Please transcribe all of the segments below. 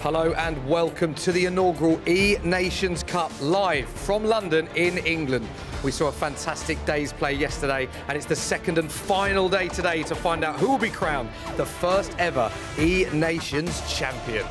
Hello and welcome to the inaugural eNations Cup live from London in England. We saw a fantastic day's play yesterday and it's the second and final day today to find out who will be crowned the first ever eNations champion.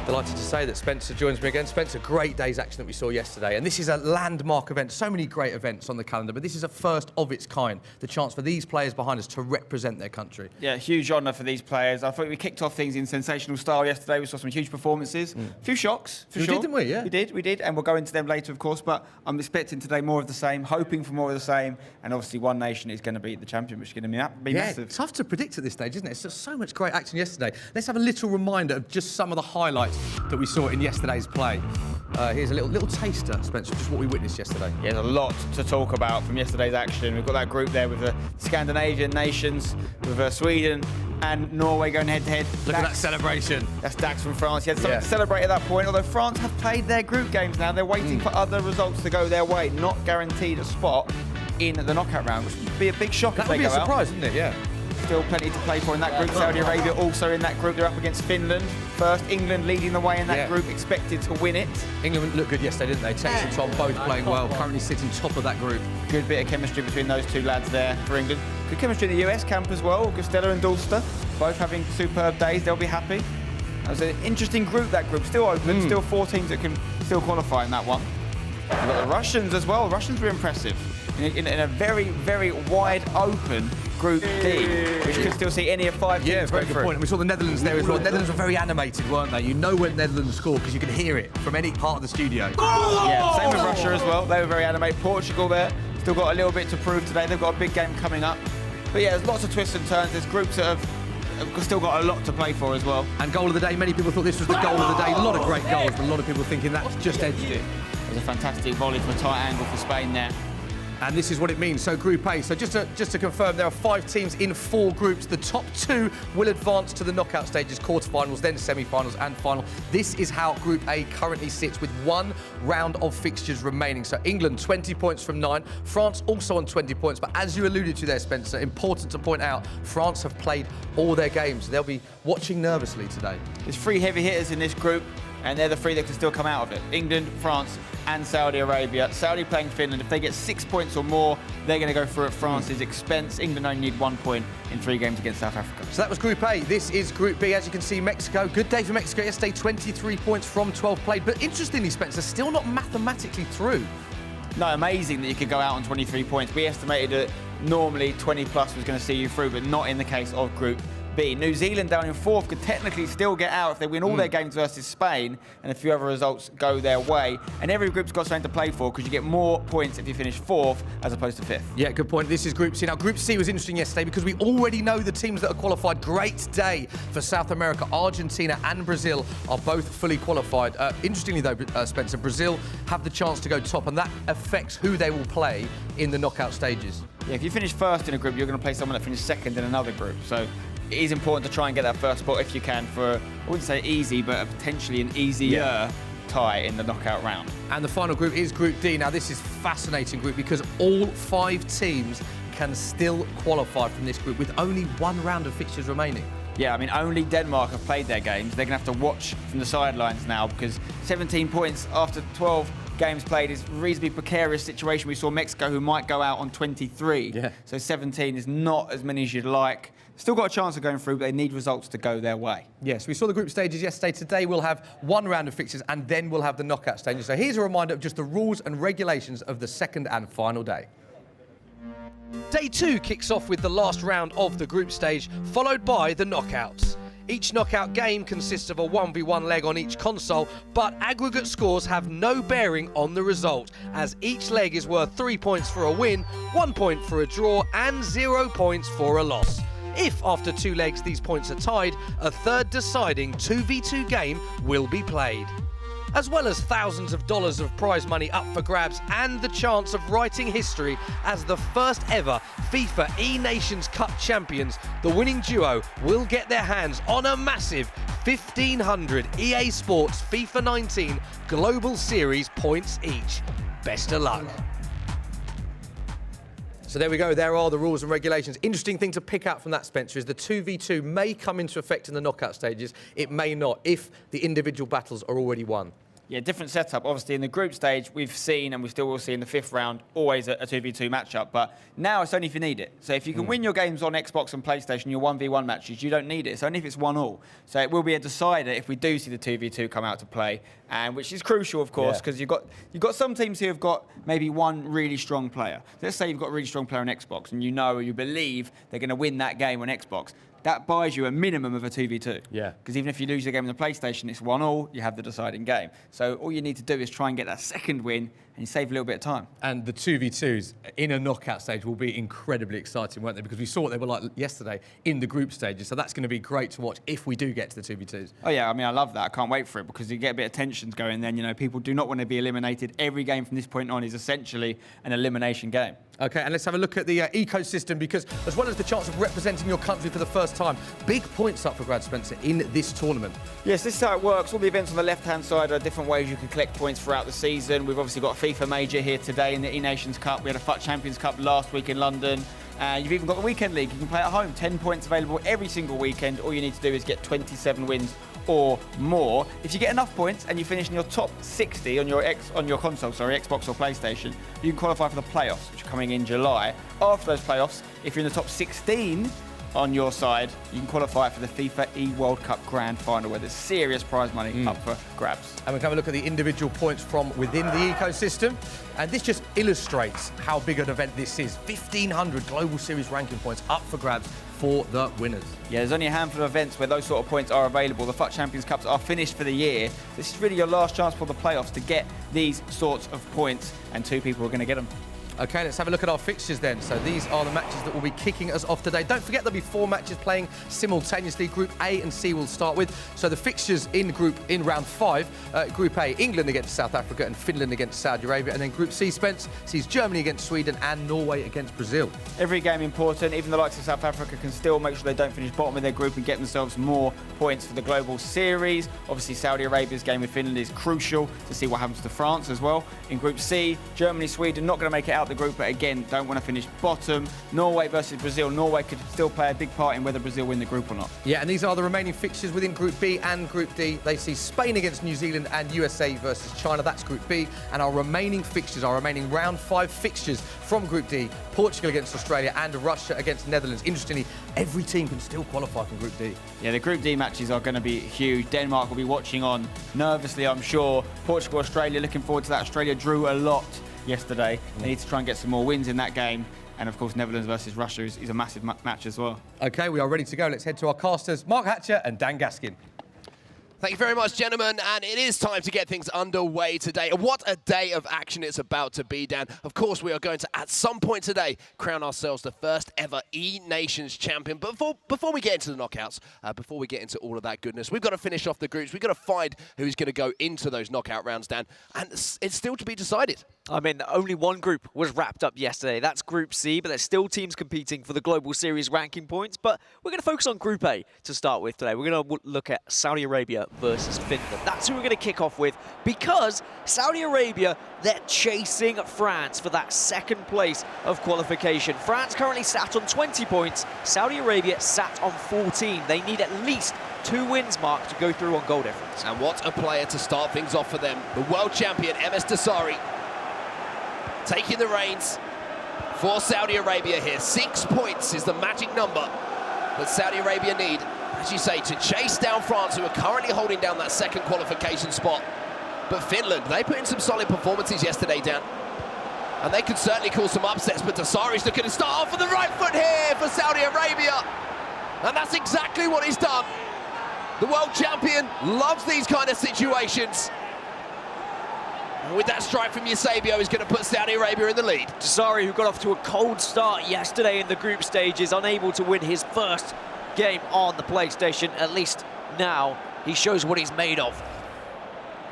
Delighted to say that Spencer joins me again. Spencer, great day's action that we saw yesterday. And this is a landmark event. So many great events on the calendar, but this is a first of its kind. The chance for these players behind us to represent their country. Yeah, huge honour for these players. I thought we kicked off things in sensational style yesterday. We saw some huge performances. A few shocks, for sure. We did, didn't we? Yeah. We did. And we'll go into them later, of course. But I'm expecting today more of the same, hoping for more of the same. And obviously one nation is going to be the champion, which is going to be massive. Tough to predict at this stage, isn't it? It's just so much great action yesterday. Let's have a little reminder of just some of the highlights that we saw in yesterday's play. Here's a little taster, Spencer, just what we witnessed yesterday. Yeah, there's a lot to talk about from yesterday's action. We've got that group there with the Scandinavian nations, with Sweden and Norway going head-to-head. Look at that celebration. That's Dax from France. He had something to celebrate at that point, although France have played their group games now. They're waiting for other results to go their way, not guaranteed a spot in the knockout round, which would be a big shock if they go out. That would be a surprise, wouldn't it? Yeah. Still plenty to play for in that group. Saudi Arabia also in that group. They're up against Finland. First, England leading the way in that group, expected to win it. England looked good yesterday, didn't they? Tex and Tom both playing well, currently sitting top of that group. Good bit of chemistry between those two lads there for England. Good chemistry in the US camp as well. Gusteller and Dulster, both having superb days. They'll be happy. That was an interesting group, that group. Still open, still 4 teams that can still qualify in that one. We've got the Russians as well. Russians were impressive. In a very, very wide open Group D, which could still see any of 5 teams. Yeah, very good point. And we saw the Netherlands there as well. The Netherlands were very animated, weren't they? You know when Netherlands score because you can hear it from any part of the studio. Yeah, same with Russia as well. They were very animated. Portugal there, still got a little bit to prove today. They've got a big game coming up. But yeah, there's lots of twists and turns. There's groups that have still got a lot to play for as well. And goal of the day, many people thought this was the goal of the day. A lot of great goals, but a lot of people thinking that's just edged it. It was a fantastic volley from a tight angle for Spain there. And this is what it means. So Group A. So just to confirm, there are 5 teams in 4 groups. The top 2 will advance to the knockout stages, quarterfinals, then semi-finals and final. This is how Group A currently sits with 1 round of fixtures remaining. So England, 20 points from 9. France also on 20 points. But as you alluded to there, Spencer, important to point out, France have played all their games. They'll be watching nervously today. There's 3 heavy hitters in this group, and they're the 3 that can still come out of it. England, France, and Saudi Arabia. Saudi playing Finland. If they get 6 points or more, they're going to go through at France's expense. England only need 1 point in 3 games against South Africa. So that was Group A. This is Group B. As you can see, Mexico. Good day for Mexico yesterday. 23 points from 12 played. But interestingly, Spencer, still not mathematically through. No, amazing that you could go out on 23 points. We estimated that normally 20 plus was going to see you through, but not in the case of Group B. New Zealand down in 4th could technically still get out if they win all their games versus Spain and a few other results go their way. And every group's got something to play for because you get more points if you finish 4th as opposed to 5th. Yeah, good point. This is Group C. Now, Group C was interesting yesterday because we already know the teams that are qualified. Great day for South America. Argentina and Brazil are both fully qualified. Interestingly, though, Spencer, Brazil have the chance to go top, and that affects who they will play in the knockout stages. Yeah, if you finish 1st in a group, you're going to play someone that finished 2nd in another group. So it is important to try and get that 1st spot if you can for, I wouldn't say easy, but potentially an easier tie in the knockout round. And the final group is Group D. Now, this is a fascinating group because all 5 teams can still qualify from this group with only 1 round of fixtures remaining. Yeah, I mean, only Denmark have played their games. They're going to have to watch from the sidelines now because 17 points after 12 games played is a reasonably precarious situation. We saw Mexico, who might go out on 23. Yeah. So 17 is not as many as you'd like. Still got a chance of going through, but they need results to go their way. Yes, we saw the group stages yesterday. Today we'll have 1 round of fixtures and then we'll have the knockout stages. So here's a reminder of just the rules and regulations of the 2nd and final day. Day 2 kicks off with the last round of the group stage, followed by the knockouts. Each knockout game consists of a 1v1 leg on each console, but aggregate scores have no bearing on the result, as each leg is worth 3 points for a win, 1 point for a draw, and 0 points for a loss. If after 2 legs these points are tied, a third deciding 2v2 game will be played. As well as thousands of dollars of prize money up for grabs and the chance of writing history as the first ever FIFA eNations Cup champions, the winning duo will get their hands on a massive 1,500 EA Sports FIFA 19 Global Series points each. Best of luck. So there we go. There are the rules and regulations. Interesting thing to pick out from that, Spencer, is the 2v2 may come into effect in the knockout stages. It may not, if the individual battles are already won. Yeah, different setup. Obviously, in the group stage, we've seen, and we still will see in the 5th round, always a 2v2 matchup. But now it's only if you need it. So if you can win your games on Xbox and PlayStation, your 1v1 matches, you don't need it. It's only if it's 1-1. So it will be a decider if we do see the 2v2 come out to play, and which is crucial, of course, because you've got some teams who have got maybe one really strong player. Let's say you've got a really strong player on Xbox, and you know or you believe they're going to win that game on Xbox. That buys you a minimum of a 2v2. Yeah. Because even if you lose the game on the PlayStation, it's 1-1, you have the deciding game. So all you need to do is try and get that second win, and you save a little bit of time. And the 2v2s in a knockout stage will be incredibly exciting, won't they? Because we saw what they were like yesterday in the group stages. So that's going to be great to watch if we do get to the 2v2s. Oh, yeah, I mean, I love that. I can't wait for it because you get a bit of tensions going then. You know, people do not want to be eliminated. Every game from this point on is essentially an elimination game. OK, and let's have a look at the ecosystem, because as well as the chance of representing your country for the first time, big points up for grabs, Spencer, in this tournament. Yes, this is how it works. All the events on the left-hand side are different ways you can collect points throughout the season. We've obviously got a FIFA Major here today in the eNations Cup. We had a FUT Champions Cup last week in London. You've even got the Weekend League. You can play at home. 10 points available every single weekend. All you need to do is get 27 wins or more. If you get enough points and you finish in your top 60 on your console, Xbox or PlayStation, you can qualify for the playoffs, which are coming in July. After those playoffs, if you're in the top 16 on your side, you can qualify for the FIFA eWorld Cup Grand Final, where there's serious prize money up for grabs. And we can have a look at the individual points from within the ecosystem. And this just illustrates how big an event this is. 1,500 Global Series ranking points up for grabs for the winners. Yeah, there's only a handful of events where those sort of points are available. The FUT Champions Cups are finished for the year. This is really your last chance for the playoffs to get these sorts of points, and 2 people are going to get them. OK, let's have a look at our fixtures then. So these are the matches that will be kicking us off today. Don't forget there'll be 4 matches playing simultaneously. Group A and C will start with. So the fixtures in round 5, Group A, England against South Africa and Finland against Saudi Arabia. And then Group C, Spence, sees Germany against Sweden and Norway against Brazil. Every game important. Even the likes of South Africa can still make sure they don't finish bottom of their group and get themselves more points for the Global Series. Obviously, Saudi Arabia's game with Finland is crucial to see what happens to France as well. In Group C, Germany, Sweden, not going to make it out the group, but again, don't want to finish bottom. Norway versus Brazil. Norway could still play a big part in whether Brazil win the group or not. Yeah, and these are the remaining fixtures within Group B and Group D. They see Spain against New Zealand and USA versus China. That's Group B. And our remaining fixtures, our remaining round 5 fixtures from Group D, Portugal against Australia and Russia against Netherlands. Interestingly, every team can still qualify from Group D. Yeah, the Group D matches are going to be huge. Denmark will be watching on nervously, I'm sure. Portugal, Australia, looking forward to that. Australia drew a lot yesterday. They need to try and get some more wins in that game. And of course, Netherlands versus Russia is a massive match as well. OK, we are ready to go. Let's head to our casters, Mark Hatcher and Dan Gaskin. Thank you very much, gentlemen, and it is time to get things underway today. What a day of action it's about to be, Dan. Of course, we are going to, at some point today, crown ourselves the first ever eNations champion. But before we get into the knockouts, before we get into all of that goodness, we've got to finish off the groups. We've got to find who's going to go into those knockout rounds, Dan, and it's still to be decided. I mean, only one group was wrapped up yesterday. That's Group C, but there's still teams competing for the Global Series ranking points. But we're going to focus on Group A to start with today. We're going to look at Saudi Arabia versus Finland. That's who we're going to kick off with, because Saudi Arabia, they're chasing France for that second place of qualification. France currently sat on 20 points. Saudi Arabia sat on 14. They need at least 2 wins, Mark, to go through on goal difference. And what a player to start things off for them. The world champion, MS Dasari, taking the reins for Saudi Arabia here. 6 points is the magic number that Saudi Arabia need, as you say, to chase down France, who are currently holding down that second qualification spot. But Finland, they put in some solid performances yesterday, Dan. And they could certainly cause some upsets, but Dasari's looking to start off with the right foot here for Saudi Arabia. And that's exactly what he's done. The world champion loves these kind of situations. And with that strike from Eusebio, he's going to put Saudi Arabia in the lead. Dasari, who got off to a cold start yesterday in the group stage, is unable to win his first game on the PlayStation. At least now he shows what he's made of.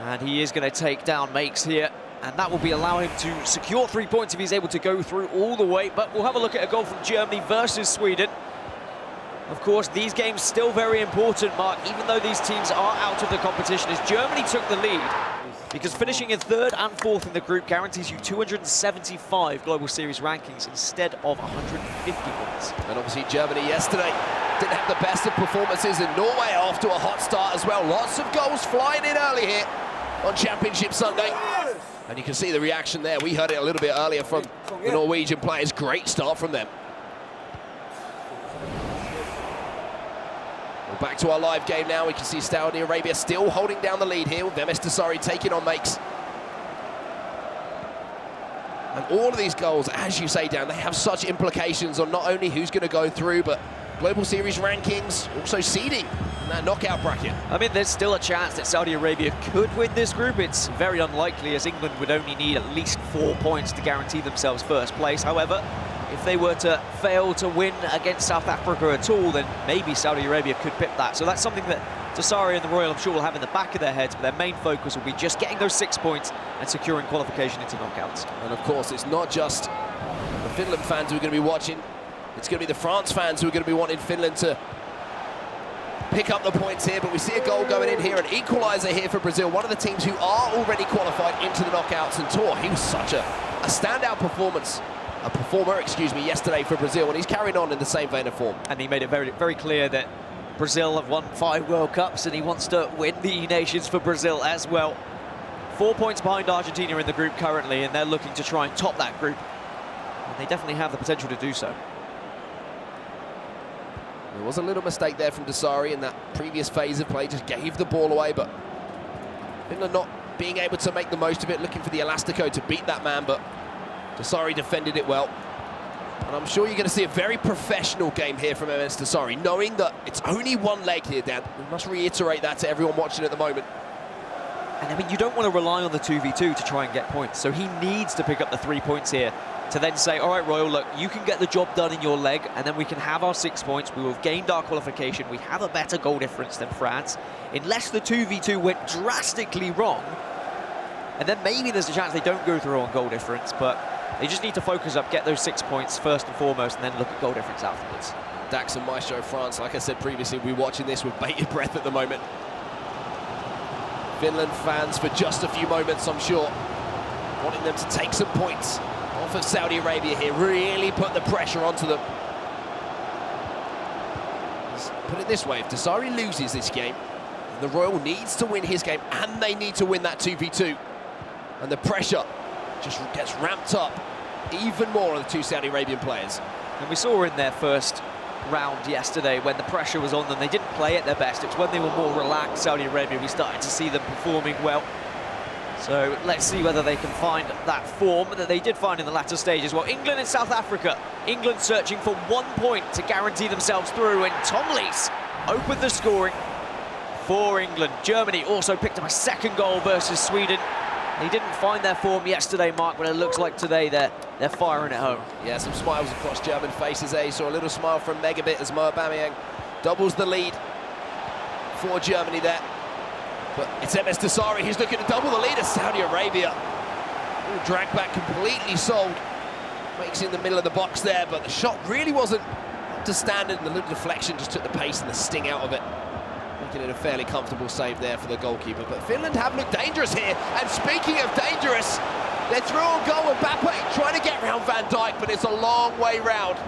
And he is going to take down Makes here. And that will be allowing him to secure 3 points if he's able to go through all the way. But we'll have a look at a goal from Germany versus Sweden. Of course, these games still very important, Mark, even though these teams are out of the competition, as Germany took the lead. Because finishing in 3rd and 4th in the group guarantees you 275 Global Series rankings instead of 150 points. And obviously Germany yesterday didn't have the best of performances, and Norway off to a hot start as well. Lots of goals flying in early here on Championship Sunday. And you can see the reaction there. We heard it a little bit earlier from the Norwegian players. Great start from them. Well, back to our live game now. We can see Saudi Arabia still holding down the lead here with MS Dasari taking on Makes. And all of these goals, as you say, Dan, they have such implications on not only who's going to go through, but Global Series rankings, also seeding in that knockout bracket. I mean, there's still a chance that Saudi Arabia could win this group. It's very unlikely, as England would only need at least 4 points to guarantee themselves first place. However, if they were to fail to win against South Africa at all, then maybe Saudi Arabia could pip that. So that's something that Dasari and the Royal, I'm sure, will have in the back of their heads, but their main focus will be just getting those 6 points and securing qualification into knockouts. And of course, it's not just the Finland fans who are going to be watching. It's going to be the France fans who are going to be wanting Finland to pick up the points here, but we see a goal going in here, an equaliser here for Brazil, one of the teams who are already qualified into the knockouts. And Tor, he was such a standout performer, yesterday for Brazil, and he's carried on in the same vein of form. And he made it very, very clear that Brazil have won 5 World Cups, and he wants to win the eNations for Brazil as well. 4 points behind Argentina in the group currently, and they're looking to try and top that group. And they definitely have the potential to do so. There was a little mistake there from Dasari in that previous phase of play, just gave the ball away, but Finland not being able to make the most of it, looking for the Elastico to beat that man, but Dasari defended it well. And I'm sure you're going to see a very professional game here from MS Dasari, knowing that it's only one leg here, Dan. We must reiterate that to everyone watching at the moment. And I mean, you don't want to rely on the 2v2 to try and get points, so he needs to pick up the 3 points here to then say, all right, Royal, look, you can get the job done in your leg, and then we can have our 6 points. We will have gained our qualification. We have a better goal difference than France. Unless the 2v2 went drastically wrong, and then maybe there's a chance they don't go through on goal difference, but they just need to focus up, get those 6 points first and foremost, and then look at goal difference afterwards. Dax and Maestro France, like I said previously, we're watching this with bated breath at the moment. Finland fans for just a few moments, I'm sure, wanting them to take some points off of Saudi Arabia here, really put the pressure onto them. Let's put it this way, if Dasari loses this game, the Royal needs to win his game, and they need to win that 2v2. And the pressure just gets ramped up even more on the 2 Saudi Arabian players. And we saw in their first round yesterday, when the pressure was on them, they didn't play at their best. It's when they were more relaxed, Saudi Arabia, we started to see them performing well. So let's see whether they can find that form that they did find in the latter stages. Well, England and South Africa. England searching for 1 point to guarantee themselves through, and Tom Lees opened the scoring for England. Germany also picked up a 2nd goal versus Sweden. They didn't find their form yesterday, Mark, but it looks like today they're firing at home. Yeah, some smiles across German faces there. You saw a little smile from Megabit as Mo Aubameyang doubles the lead for Germany there. But it's MS Dasari who's looking to double the lead as Saudi Arabia. Ooh, drag back completely sold. Makes it in the middle of the box there, but the shot really wasn't up to standard, and the little deflection just took the pace and the sting out of it. Making it a fairly comfortable save there for the goalkeeper. But Finland have looked dangerous here. And speaking of dangerous, they're through on goal, and Mbappe trying to get round Van Dijk, but it's a long way round.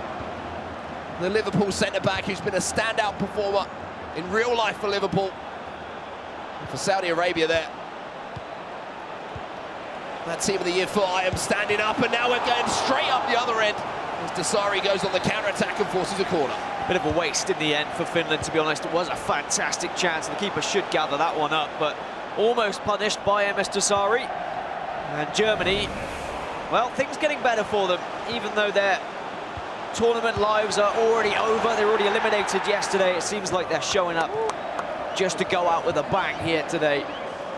The Liverpool centre-back, who's been a standout performer in real life for Liverpool. And for Saudi Arabia there. That team of the year for I am standing up, and now we're going straight up the other end as Dasari goes on the counter-attack and forces a corner. Bit of a waste in the end for Finland, to be honest. It was a fantastic chance. The keeper should gather that one up, but almost punished by MS Dasari. And Germany, well, things getting better for them, even though their tournament lives are already over. They were already eliminated yesterday. It seems like they're showing up just to go out with a bang here today.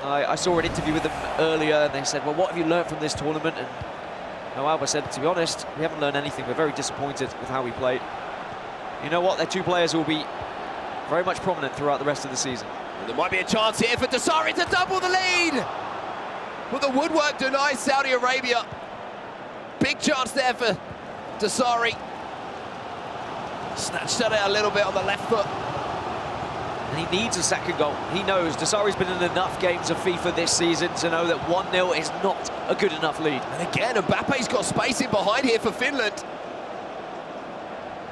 I saw an interview with them earlier, and they said, well, what have you learned from this tournament? And Alba said, to be honest, we haven't learned anything. We're very disappointed with how we played. You know what? Their 2 players will be very much prominent throughout the rest of the season. And there might be a chance here for Dasari to double the lead. But the woodwork denies Saudi Arabia. Big chance there for Dasari. Snatched at it a little bit on the left foot. and he needs a second goal. He knows Desari's been in enough games of FIFA this season to know that 1-0 is not a good enough lead. And again, Mbappe's got space in behind here for Finland.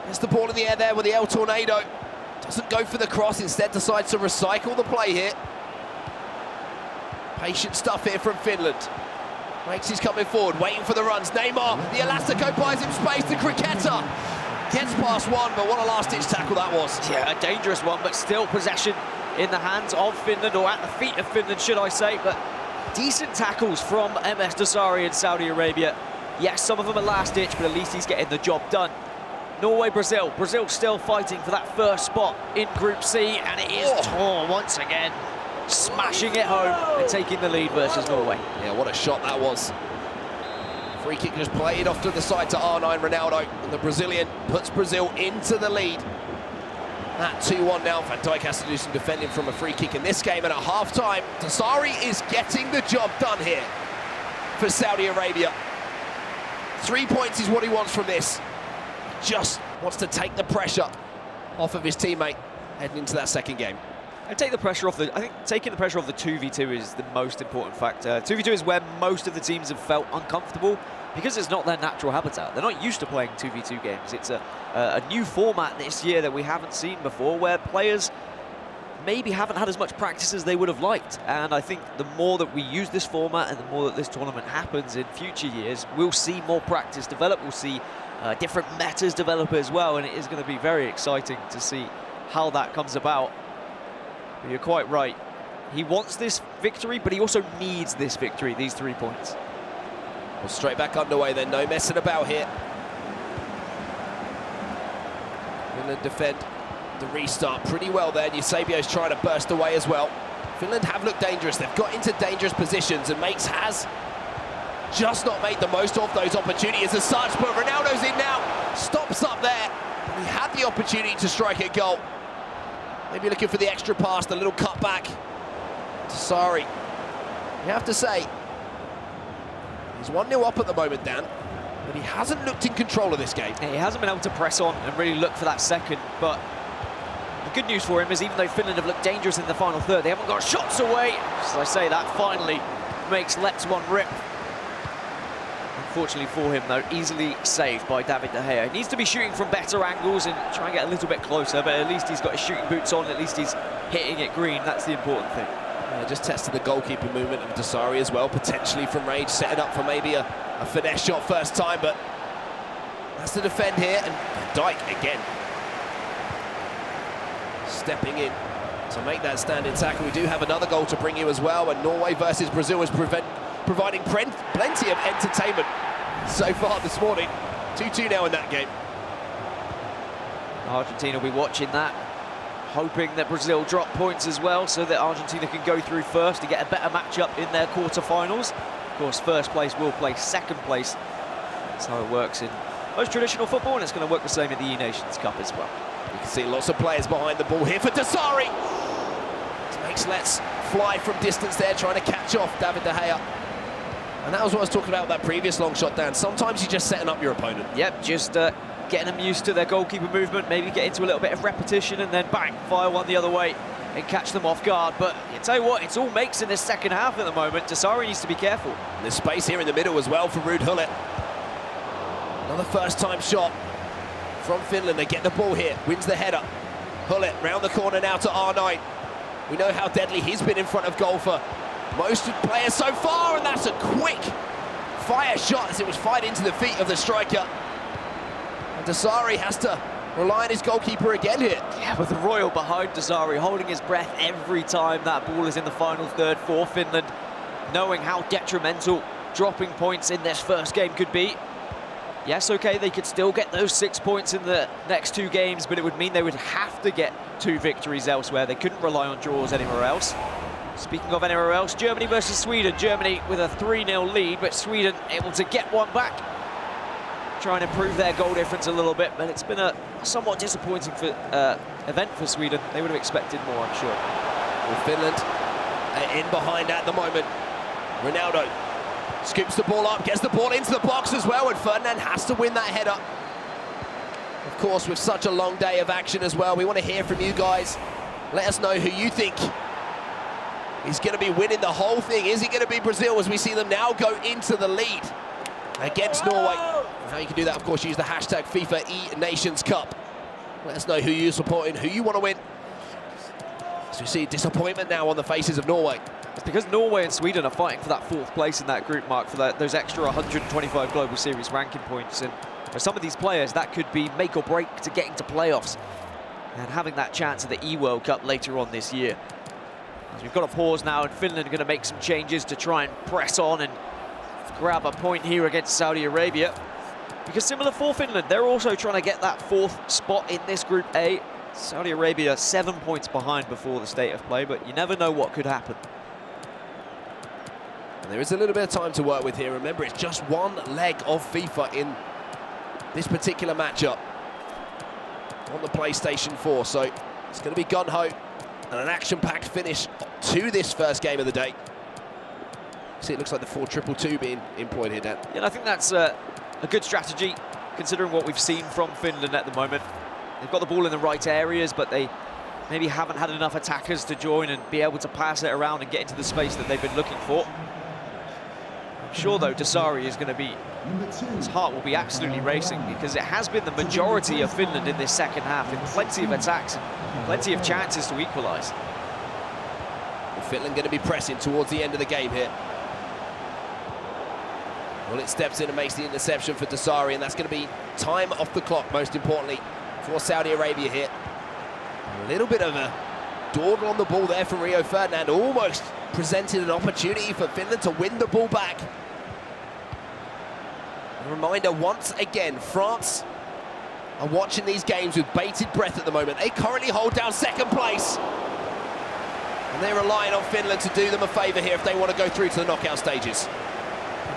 Gets the ball in the air there with the El Tornado. Doesn't go for the cross, instead decides to recycle the play here. Patient stuff here from Finland. Rakes is coming forward, waiting for the runs. Neymar, the Elastico buys him space. The cricketer gets past one, but what a last-ditch tackle that was. Yeah, a dangerous one, but still possession in the hands of Finland, or at the feet of Finland, should I say. But decent tackles from MS Desari in Saudi Arabia. Yes, some of them are last-ditch, but at least he's getting the job done. Norway, Brazil. Brazil still fighting for that first spot in Group C, and it is Tor once again, smashing it home and taking the lead versus Norway. Yeah, what a shot that was. Free kick just played off to the side to R9 Ronaldo, and the Brazilian puts Brazil into the lead. At 2-1 now, Van Dijk has to do some defending from a free kick in this game, and at half-time, Desari is getting the job done here for Saudi Arabia. 3 points is what he wants from this. Just wants to take the pressure off of his teammate heading into that second game. I think taking the pressure off the 2v2 is the most important factor. 2v2 is where most of the teams have felt uncomfortable because it's not their natural habitat. They're not used to playing 2v2 games. It's a new format this year that we haven't seen before, where players maybe haven't had as much practice as they would have liked. And I think the more that we use this format and the more that this tournament happens in future years, we'll see more practice develop. We'll see different metas develop as well, and it is going to be very exciting to see how that comes about. But you're quite right. He wants this victory, but he also needs this victory, these 3 points. Well, straight back underway then, no messing about here. Finland defend the restart pretty well there. Eusebio's trying to burst away as well. Finland have looked dangerous. They've got into dangerous positions, and Makes has just not made the most of those opportunities as such, but Ronaldo's in now. Stops up there. He had the opportunity to strike a goal. Maybe looking for the extra pass, the little cutback. Sorry. You have to say, he's 1-0 up at the moment, Dan, but he hasn't looked in control of this game. He hasn't been able to press on and really look for that second, but the good news for him is even though Finland have looked dangerous in the final third, they haven't got shots away. As I say, that finally makes Let's one rip. Unfortunately for him, though, easily saved by David De Gea. He needs to be shooting from better angles and try and get a little bit closer, but at least he's got his shooting boots on, at least he's hitting it green. That's the important thing. Just tested the goalkeeping movement of Desari as well, potentially from range, setting up for maybe a finesse shot first time, but has to defend here, and Van Dijk again stepping in to make that standing tackle. We do have another goal to bring you as well, and Norway versus Brazil is providing plenty of entertainment so far this morning. 2-2 now in that game. Argentina will be watching that, hoping that Brazil drop points as well so that Argentina can go through first to get a better matchup in their quarterfinals. Of course, first place will play second place. That's how it works in most traditional football, and it's going to work the same in the eNations Cup as well. You can see lots of players behind the ball here for Desari. Makes Let's fly from distance there, trying to catch off David De Gea. And that was what I was talking about with that previous long shot, Dan. Sometimes you're just setting up your opponent. Yep, just getting them used to their goalkeeper movement, maybe get into a little bit of repetition and then bang, fire one the other way and catch them off guard. But you tell you what, it's all Makes in this second half at the moment. Desari needs to be careful. And there's space here in the middle as well for Ruud Gullit. Another first-time shot from Finland. They get the ball here, wins the header. Gullit round the corner now to R9. We know how deadly he's been in front of goal for most players so far, and that's a quick fire shot as it was fired into the feet of the striker. And Desari has to rely on his goalkeeper again here. Yeah, with the Royal behind Desari, holding his breath every time that ball is in the final third for Finland, knowing how detrimental dropping points in this first game could be. Yes, okay, they could still get those 6 points in the next 2 games, but it would mean they would have to get 2 victories elsewhere. They couldn't rely on draws anywhere else. Speaking of anywhere else, Germany versus Sweden. Germany with a 3-0 lead, but Sweden able to get one back. Try and improve their goal difference a little bit, but it's been a somewhat disappointing event for Sweden. They would have expected more, I'm sure. Well, Finland in behind at the moment. Ronaldo scoops the ball up, gets the ball into the box as well, and Ferdinand has to win that header. Of course, with such a long day of action as well, we want to hear from you guys. Let us know who you think is going to be winning the whole thing. Is it going to be Brazil as we see them now go into the lead against Norway? And how you can do that, of course, use the hashtag FIFA eNations Cup. Let us know who you're supporting, who you want to win. So we see disappointment now on the faces of Norway. It's because Norway and Sweden are fighting for that 4th place in that group, Mark, for those extra 125 Global Series ranking points. And for some of these players, that could be make or break to getting to playoffs and having that chance at the E-World Cup later on this year. As we've got a pause now, and Finland are going to make some changes to try and press on and grab a point here against Saudi Arabia. Because similar for Finland, they're also trying to get that 4th spot in this Group A. Saudi Arabia 7 points behind before the state of play, but you never know what could happen. And there is a little bit of time to work with here. Remember, it's just one leg of FIFA in this particular matchup on the PlayStation 4, so it's going to be gun-ho and an action-packed finish to this first game of the day. See, it looks like the 4-2-2 being employed here, Dan. Yeah, and I think that's a good strategy, considering what we've seen from Finland at the moment. They've got the ball in the right areas, but they maybe haven't had enough attackers to join and be able to pass it around and get into the space that they've been looking for. I'm sure, though, Dasari is going to be, his heart will be absolutely racing, because it has been the majority of Finland in this second half, with plenty of attacks and plenty of chances to equalise. Well, Finland going to be pressing towards the end of the game here. Well, it steps in and makes the interception for Dasari, and that's going to be time off the clock, most importantly, for Saudi Arabia here. A little bit of a dawdle on the ball there for Rio Ferdinand, almost presented an opportunity for Finland to win the ball back. A reminder once again, France are watching these games with bated breath at the moment. They currently hold down second place, and they're relying on Finland to do them a favour here if they want to go through to the knockout stages.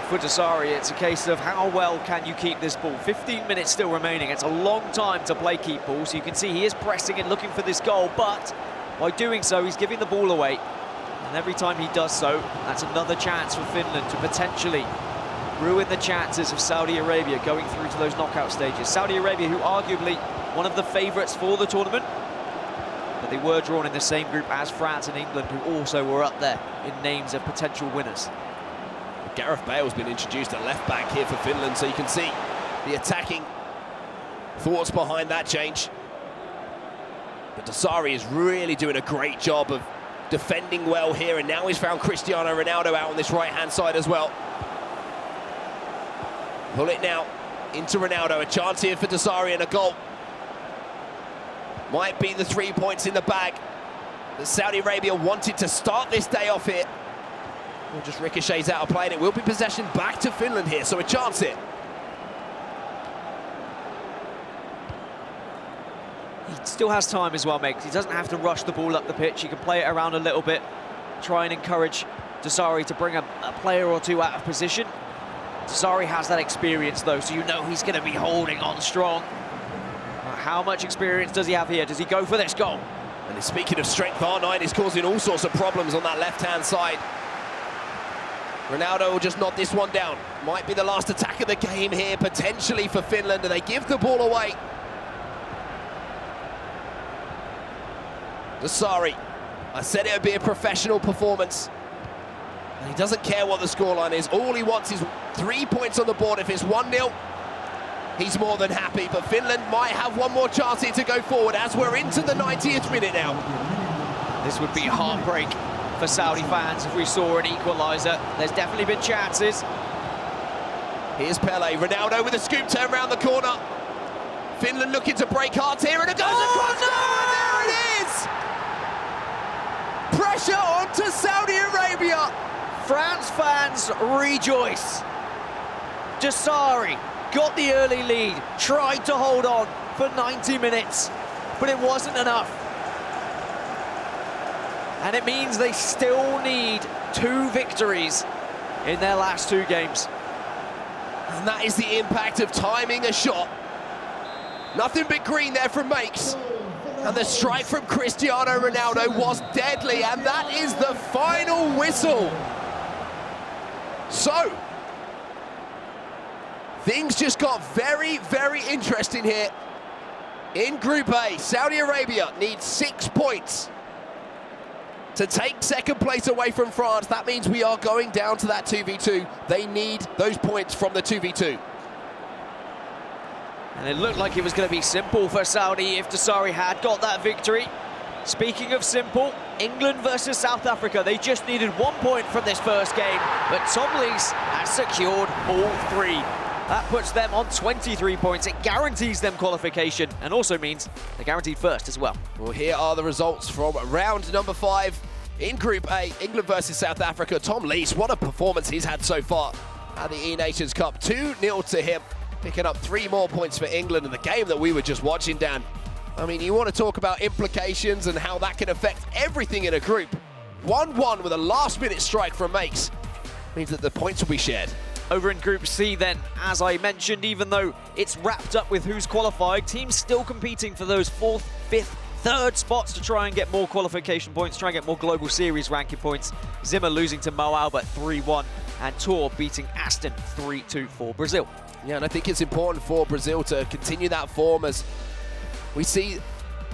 For Dasari, it's a case of how well can you keep this ball. 15 minutes still remaining. It's a long time to play keep ball, so you can see he is pressing and looking for this goal, but by doing so, he's giving the ball away. And every time he does so, that's another chance for Finland to potentially ruin the chances of Saudi Arabia going through to those knockout stages. Saudi Arabia, who arguably one of the favourites for the tournament, but they were drawn in the same group as France and England, who also were up there in names of potential winners. Gareth Bale's been introduced at left back here for Finland, so you can see the attacking thoughts behind that change. But Dasari is really doing a great job of defending well here, and now he's found Cristiano Ronaldo out on this right-hand side as well. Pull it now into Ronaldo, a chance here for Dasari and a goal. Might be the 3 points in the bag that Saudi Arabia wanted to start this day off here. Well, just ricochets out of play, and it will be possession back to Finland here, so a chance here. He still has time as well, mate, 'cause he doesn't have to rush the ball up the pitch. He can play it around a little bit, try and encourage Dasari to bring a player or two out of position. Dasari has that experience, though, so you know he's going to be holding on strong. How much experience does he have here? Does he go for this goal? And speaking of strength, R9 is causing all sorts of problems on that left-hand side. Ronaldo will just nod this one down. Might be the last attack of the game here, potentially for Finland, and they give the ball away. Dasari, I said it would be a professional performance. And he doesn't care what the scoreline is. All he wants is 3 points on the board. If it's 1-0, he's more than happy. But Finland might have one more chance here to go forward as we're into the 90th minute now. This would be heartbreak for Saudi fans if we saw an equaliser. There's definitely been chances. Here's Pele, Ronaldo with a scoop turn around the corner. Finland looking to break hearts here, and it goes across goal, and there it is! Pressure onto Saudi Arabia. France fans rejoice. Dasari got the early lead, tried to hold on for 90 minutes, but it wasn't enough. And it means they still need 2 victories in their last 2 games. And that is the impact of timing a shot. Nothing but green there from Makes. And the strike from Cristiano Ronaldo was deadly, and that is the final whistle. So, things just got very, very interesting here. In Group A, Saudi Arabia needs 6 points to take second place away from France. That means we are going down to that 2v2. They need those points from the 2v2. And it looked like it was going to be simple for Saudi if Dasari had got that victory. Speaking of simple, England versus South Africa. They just needed 1 point from this first game, but Tom Lees has secured all 3. That puts them on 23 points. It guarantees them qualification and also means they're guaranteed first as well. Well, here are the results from round number 5 in Group A, England versus South Africa. Tom Lees, what a performance he's had so far at the eNations Cup. 2-0 to him, picking up 3 more points for England in the game that we were just watching, Dan. I mean, you want to talk about implications and how that can affect everything in a group. 1-1 with a last-minute strike from Makes means that the points will be shared. Over in Group C then, as I mentioned, even though it's wrapped up with who's qualified, teams still competing for those 4th, 5th, 3rd spots to try and get more qualification points, try and get more Global Series ranking points. Zimmer losing to Mo Albert 3-1 and Tour beating Aston 3-2 for Brazil. Yeah, and I think it's important for Brazil to continue that form as we see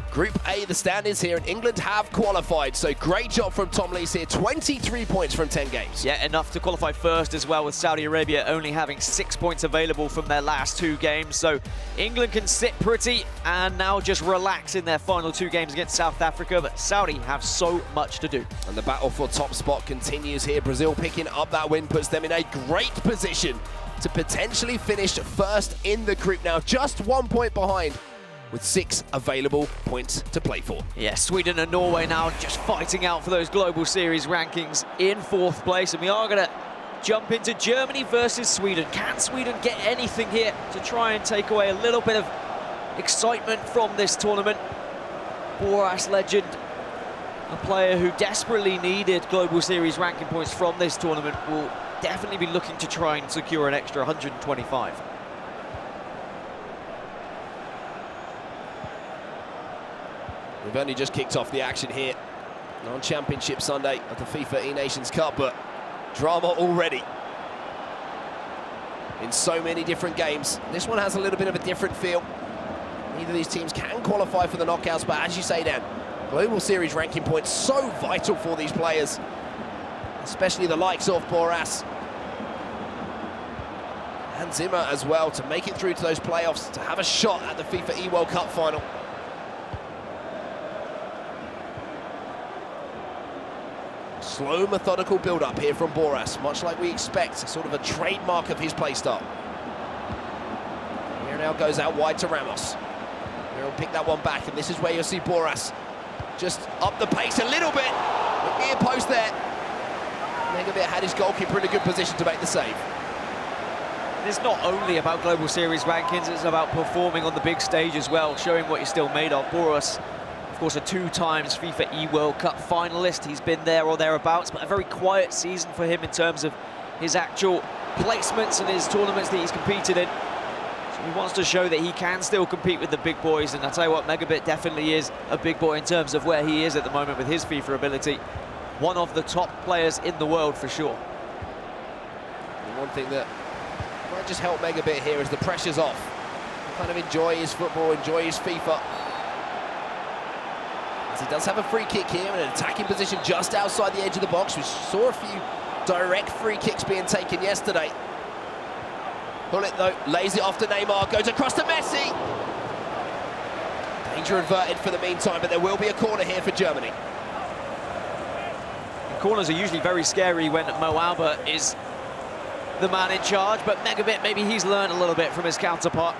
Group A, the standings here, and England have qualified. So great job from Tom Lees here, 23 points from 10 games. Yeah, enough to qualify first as well, with Saudi Arabia only having 6 points available from their last 2 games. So England can sit pretty and now just relax in their final 2 games against South Africa, but Saudi have so much to do. And the battle for top spot continues here. Brazil picking up that win puts them in a great position to potentially finish first in the group now, just 1 point behind, with 6 available points to play for. Yeah, Sweden and Norway now just fighting out for those Global Series rankings in 4th place, and we are going to jump into Germany versus Sweden. Can Sweden get anything here to try and take away a little bit of excitement from this tournament? Boras legend, a player who desperately needed Global Series ranking points from this tournament, will definitely be looking to try and secure an extra 125. We've only just kicked off the action here on Championship Sunday at the FIFA eNations Cup, but drama already in so many different games. This one has a little bit of a different feel. Neither of these teams can qualify for the knockouts, but as you say, Dan, Global Series ranking points so vital for these players, especially the likes of Boras and Zimmer as well, to make it through to those playoffs, to have a shot at the FIFA eWorld Cup final. Slow, methodical build-up here from Boras, much like we expect, sort of a trademark of his playstyle. Here now goes out wide to Ramos. Here he'll pick that one back, and this is where you'll see Boras just up the pace a little bit. The near post there. Megabit had his goalkeeper in a good position to make the save. It's not only about Global Series rankings, it's about performing on the big stage as well, showing what you're still made of. Boras, of course, a 2 times FIFA eWorld Cup finalist. He's been there or thereabouts, but a very quiet season for him in terms of his actual placements and his tournaments that he's competed in. So he wants to show that he can still compete with the big boys, and I tell you what, Megabit definitely is a big boy in terms of where he is at the moment with his FIFA ability. One of the top players in the world for sure. And one thing that might just help Megabit here is the pressure's off. Kind of enjoy his football, enjoy his FIFA. He does have a free kick here in an attacking position just outside the edge of the box. We saw a few direct free kicks being taken yesterday. Bullet though, lays it off to Neymar, goes across to Messi. Danger averted for the meantime, but there will be a corner here for Germany. Corners are usually very scary when Mo Albert is the man in charge, but Megabit, maybe he's learned a little bit from his counterpart.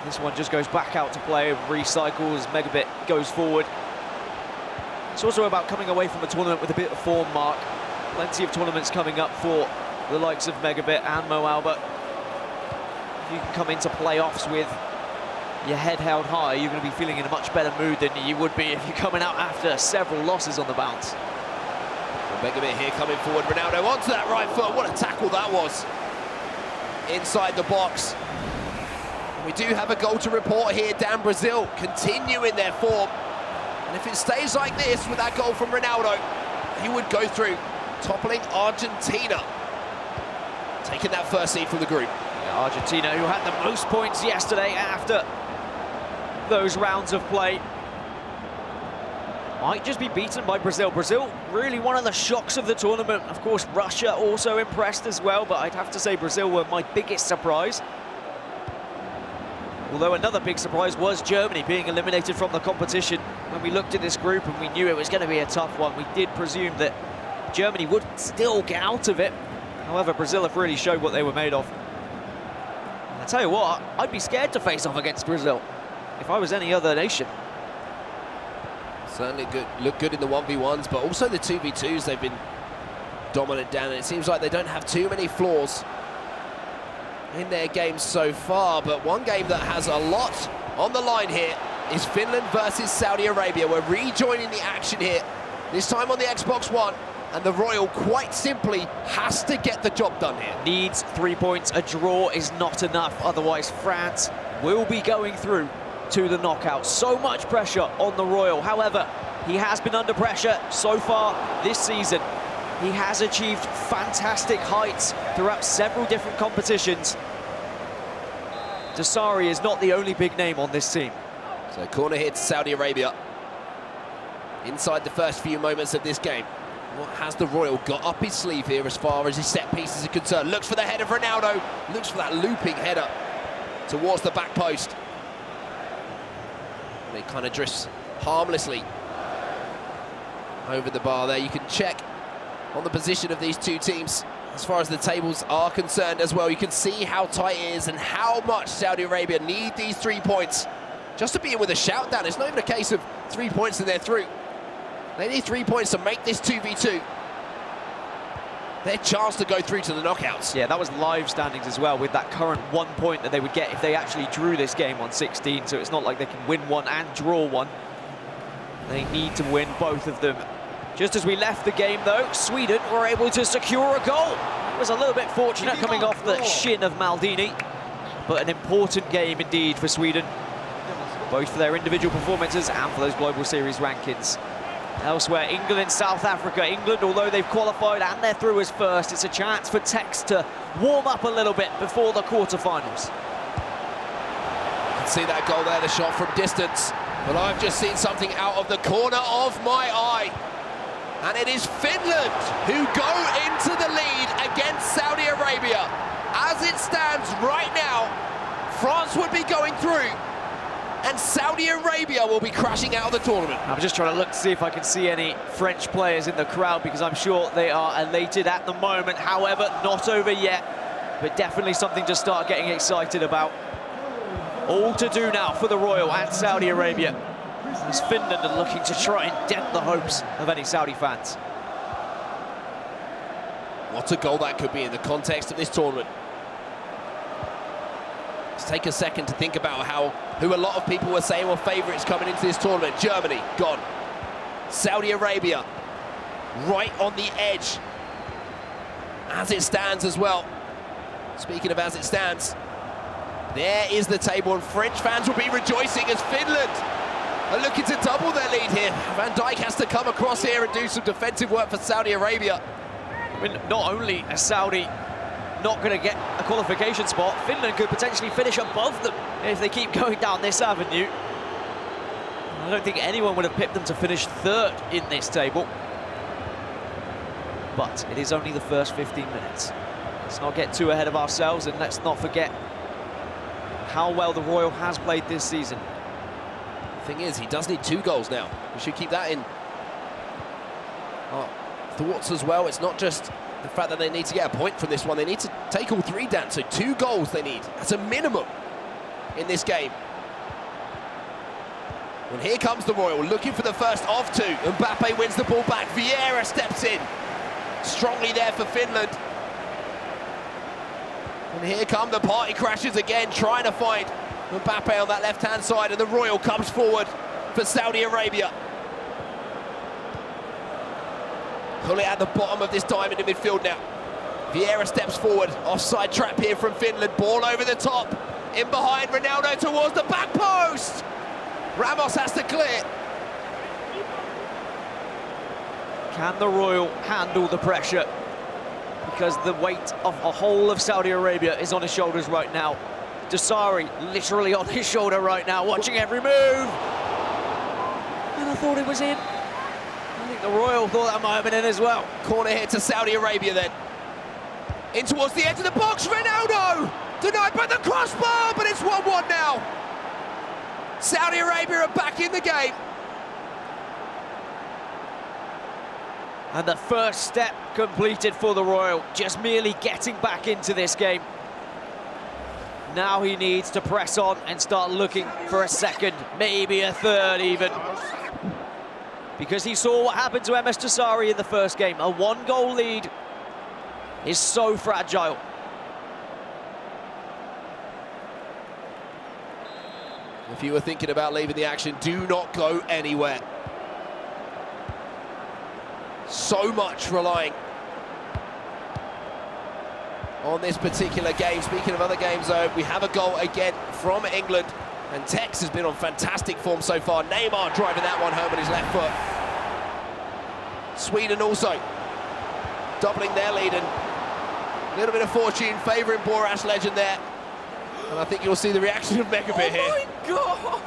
This one just goes back out to play, recycles, Megabit goes forward. It's also about coming away from a tournament with a bit of form, Mark. Plenty of tournaments coming up for the likes of Megabit and Mo Albert. If you can come into playoffs with your head held high, you're going to be feeling in a much better mood than you would be if you're coming out after several losses on the bounce. Well, Megabit here coming forward, Ronaldo onto that right foot. What a tackle that was. Inside the box. We do have a goal to report here, Dan. Brazil continuing their form. And if it stays like this with that goal from Ronaldo, he would go through, toppling Argentina, taking that first seed from the group. Yeah, Argentina, who had the most points yesterday after those rounds of play. might just be beaten by Brazil. Brazil, really one of the shocks of the tournament. Of course, Russia also impressed as well, but I'd have to say Brazil were my biggest surprise. Although another big surprise was Germany being eliminated from the competition. When we looked at this group and we knew it was going to be a tough one, we did presume that Germany would still get out of it. However, Brazil have really showed what they were made of. And I tell you what, I'd be scared to face off against Brazil if I was any other nation. Certainly look good in the 1v1s, but also the 2v2s, they've been dominant down, and it seems like they don't have too many flaws in their games so far. But one game that has a lot on the line here is Finland versus Saudi Arabia. We're rejoining the action here, this time on the Xbox One, and the Royal quite simply has to get the job done here. Needs 3 points. A draw is not enough, otherwise France will be going through to the knockout. So much pressure on the Royal. However, he has been under pressure so far this season. He has achieved fantastic heights throughout several different competitions. Dasari is not the only big name on this team. So corner here to Saudi Arabia. Inside the first few moments of this game, what has the Royal got up his sleeve here as far as his set pieces are concerned? Looks for the head of Ronaldo, looks for that looping header towards the back post. And it kind of drifts harmlessly over the bar there. You can check on the position of these two teams as far as the tables are concerned as well. You can see how tight it is and how much Saudi Arabia need these 3 points just to be in with a shout down. It's not even a case of 3 points and they're through. They need 3 points to make this 2v2 their chance to go through to the knockouts. Yeah, that was live standings as well, with that current 1 point that they would get if they actually drew this game on 16. So it's not like they can win one and draw one. They need to win both of them. Just as we left the game, though, Sweden were able to secure a goal. It was a little bit fortunate coming off the shin of Maldini, but an important game indeed for Sweden, both for their individual performances and for those global series rankings. Elsewhere, England, South Africa. England, although they've qualified and they're through as first, it's a chance for Tex to warm up a little bit before the quarterfinals. You can see that goal there, the shot from distance, but I've just seen something out of the corner of my eye. And it is Finland who go into the lead against Saudi Arabia. As it stands right now, France would be going through, and Saudi Arabia will be crashing out of the tournament. I'm just trying to look to see if I can see any French players in the crowd, because I'm sure they are elated at the moment. However, not over yet, but definitely something to start getting excited about. All to do now for the Royal and Saudi Arabia, as Finland are looking to try and dent the hopes of any Saudi fans. What a goal that could be in the context of this tournament. Let's take a second to think about who a lot of people were saying were favourites coming into this tournament. Germany, gone. Saudi Arabia, right on the edge, as it stands as well. Speaking of as it stands, there is the table, and French fans will be rejoicing as Finland are looking to double their lead here. Van Dijk has to come across here and do some defensive work for Saudi Arabia. I mean, not only are Saudi not going to get a qualification spot, Finland could potentially finish above them if they keep going down this avenue. I don't think anyone would have picked them to finish third in this table. But it is only the first 15 minutes. Let's not get too ahead of ourselves, and let's not forget how well the Royal has played this season. The thing is, he does need 2 goals now. We should keep that in our thoughts as well. It's not just the fact that they need to get a point from this one. They need to take all 3 down, so 2 goals they need as a minimum in this game. And here comes the Royal, looking for the first of 2. Mbappe wins the ball back. Vieira steps in strongly there for Finland. And here come the party crashers again, trying to find Mbappe on that left-hand side, and the Royal comes forward for Saudi Arabia. Pull it at the bottom of this diamond in midfield now. Vieira steps forward, offside trap here from Finland, ball over the top, in behind Ronaldo towards the back post. Ramos has to clear. Can the Royal handle the pressure? Because the weight of a whole of Saudi Arabia is on his shoulders right now. Dasari literally on his shoulder right now, watching every move. And I thought it was in. the Royal thought that might have been in as well. Corner here to Saudi Arabia then. In towards the edge of the box, Ronaldo! Denied by the crossbar, but it's 1-1 now. Saudi Arabia are back in the game. And the first step completed for the Royal, just merely getting back into this game. Now he needs to press on and start looking for a second, maybe a third even. Because he saw what happened to MS Tassari in the first game. A 1-goal lead is so fragile. If you were thinking about leaving the action, do not go anywhere. So much relying on this particular game. Speaking of other games, though, we have a goal again from England, and Tex has been on fantastic form so far. Neymar driving that one home on his left foot. Sweden also doubling their lead, and a little bit of fortune favouring Borash legend there. And I think you'll see the reaction of Megabit here. Oh my God!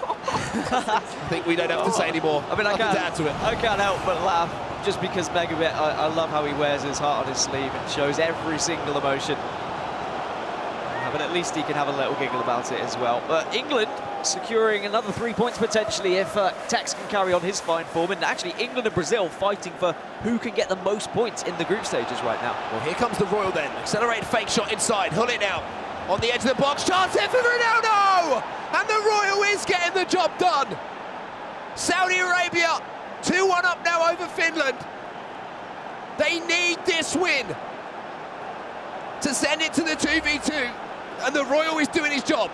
I think we don't have to say anymore. I mean, I Nothing to add to it. can't help but laugh, just because Megabit, I love how he wears his heart on his sleeve and shows every single emotion. But at least he can have a little giggle about it as well. But England securing another 3 points potentially if Tex can carry on his fine form. And actually, England and Brazil fighting for who can get the most points in the group stages right now. Well, here comes the Royal then. Accelerated fake shot inside. Hull it now. On the edge of the box. Chance here for Ronaldo! And the Royal is getting the job done. Saudi Arabia 2-1 up now over Finland. They need this win to send it to the 2v2. And the Royal is doing his job.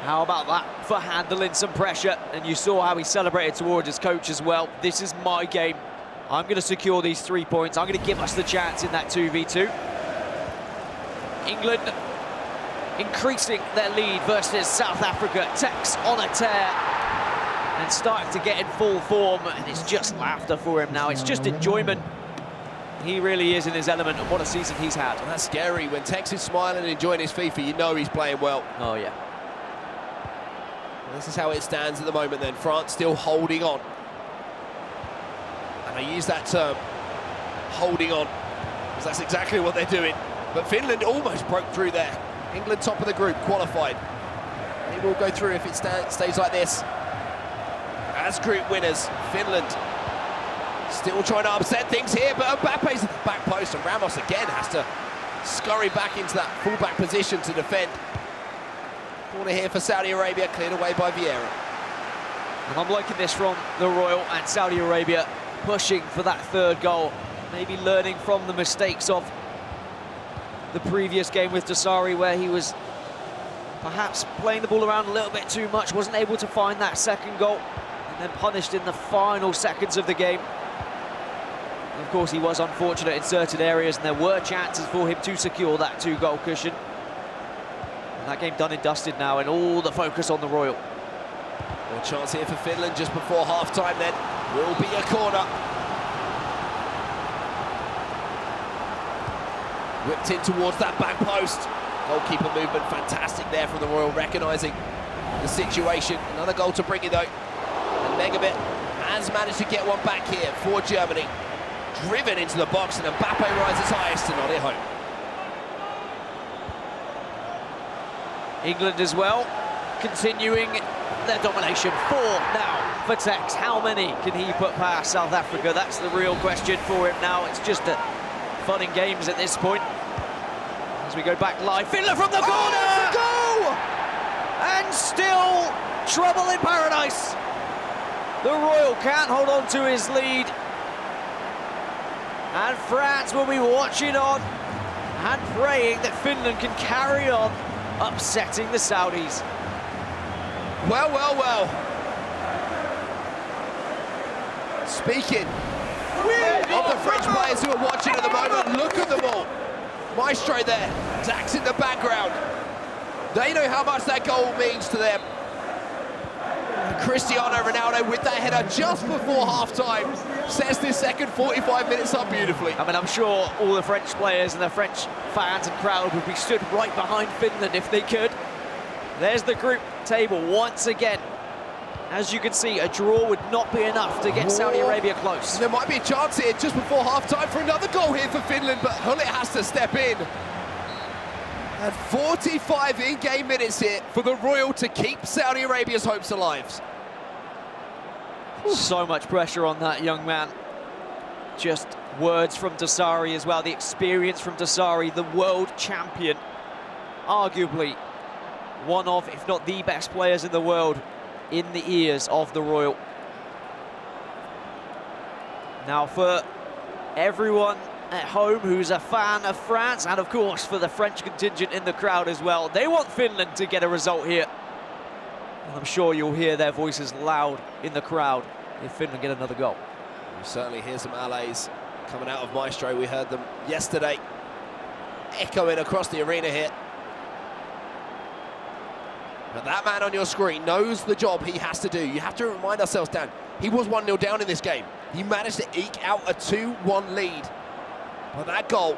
How about that for handling some pressure? And you saw how he celebrated towards his coach as well. This is my game. I'm going to secure these 3 points. I'm going to give us the chance in that 2v2. England increasing their lead versus South Africa. Tex on a tear and starting to get in full form. And it's just laughter for him now. It's just enjoyment. He really is in his element, and what a season he's had. And that's scary. When Tex is smiling and enjoying his FIFA, you know he's playing well. Oh, yeah. This is how it stands at the moment then. France still holding on. And I use that term, holding on, because that's exactly what they're doing. But Finland almost broke through there. England top of the group, qualified. They will go through if it stays like this. As group winners, Finland still trying to upset things here, but Mbappe's at the back post, and Ramos again has to scurry back into that full-back position to defend. Corner here for Saudi Arabia, cleared away by Vieira. And I'm liking this from the Royal and Saudi Arabia, pushing for that third goal, maybe learning from the mistakes of the previous game with Tassari, where he was perhaps playing the ball around a little bit too much, wasn't able to find that second goal, and then punished in the final seconds of the game. Of course, he was unfortunate in certain areas, and there were chances for him to secure that 2-goal cushion. And that game done and dusted now, and all the focus on the Royal. Well, chance here for Finland just before half-time then. Will be a corner. Whipped in towards that back post. Goalkeeper movement, fantastic there from the Royal, recognising the situation. Another goal to bring it though. And Megabit has managed to get one back here for Germany. Driven into the box, and Mbappe rises highest and not it home. England as well, continuing their domination. 4 now for Tex. How many can he put past South Africa? That's the real question for him now. It's just fun and games at this point. As we go back live, Finland from the corner! Goal! And still trouble in paradise. The Royal can't hold on to his lead. And France will be watching on and praying that Finland can carry on upsetting the Saudis. Well, well, well. Speaking of the French players who are watching at the moment, look at them all. Maestro there, Dax in the background. They know how much that goal means to them. Cristiano Ronaldo with that header just before half-time sets this second 45 minutes up beautifully. I mean, I'm sure all the French players and the French fans and crowd would be stood right behind Finland if they could. There's the group table once again. As you can see, a draw would not be enough to get Saudi Arabia close. There might be a chance here just before half-time for another goal here for Finland, but Hullet has to step in. And 45 in-game minutes here for the Royal to keep Saudi Arabia's hopes alive. So much pressure on that young man. Just words from Dasari as well, the experience from Dasari, the world champion. Arguably one of, if not the best players in the world, in the ears of the Royal. Now for everyone at home who's a fan of France, and of course for the French contingent in the crowd as well, they want Finland to get a result here. And I'm sure you'll hear their voices loud in the crowd if Finland get another goal. You certainly hear some allays coming out of Maestro. We heard them yesterday, echoing across the arena here. But that man on your screen knows the job he has to do. You have to remind ourselves, Dan, he was 1-0 down in this game. He managed to eke out a 2-1 lead. But that goal,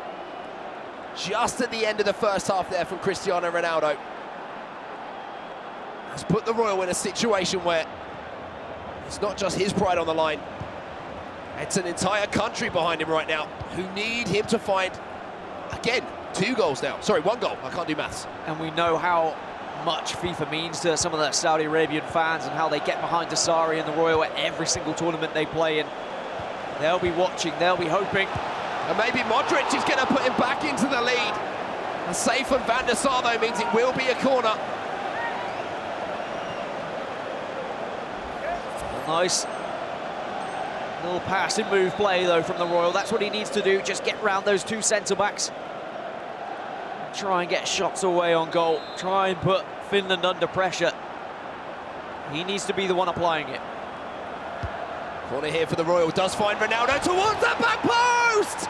just at the end of the first half there from Cristiano Ronaldo, has put the Royal in a situation where it's not just his pride on the line. It's an entire country behind him right now who need him to find, again, 2 goals now. Sorry, 1 goal. I can't do maths. And we know how much FIFA means to some of the Saudi Arabian fans and how they get behind Dasari and the Royal at every single tournament they play in. They'll be watching, they'll be hoping. And maybe Modric is going to put him back into the lead. A save from Van der Sar, though, means it will be a corner. Nice little passing move play, though, from the Royal. That's what he needs to do, just get round those 2 centre-backs. Try and get shots away on goal. Try and put Finland under pressure. He needs to be the one applying it. Corner here for the Royal, does find Ronaldo towards the back post!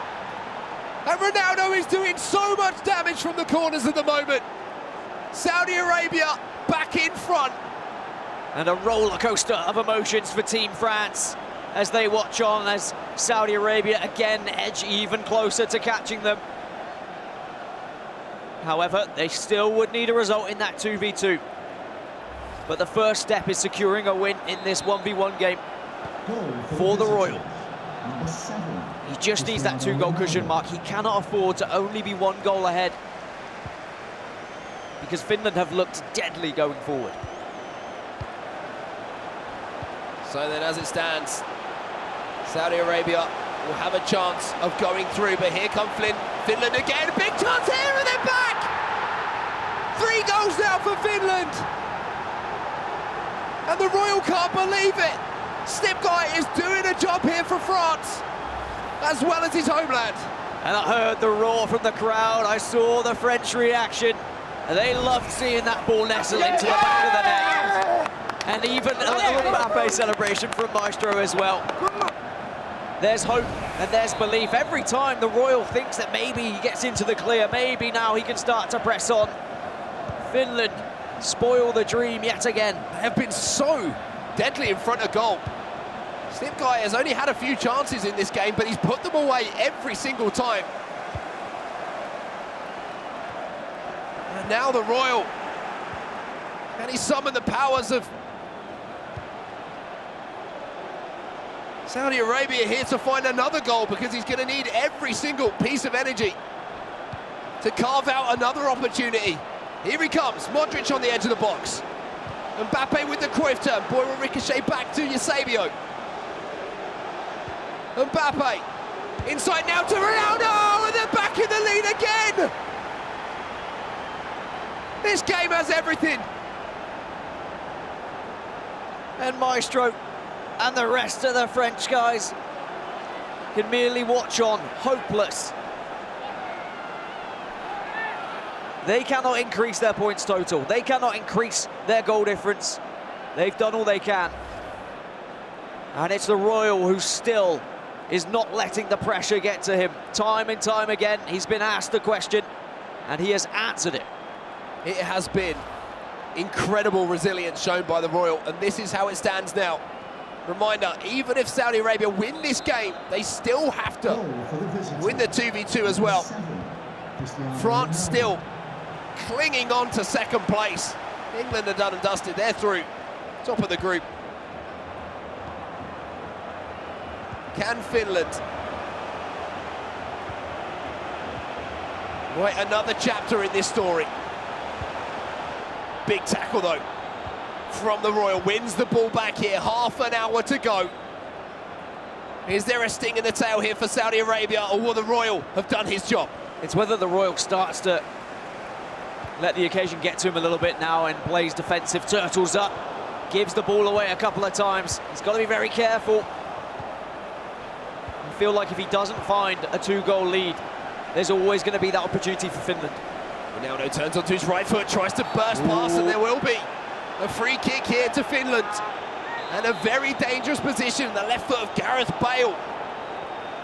And Ronaldo is doing so much damage from the corners at the moment. Saudi Arabia back in front. And a roller coaster of emotions for Team France as they watch on as Saudi Arabia again edge even closer to catching them. However, they still would need a result in that 2v2. But the first step is securing a win in this 1v1 game for the Royal. He just needs that 2-goal cushion mark. He cannot afford to only be 1 goal ahead, because Finland have looked deadly going forward. So then, as it stands, Saudi Arabia will have a chance of going through, but here come Finland again. Big chance here, and they're back! 3 goals now for Finland! And the Royal can't believe it! Snipguy is doing a job here for France, as well as his homeland. And I heard the roar from the crowd, I saw the French reaction, and they loved seeing that ball nestle into the back of the net. And even a little Mbappe celebration from Maestro as well. There's hope and there's belief. Every time the Royal thinks that maybe he gets into the clear, maybe now he can start to press on. Finland spoil the dream yet again. They have been so deadly in front of goal. Snipguy has only had a few chances in this game, but he's put them away every single time. And now the Royal. Can he summon the powers of Saudi Arabia here to find another goal, because he's going to need every single piece of energy to carve out another opportunity. Here he comes, Modric on the edge of the box. Mbappe with the Cruyff turn, boy will ricochet back to Eusebio. Mbappe, inside now to Ronaldo, and they're back in the lead again! This game has everything. And Maestro and the rest of the French guys can merely watch on, hopeless. They cannot increase their points total. They cannot increase their goal difference. They've done all they can. And it's the Royal who still is not letting the pressure get to him. Time and time again, he's been asked the question, and he has answered it. It has been incredible resilience shown by the Royal, and this is how it stands now. Reminder, even if Saudi Arabia win this game, they still have to win the 2v2 as well. France still clinging on to second place. England are done and dusted, they're through. Top of the group. Can Finland write another chapter in this story? Big tackle though from the Royal, wins the ball back here, half an hour to go. Is there a sting in the tail here for Saudi Arabia, or will the Royal have done his job? It's whether the Royal starts to let the occasion get to him a little bit now and plays defensive, turtles up, gives the ball away a couple of times. He's got to be very careful. I feel like if he doesn't find a 2-goal lead, there's always going to be that opportunity for Finland. Ronaldo turns onto his right foot, tries to burst past, and there will be a free kick here to Finland. And a very dangerous position. The left foot of Gareth Bale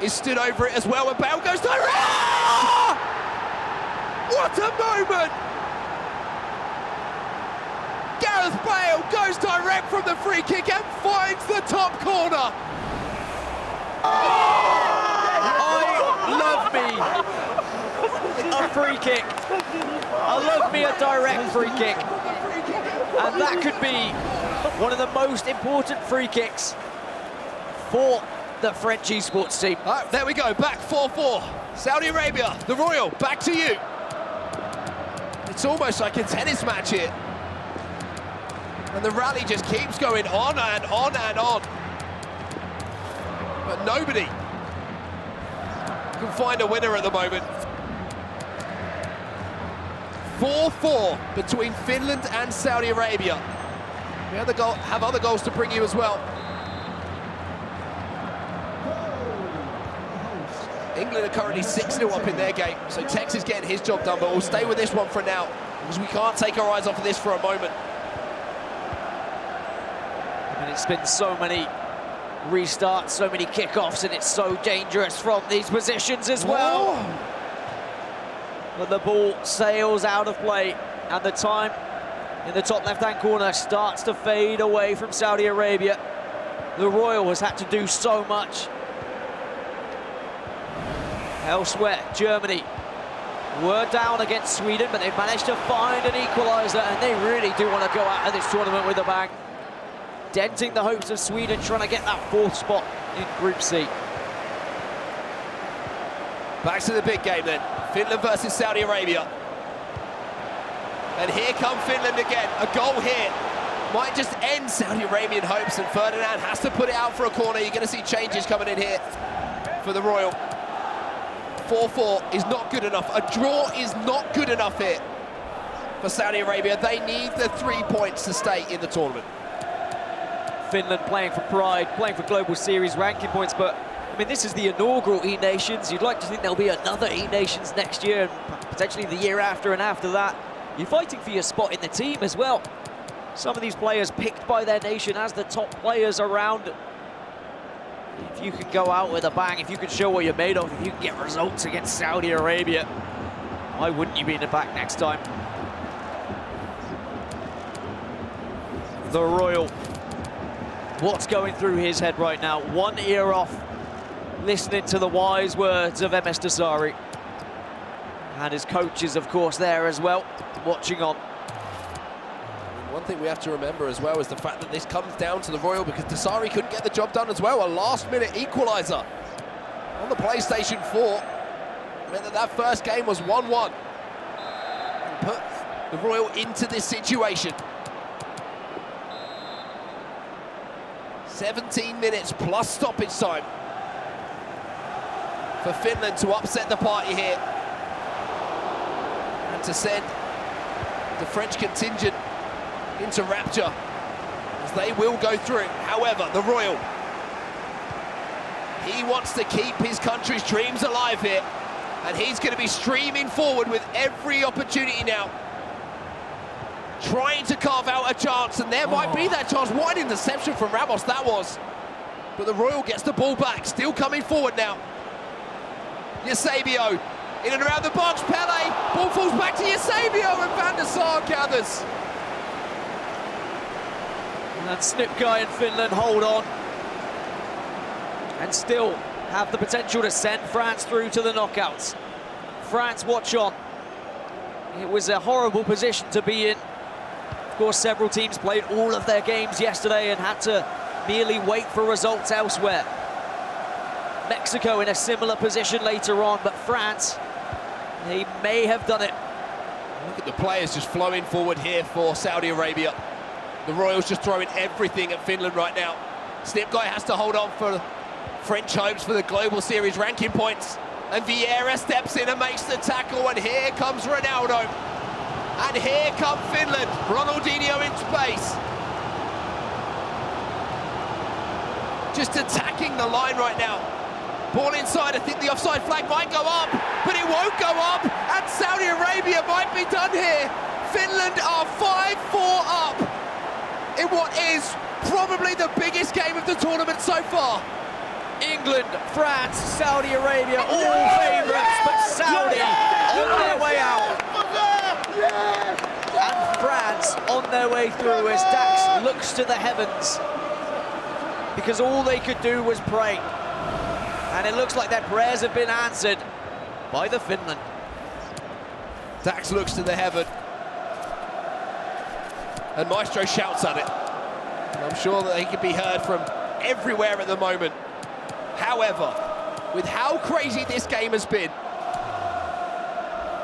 is stood over it as well, and Bale goes direct! What a moment! Gareth Bale goes direct from the free kick and finds the top corner. I love me a free kick. I love me a direct free kick. And that could be one of the most important free kicks for the French esports team. There we go, back 4-4. Saudi Arabia, the Royal, back to you. It's almost like a tennis match here. And the rally just keeps going on and on and on. But nobody can find a winner at the moment. 4-4 between Finland and Saudi Arabia. We have other goals to bring you as well. England are currently 6-0 up in their game, so Tex is getting his job done, but we'll stay with this one for now, because we can't take our eyes off of this for a moment. And it's been so many restarts, so many kickoffs, and it's so dangerous from these positions as well. Oh. But the ball sails out of play, and the time in the top left-hand corner starts to fade away from Saudi Arabia. The Royal has had to do so much. Elsewhere, Germany were down against Sweden, but they've managed to find an equaliser, and they really do want to go out of this tournament with a bang. Denting the hopes of Sweden, trying to get that 4th spot in Group C. Back to the big game then. Finland versus Saudi Arabia. And here come Finland again. A goal here might just end Saudi Arabian hopes, and Ferdinand has to put it out for a corner. You're going to see changes coming in here for the Royal. 4-4 is not good enough. A draw is not good enough here for Saudi Arabia. They need the 3 points to stay in the tournament. Finland playing for pride, playing for global series ranking points, but I mean, this is the inaugural eNations. You'd like to think there'll be another eNations next year, and potentially the year after and after that. You're fighting for your spot in the team as well. Some of these players picked by their nation as the top players around. If you can go out with a bang, if you can show what you're made of, if you can get results against Saudi Arabia, why wouldn't you be in the back next time? The Royal. What's going through his head right now? One ear off, listening to the wise words of MS Dasari. And his coach is, of course, there as well, watching on. One thing we have to remember as well is the fact that this comes down to the Royal, because Dasari couldn't get the job done as well. A last-minute equaliser on the PlayStation 4 meant that first game was 1-1. And put the Royal into this situation. 17 minutes plus stoppage time for Finland to upset the party here and to send the French contingent into rapture, as they will go through. However, the Royal, he wants to keep his country's dreams alive here, and he's going to be streaming forward with every opportunity now, trying to carve out a chance, and there might be that chance. Wide interception from Ramos, that was. But the Royal gets the ball back, still coming forward now. Eusebio in and around the box, Pele, ball falls back to Eusebio, and Van der Sar gathers. And Snipguy and Finland hold on and still have the potential to send France through to the knockouts. France, watch on. It was a horrible position to be in. Of course, several teams played all of their games yesterday and had to merely wait for results elsewhere. Mexico in a similar position later on, but France, they may have done it. Look at the players just flowing forward here for Saudi Arabia. The Royals just throwing everything at Finland right now. Snip Guy has to hold on for French hopes for the Global Series ranking points. And Vieira steps in and makes the tackle, and here comes Ronaldo. And here come Finland. Ronaldinho in space. Just attacking the line right now. Ball inside, I think the offside flag might go up, but it won't go up, and Saudi Arabia might be done here. Finland are 5-4 up in what is probably the biggest game of the tournament so far. England, France, Saudi Arabia, all favourites, but Saudi on their way out. And France on their way through as Dax looks to the heavens, because all they could do was pray. And it looks like their prayers have been answered by the Finland. Dax looks to the heaven. And Maestro shouts at it. And I'm sure that he can be heard from everywhere at the moment. However, with how crazy this game has been,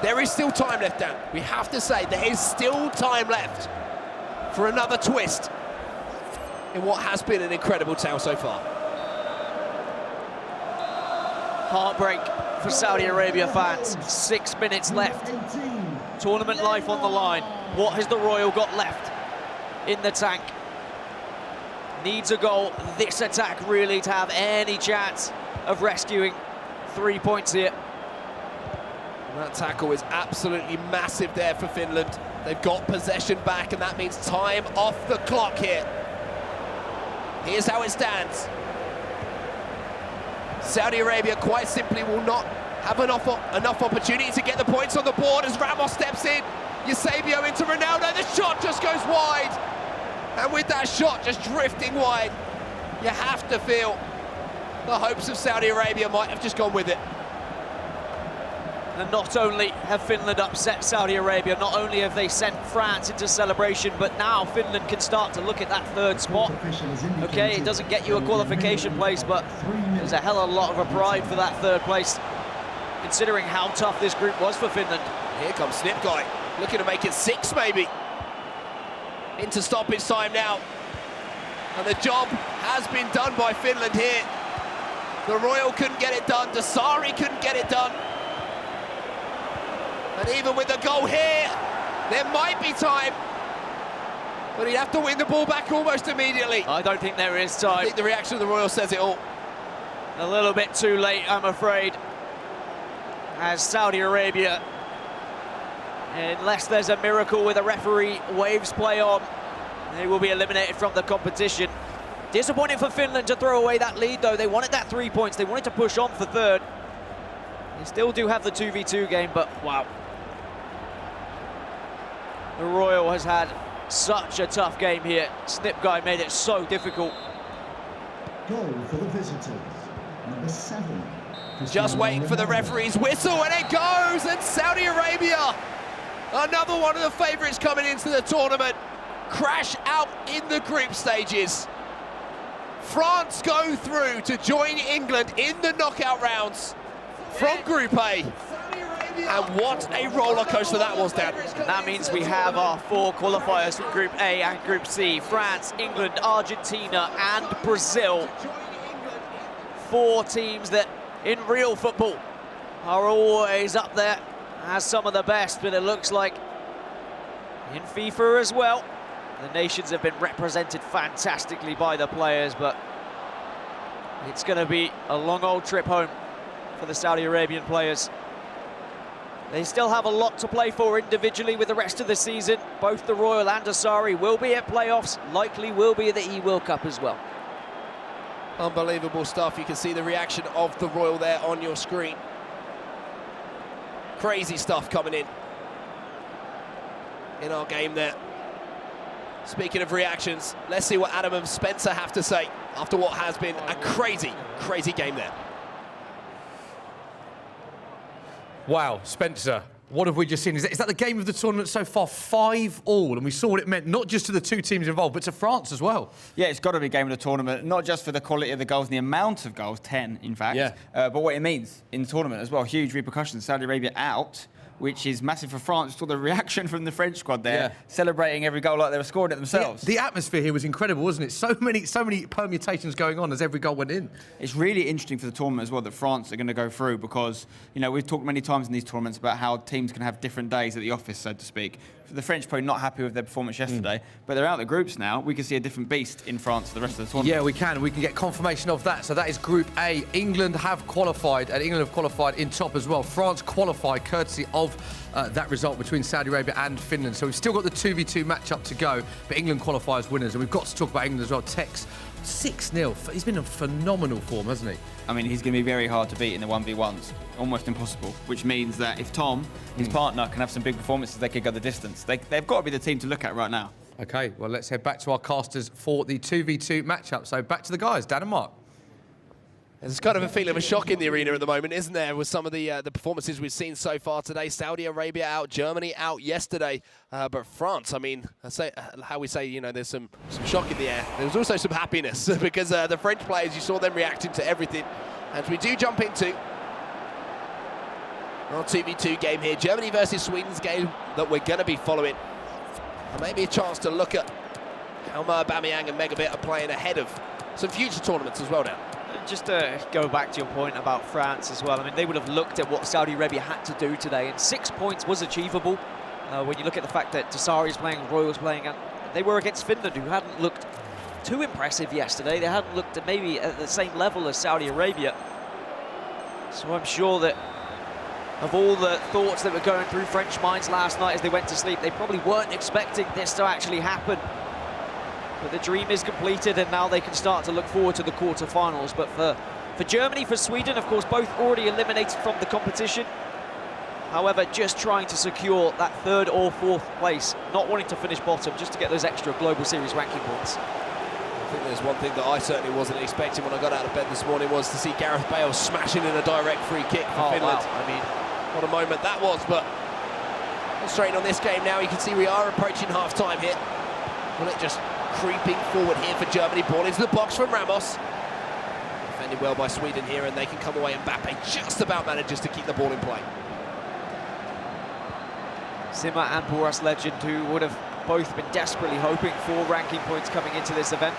there is still time left, Dan. We have to say there is still time left for another twist in what has been an incredible tale so far. Heartbreak for Saudi Arabia fans. 6 minutes left. Tournament life on the line. What has the Royal got left in the tank? Needs a goal, this attack really, to have any chance of rescuing 3 points here. And that tackle is absolutely massive there for Finland. They've got possession back, and that means time off the clock here. Here's how it stands. Saudi Arabia quite simply will not have enough opportunity to get the points on the board as Ramos steps in. Eusebio into Ronaldo, the shot just goes wide. And with that shot just drifting wide, you have to feel the hopes of Saudi Arabia might have just gone with it. And not only have Finland upset Saudi Arabia, not only have they sent France into celebration, but now Finland can start to look at that third spot. Okay, it doesn't get you a qualification place, but there's a hell of a lot of a pride for that third place, considering how tough this group was for Finland. Here comes Snip Guy, looking to make it 6 maybe. Into stoppage time now. And the job has been done by Finland here. The Royal couldn't get it done, Dasari couldn't get it done. And even with the goal here, there might be time. But he'd have to win the ball back almost immediately. I don't think there is I time. think the reaction of the Royal says it all. A little bit too late, I'm afraid, as Saudi Arabia, unless there's a miracle with a referee waves play on, they will be eliminated from the competition. Disappointing for Finland to throw away that lead, though. They wanted that 3 points. They wanted to push on for third. They still do have the 2v2 game, but wow. The Royal has had such a tough game here. Snip Guy made it so difficult. Goal for the visitors, number 7. Just waiting for the referee's whistle, and it goes! And Saudi Arabia, another one of the favourites coming into the tournament, crash out in the group stages. France go through to join England in the knockout rounds from Group A. And what a roller coaster that was, Dan. That means we have our 4 qualifiers from Group A and Group C. France, England, Argentina and Brazil. 4 teams that in real football are always up there as some of the best, but it looks like in FIFA as well, the nations have been represented fantastically by the players, but it's going to be a long old trip home for the Saudi Arabian players. They still have a lot to play for individually with the rest of the season. Both the Royal and Dasari will be at playoffs, likely will be at the E-World Cup as well. Unbelievable stuff. You can see the reaction of the Royal there on your screen. Crazy stuff coming in our game there. Speaking of reactions, let's see what Adam and Spencer have to say after what has been a crazy, crazy game there. Wow, Spencer, What have we just seen? Is that the game of the tournament so far? 5-all, and we saw what it meant, not just to the two teams involved, but to France as well. Yeah, it's got to be a game of the tournament, not just for the quality of the goals and the amount of goals, 10 in fact, but what it means in the tournament as well. Huge repercussions. Saudi Arabia out, which is massive for France. Saw the reaction from the French squad there, celebrating every goal like they were scoring it themselves. The atmosphere here was incredible, wasn't it? So many permutations going on as every goal went in. It's really interesting for the tournament as well that France are going to go through because, you know, we've talked many times in these tournaments about how teams can have different days at the office, so to speak. The French probably not happy with their performance yesterday, but they're out of the groups now. We can see a different beast in France for the rest of the tournament. Yeah, we can. We can get confirmation of that. So that is Group A. England have qualified, and England have qualified in top as well. France qualified courtesy of that result between Saudi Arabia and Finland. So we've still got the 2v2 matchup to go, but England qualify as winners. And we've got to talk about England as well. Tex, 6-0. He's been in phenomenal form, hasn't he? I mean, he's going to be very hard to beat in the 1v1s. Almost impossible, which means that if Tom, his partner, can have some big performances, they could go the distance. They've got to be the team to look at right now. OK, well, let's head back to our casters for the 2v2 matchup. So back to the guys, Dan and Mark. There's kind of a feeling of a shock in the arena at the moment, isn't there, with some of the performances we've seen so far today. Saudi Arabia out, Germany out yesterday, but France, I mean, how we say, you know, there's some shock in the air. There's also some happiness because the French players, you saw them reacting to everything. And we do jump into our 2v2 game here, Germany versus Sweden's game that we're going to be following. And maybe a chance to look at how Aubameyang and Megabit are playing ahead of some future tournaments as well now. Just to go back to your point about France as well, I mean, they would have looked at what Saudi Arabia had to do today, and 6 points was achievable. When you look at the fact that Tassari's playing, Royal's playing, and they were against Finland, who hadn't looked too impressive yesterday. They hadn't looked at maybe at the same level as Saudi Arabia. So I'm sure that of all the thoughts that were going through French minds last night as they went to sleep, they probably weren't expecting this to actually happen. But the dream is completed, and now they can start to look forward to the quarter-finals. But for Germany, for Sweden, of course, both already eliminated from the competition. However, just trying to secure that 3rd or 4th place, not wanting to finish bottom, just to get those extra Global Series ranking points. I think there's one thing that I certainly wasn't expecting when I got out of bed this morning was to see Gareth Bale smashing in a direct free kick for Finland. Wow. I mean, what a moment that was, but concentrating on this game now, you can see we are approaching half-time here. Well, it just creeping forward here for Germany. Ball into the box from Ramos. Defended well by Sweden here, and they can come away. Mbappe just about manages to keep the ball in play. Zimmer and Boras legend, who would have both been desperately hoping for ranking points coming into this event.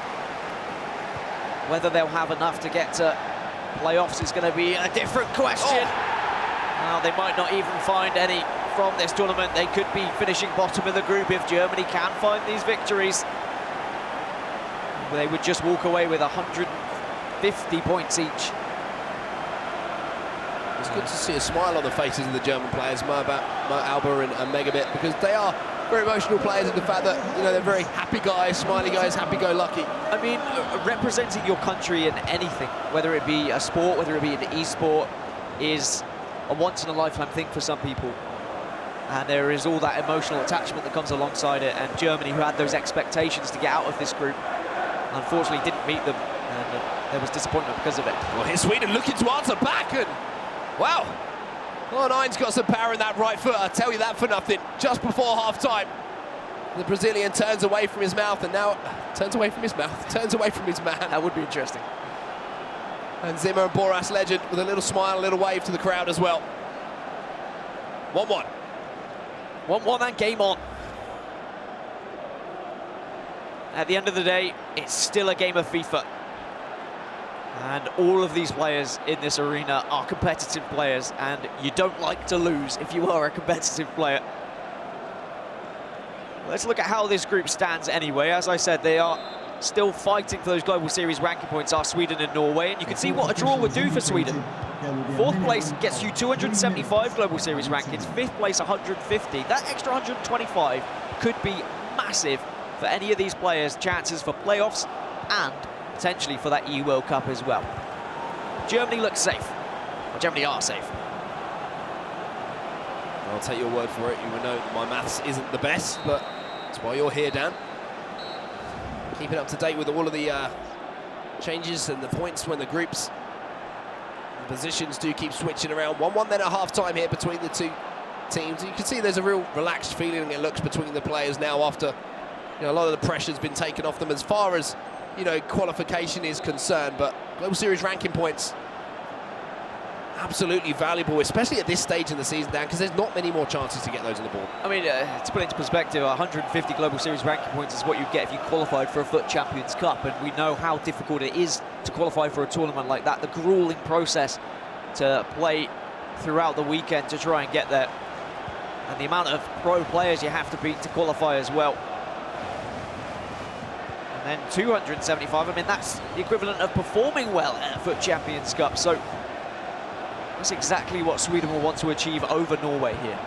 Whether they'll have enough to get to playoffs is going to be a different question. Well, they might not even find any from this tournament. They could be finishing bottom of the group if Germany can find these victories. They would just walk away with 150 points each. It's good to see a smile on the faces of the German players, Mo Alba and Megabit, because they are very emotional players in the fact that, you know, they're very happy guys, smiley guys, happy-go-lucky. I mean, representing your country in anything, whether it be a sport, whether it be an e-sport, is a once-in-a-lifetime thing for some people. And there is all that emotional attachment that comes alongside it. And Germany, who had those expectations to get out of this group, unfortunately didn't meet them, and there was disappointment because of it. Well, here's Sweden looking to answer back, and wow, R9's got some power in that right foot, I'll tell you that for nothing. Just before half-time, the Brazilian turns away from his mouth, and now turns away from his man. That would be interesting. And Zimmer and Boras legend with a little smile, a little wave to the crowd as well. 1-1. 1-1 and game on. At the end of the day, it's still a game of FIFA. And all of these players in this arena are competitive players, and you don't like to lose if you are a competitive player. Let's look at how this group stands anyway. As I said, they are still fighting for those Global Series ranking points, are Sweden and Norway, and you can see what a draw would do for Sweden. 4th place gets you 275 Global Series rankings, 5th place 150. That extra 125 could be massive for any of these players' chances for playoffs and potentially for that E-World Cup as well. Germany looks safe. Well, Germany are safe. I'll take your word for it. You will know that my maths isn't the best, but that's why you're here, Dan. Keeping up to date with all of the changes and the points when the groups, the positions do keep switching around. 1-1 then at half-time here between the two teams. You can see there's a real relaxed feeling, it looks, between the players now after a lot of the pressure's been taken off them as far as qualification is concerned. But Global Series ranking points, absolutely valuable, especially at this stage in the season, Dan, because there's not many more chances to get those on the board. I mean, to put it into perspective, 150 Global Series ranking points is what you get if you qualified for a FUT Champions Cup, and we know how difficult it is to qualify for a tournament like that, the grueling process to play throughout the weekend to try and get there, and the amount of pro players you have to beat to qualify as well. And then 275, I mean, that's the equivalent of performing well at a FUT Champions Cup, so that's exactly what Sweden will want to achieve over Norway here.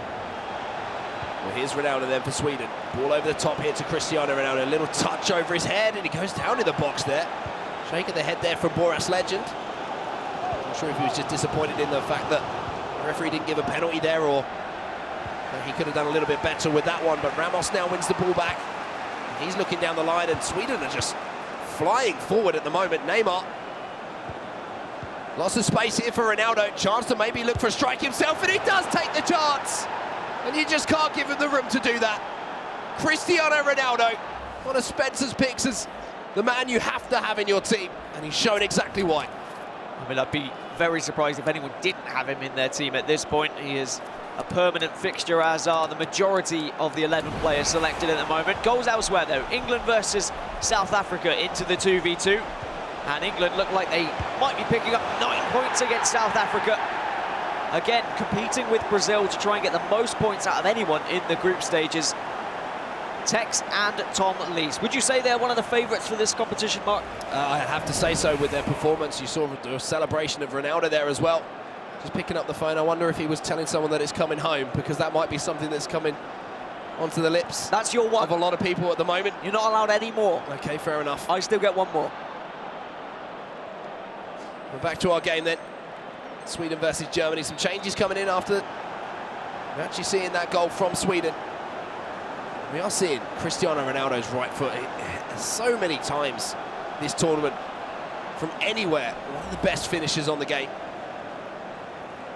Well, here's Ronaldo then for Sweden. Ball over the top here to Cristiano Ronaldo. A little touch over his head, and he goes down in the box there. Shaking the head there from Boras legend. Not sure if he was just disappointed in the fact that the referee didn't give a penalty there, or that he could have done a little bit better with that one. But Ramos now wins the ball back. He's looking down the line, and Sweden are just flying forward at the moment. Neymar. Lots of space here for Ronaldo. Chance to maybe look for a strike himself, and he does take the chance. And you just can't give him the room to do that. Cristiano Ronaldo, one of Spencer's picks as the man you have to have in your team, and he's shown exactly why. I mean, I'd be very surprised if anyone didn't have him in their team at this point. He is a permanent fixture, as are the majority of the 11 players selected at the moment. Goals elsewhere, though. England versus South Africa into the 2v2. And England look like they might be picking up 9 points against South Africa. Again, competing with Brazil to try and get the most points out of anyone in the group stages. Tex and Tom Lees. Would you say they're one of the favourites for this competition, Mark? I have to say so with their performance. You saw a celebration of Ronaldo there as well. Just picking up the phone. I wonder if he was telling someone that it's coming home, because that might be something that's coming onto the lips. That's your one. Of a lot of people at the moment. You're not allowed any more. Okay, fair enough. I still get one more. We're back to our game then. Sweden versus Germany. Some changes coming in after we're actually seeing that goal from Sweden. We are seeing Cristiano Ronaldo's right foot so many times this tournament from anywhere. One of the best finishers on the game.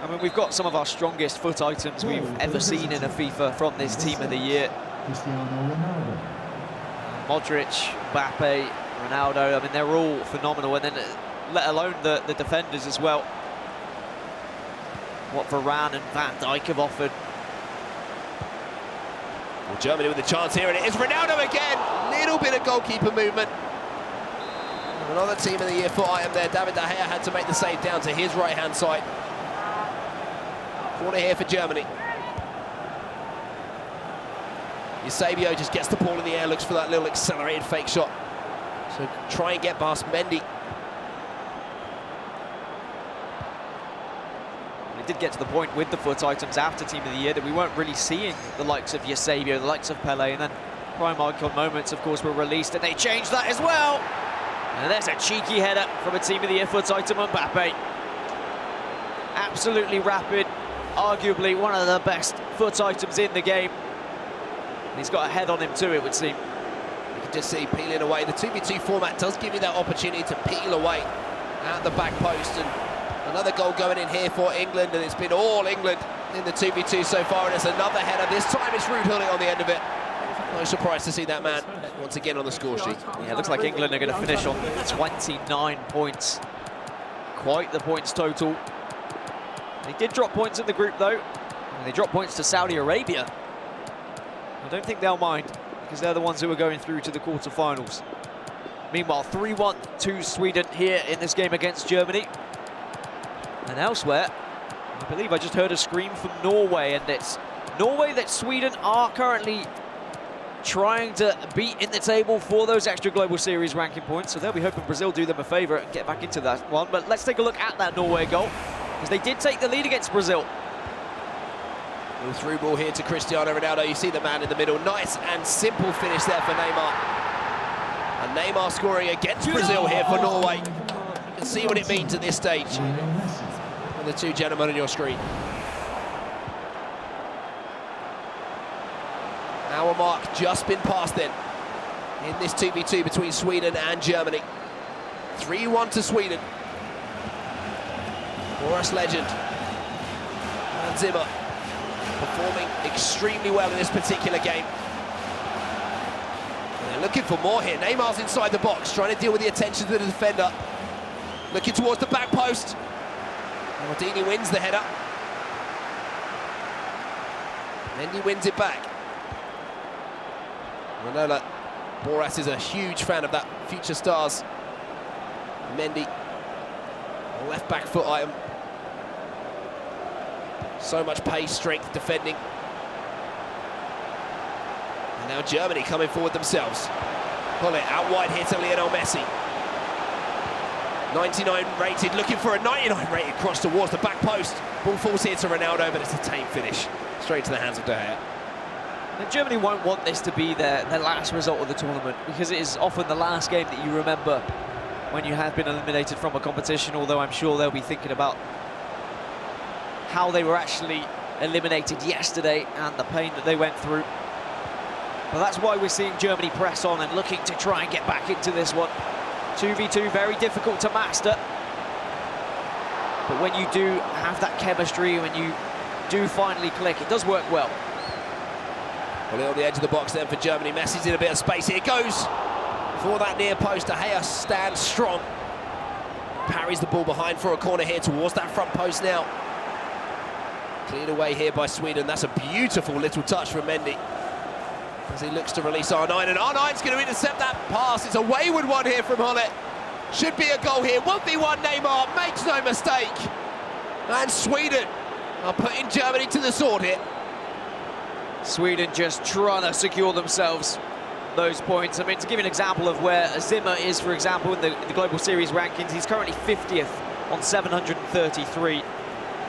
I mean, we've got some of our strongest foot items we've ever seen in a FIFA from this team of the year. Cristiano Ronaldo. Modric, Mbappe, Ronaldo, I mean, they're all phenomenal. And then let alone the defenders as well. What Varane and Van Dijk have offered. Well, Germany with a chance here, and it is Ronaldo again. Little bit of goalkeeper movement. Another team of the year foot item there. David De Gea had to make the save down to his right-hand side. Corner here for Germany. Eusebio just gets the ball in the air, looks for that little accelerated fake shot. So try and get past Mendy. Did get to the point with the foot items after Team of the Year that we weren't really seeing the likes of Eusebio, the likes of Pele, and then prime icon moments, of course, were released, and they changed that as well. And there's a cheeky header from a Team of the Year foot item on Mbappe. Absolutely rapid, arguably one of the best foot items in the game. And he's got a head on him too, it would seem. You can just see peeling away. The 2v2 format does give you that opportunity to peel away at the back post, and another goal going in here for England, and it's been all England in the 2v2 so far, and it's another header. This time it's Ruud Gullit on the end of it. No surprise to see that man once again on the score sheet. Yeah, it looks like England are going to finish on 29 points. Quite the points total. They did drop points in the group, though. And they dropped points to Saudi Arabia. I don't think they'll mind, because they're the ones who are going through to the quarterfinals. Meanwhile, 3-1 to Sweden here in this game against Germany. And elsewhere, I believe I just heard a scream from Norway, and it's Norway that Sweden are currently trying to beat in the table for those extra Global Series ranking points. So they'll be hoping Brazil do them a favour and get back into that one. But let's take a look at that Norway goal, because they did take the lead against Brazil. Little through ball here to Cristiano Ronaldo. You see the man in the middle. Nice and simple finish there for Neymar. And Neymar scoring against Brazil here for Norway. You can see what it means at this stage. The two gentlemen on your screen. Hour mark just been passed then in this 2v2 between Sweden and Germany. 3-1 to Sweden. Boras legend and Zimmer. performing extremely well in this particular game. And they're looking for more here. Neymar's inside the box, trying to deal with the attention of the defender. Looking towards the back post. Maldini wins the header. Mendy wins it back. Manola Boras is a huge fan of that future stars. Mendy, left back foot item. So much pace, strength, defending. And now Germany coming forward themselves. Pull it out wide here to Lionel Messi. 99 rated, looking for a 99 rated cross towards the back post. Ball falls here to Ronaldo, but it's a tame finish. Straight to the hands of De Gea. And Germany won't want this to be their last result of the tournament, because it is often the last game that you remember when you have been eliminated from a competition, although I'm sure they'll be thinking about how they were actually eliminated yesterday and the pain that they went through. But that's why we're seeing Germany press on and looking to try and get back into this one. 2v2, very difficult to master. But when you do have that chemistry, when you do finally click, it does work well. Well, on the edge of the box then for Germany. Messi's in a bit of space. Here goes for that near post. De Gea stands strong. Parries the ball behind for a corner here towards that front post now. Cleared away here by Sweden. That's a beautiful little touch from Mendy as he looks to release R9, and R9's going to intercept that pass. It's a wayward one here from Hollett. Should be a goal here. 1v1 Neymar, makes no mistake. And Sweden are putting Germany to the sword here. Sweden just trying to secure themselves those points. I mean, to give you an example of where Zimmer is, for example, in the Global Series rankings, he's currently 50th on 733.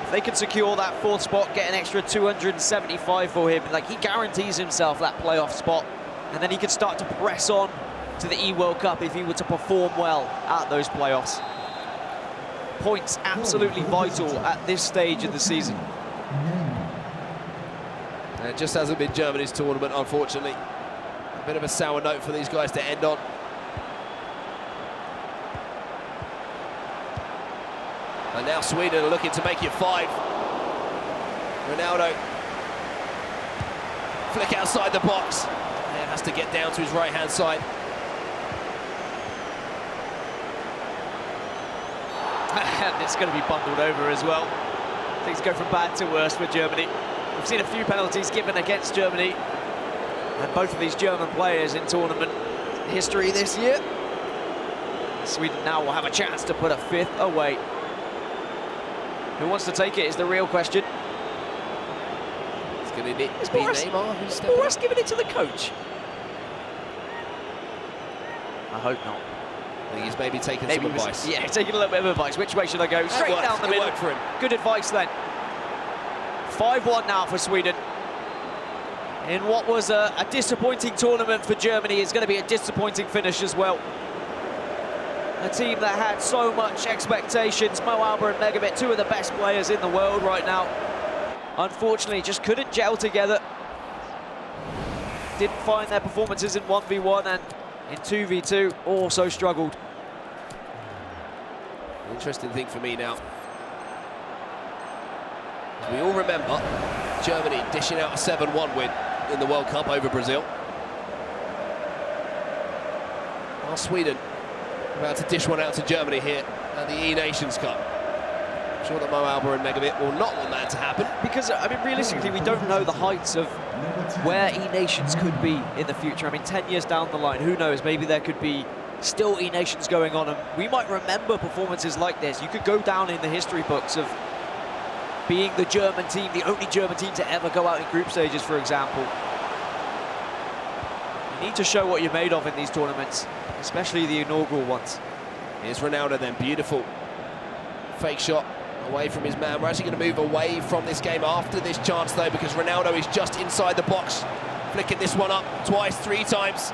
If they can secure that fourth spot, get an extra 275 for him, like, he guarantees himself that playoff spot, and then he can start to press on to the E-World Cup if he were to perform well at those playoffs. Points absolutely vital at this stage of the season. It just hasn't been Germany's tournament, unfortunately. A bit of a sour note for these guys to end on. And now Sweden are looking to make it 5. Ronaldo. Flick outside the box. He has to get down to his right-hand side. And it's going to be bundled over as well. Things go from bad to worse for Germany. We've seen a few penalties given against Germany, and both of these German players in tournament history this year. Sweden now will have a chance to put a 5th away. Who wants to take it is the real question. It's going to be Neymar who's stepping up. Boras giving it to the coach? I hope not. I think he's maybe taking some advice. Yeah, taking a little bit of advice. Which way should I go? Straight down the middle. It worked for him. Good advice then. 5-1 now for Sweden. In what was a disappointing tournament for Germany, it's going to be a disappointing finish as well. A team that had so much expectations. Mo Alba and Megabit, 2 of the best players in the world right now. Unfortunately, just couldn't gel together. Didn't find their performances in 1v1, and in 2v2 also struggled. Interesting thing for me now. As we all remember, Germany dishing out a 7-1 win in the World Cup over Brazil. While Sweden about to dish one out to Germany here at the eNations Cup. I'm sure that Mo Alba and Megabit will not want that to happen. Because, I mean, realistically, we don't know the heights of where eNations could be in the future. I mean, 10 years down the line, who knows? Maybe there could be still eNations going on, and we might remember performances like this. You could go down in the history books of being the German team, the only German team to ever go out in group stages, for example. You need to show what you're made of in these tournaments, especially the inaugural ones. Here's Ronaldo then, beautiful fake shot away from his man. We're actually going to move away from this game after this chance though, because Ronaldo is just inside the box, flicking this one up twice, 3 times.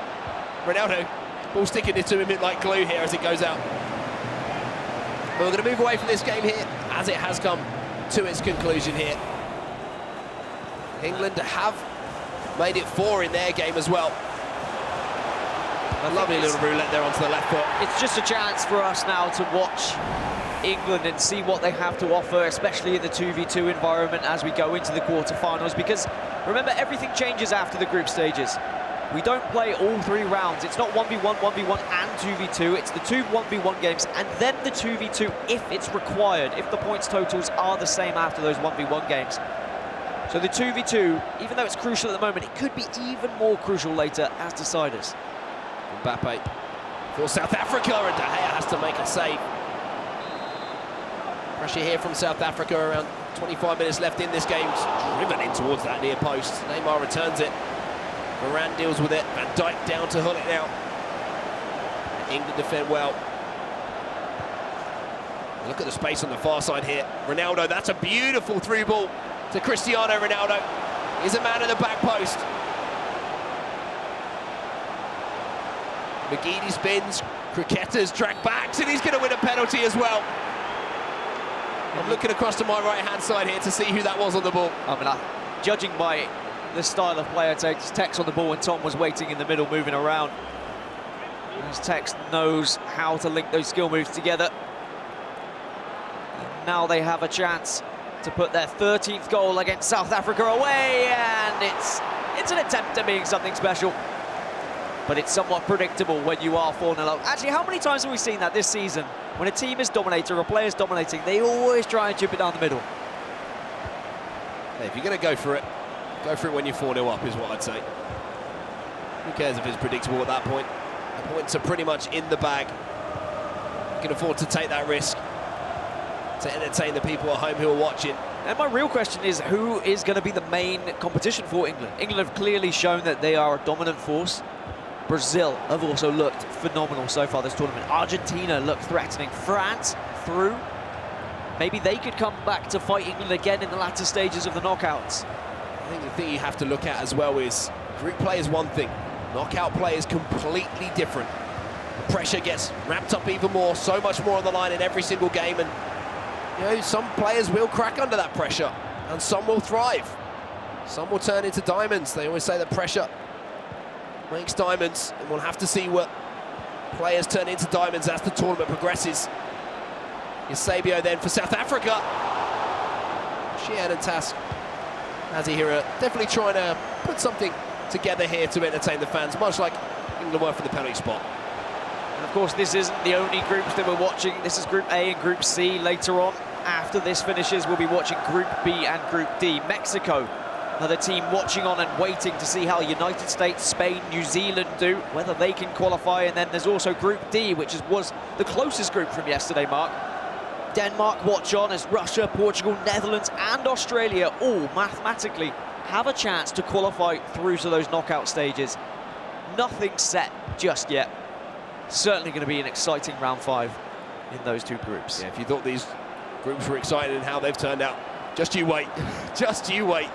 Ronaldo, ball sticking it to him like glue here as it goes out. But we're going to move away from this game here as it has come to its conclusion here. England have made it 4 in their game as well. A lovely little roulette there onto the left foot. It's just a chance for us now to watch England and see what they have to offer, especially in the 2v2 environment as we go into the quarterfinals, because remember, everything changes after the group stages. We don't play all 3 rounds. It's not 1v1, 1v1 and 2v2. It's the 2 1v1 games and then the 2v2 if it's required, if the points totals are the same after those 1v1 games. So the 2v2, even though it's crucial at the moment, it could be even more crucial later as deciders. Mbappe for South Africa, and De Gea has to make a save. Pressure here from South Africa, around 25 minutes left in this game. Driven in towards that near post. Neymar returns it. Varane deals with it. Van Dijk down to hull it now. England defend well. Look at the space on the far side here. Ronaldo, that's a beautiful through ball to Cristiano Ronaldo. He's a man at the back post. McGeady spins, Cricketter's track backs, and he's going to win a penalty as well. I'm looking across to my right-hand side here to see who that was on the ball. I mean, judging by the style of player, Tex on the ball and Tom was waiting in the middle, moving around. As Tex knows how to link those skill moves together. And now they have a chance to put their 13th goal against South Africa away, and it's an attempt at being something special. But it's somewhat predictable when you are 4-0 up. Actually, how many times have we seen that this season? When a team is dominating or a player is dominating, they always try and chip it down the middle. Hey, if you're going to go for it when you're 4-0 up is what I'd say. Who cares if it's predictable at that point? The points are pretty much in the bag. You can afford to take that risk to entertain the people at home who are watching. And my real question is, who is going to be the main competition for England? England have clearly shown that they are a dominant force. Brazil have also looked phenomenal so far this tournament. Argentina looked threatening. France through. Maybe they could come back to fight England again in the latter stages of the knockouts. I think the thing you have to look at as well is group play is one thing. Knockout play is completely different. The pressure gets ramped up even more, so much more on the line in every single game, and you know, some players will crack under that pressure and some will thrive. Some will turn into diamonds. They always say that pressure makes diamonds, and we'll have to see what players turn into diamonds as the tournament progresses. Eusebio then for South Africa. Sheehan and Task, as he here, definitely trying to put something together here to entertain the fans, much like England were for the penalty spot. And of course, this isn't the only groups that we're watching. This is Group A and Group C. Later on, after this finishes, we'll be watching Group B and Group D. Mexico, another team watching on and waiting to see how United States, Spain, New Zealand do, whether they can qualify. And then there's also Group D, which was the closest group from yesterday, Mark. Denmark watch on as Russia, Portugal, Netherlands and Australia all mathematically have a chance to qualify through to those knockout stages. Nothing set just yet. Certainly going to be an exciting round 5 in those two groups. Yeah, if you thought these groups were exciting and how they've turned out, just you wait. Just you wait.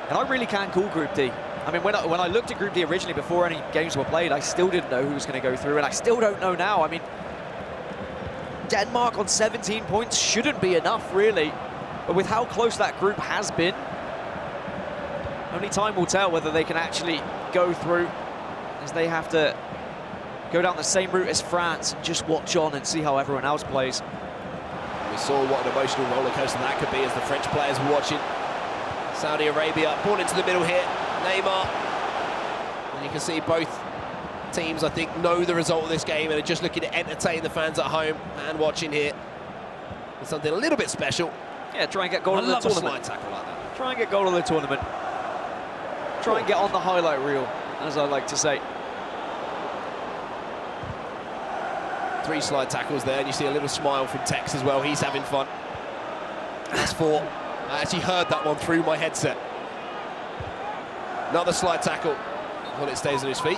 And I really can call Group D. I mean, when I looked at Group D originally, before any games were played, I still didn't know who was going to go through, and I still don't know now. I mean, Denmark on 17 points shouldn't be enough, really. But with how close that group has been, only time will tell whether they can actually go through, as they have to go down the same route as France and just watch on and see how everyone else plays. We saw what an emotional roller coaster that could be as the French players were watching. Saudi Arabia, ball into the middle here, Neymar. And you can see both teams, I think, know the result of this game and are just looking to entertain the fans at home and watching here. It's something a little bit special. Yeah, try and get goal of the tournament. Slide tackle like that. Try and get goal of the tournament. Try and get on the highlight reel, as I like to say. 3 slide tackles there, and you see a little smile from Tex as well. He's having fun. That's 4. I actually heard that one through my headset. Another slide tackle. Well, it stays on his feet.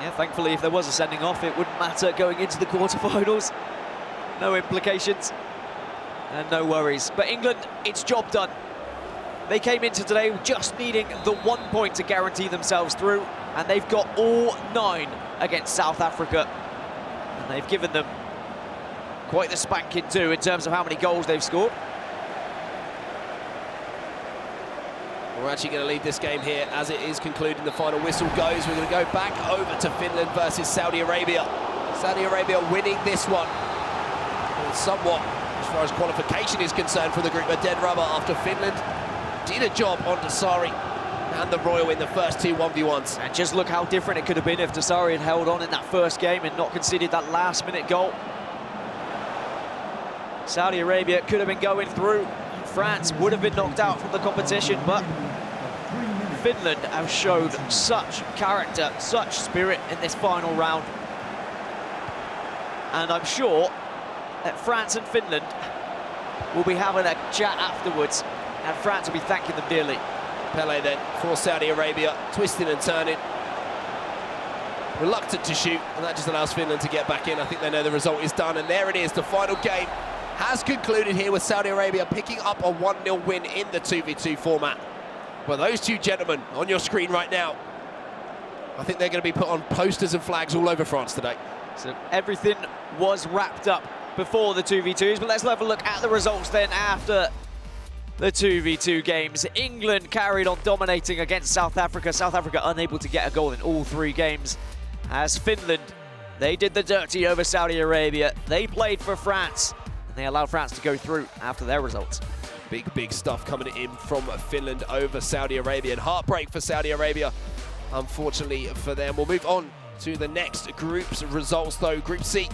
Yeah, thankfully, if there was a sending off, it wouldn't matter going into the quarterfinals. No implications and no worries. But England, it's job done. They came into today just needing the 1 point to guarantee themselves through, and they've got all 9 against South Africa. And they've given them quite the spanking too in terms of how many goals they've scored. We're actually going to leave this game here as it is concluding. The final whistle goes. We're going to go back over to Finland versus Saudi Arabia. Saudi Arabia winning this one. And somewhat, as far as qualification is concerned for the group, a dead rubber after Finland did a job on Dasari and the Royal in the first two 1v1s. And just look how different it could have been if Dasari had held on in that first game and not conceded that last-minute goal. Saudi Arabia could have been going through. France would have been knocked out from the competition, but Finland have showed such character, such spirit in this final round. And I'm sure that France and Finland will be having a chat afterwards, and France will be thanking them dearly. Pele then for Saudi Arabia, twisting and turning. Reluctant to shoot, and that just allows Finland to get back in. I think they know the result is done, and there it is. The final game has concluded here with Saudi Arabia picking up a 1-0 win in the 2v2 format. Well, those two gentlemen on your screen right now, I think they're going to be put on posters and flags all over France today. So everything was wrapped up before the 2v2s, but let's have a look at the results then after the 2v2 games. England carried on dominating against South Africa. South Africa unable to get a goal in all three games. As Finland, they did the dirty over Saudi Arabia. They played for France, and they allowed France to go through after their results. Big stuff coming in from Finland over Saudi Arabia, and heartbreak for Saudi Arabia, unfortunately for them. We'll move on to the next group's results though, Group C,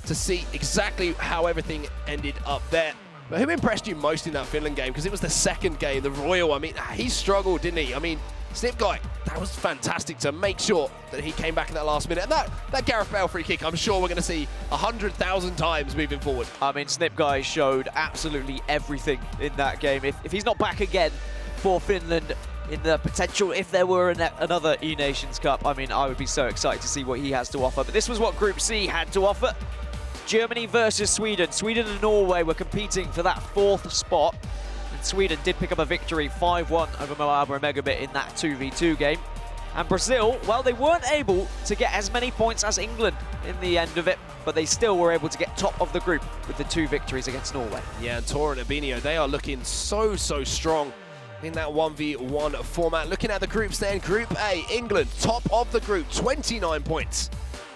to see exactly how everything ended up there. But who impressed you most in that Finland game? Because it was the second game, the Royal. I mean, he struggled, didn't he? I mean, Snip Guy, that was fantastic to make sure that he came back in that last minute. And that Gareth Bale free kick, I'm sure we're going to see 100,000 times moving forward. I mean, Snip Guy showed absolutely everything in that game. If he's not back again for Finland in the potential, if there were another eNations Cup, I mean, I would be so excited to see what he has to offer. But this was what Group C had to offer. Germany versus Sweden. Sweden and Norway were competing for that fourth spot. And Sweden did pick up a victory 5-1 over Moab and Megabit in that 2v2 game. And Brazil, well, they weren't able to get as many points as England in the end of it, but they still were able to get top of the group with the 2 victories against Norway. Yeah, and Tor and Abinio, they are looking so strong in that 1v1 format. Looking at the groups then, Group A, England, top of the group, 29 points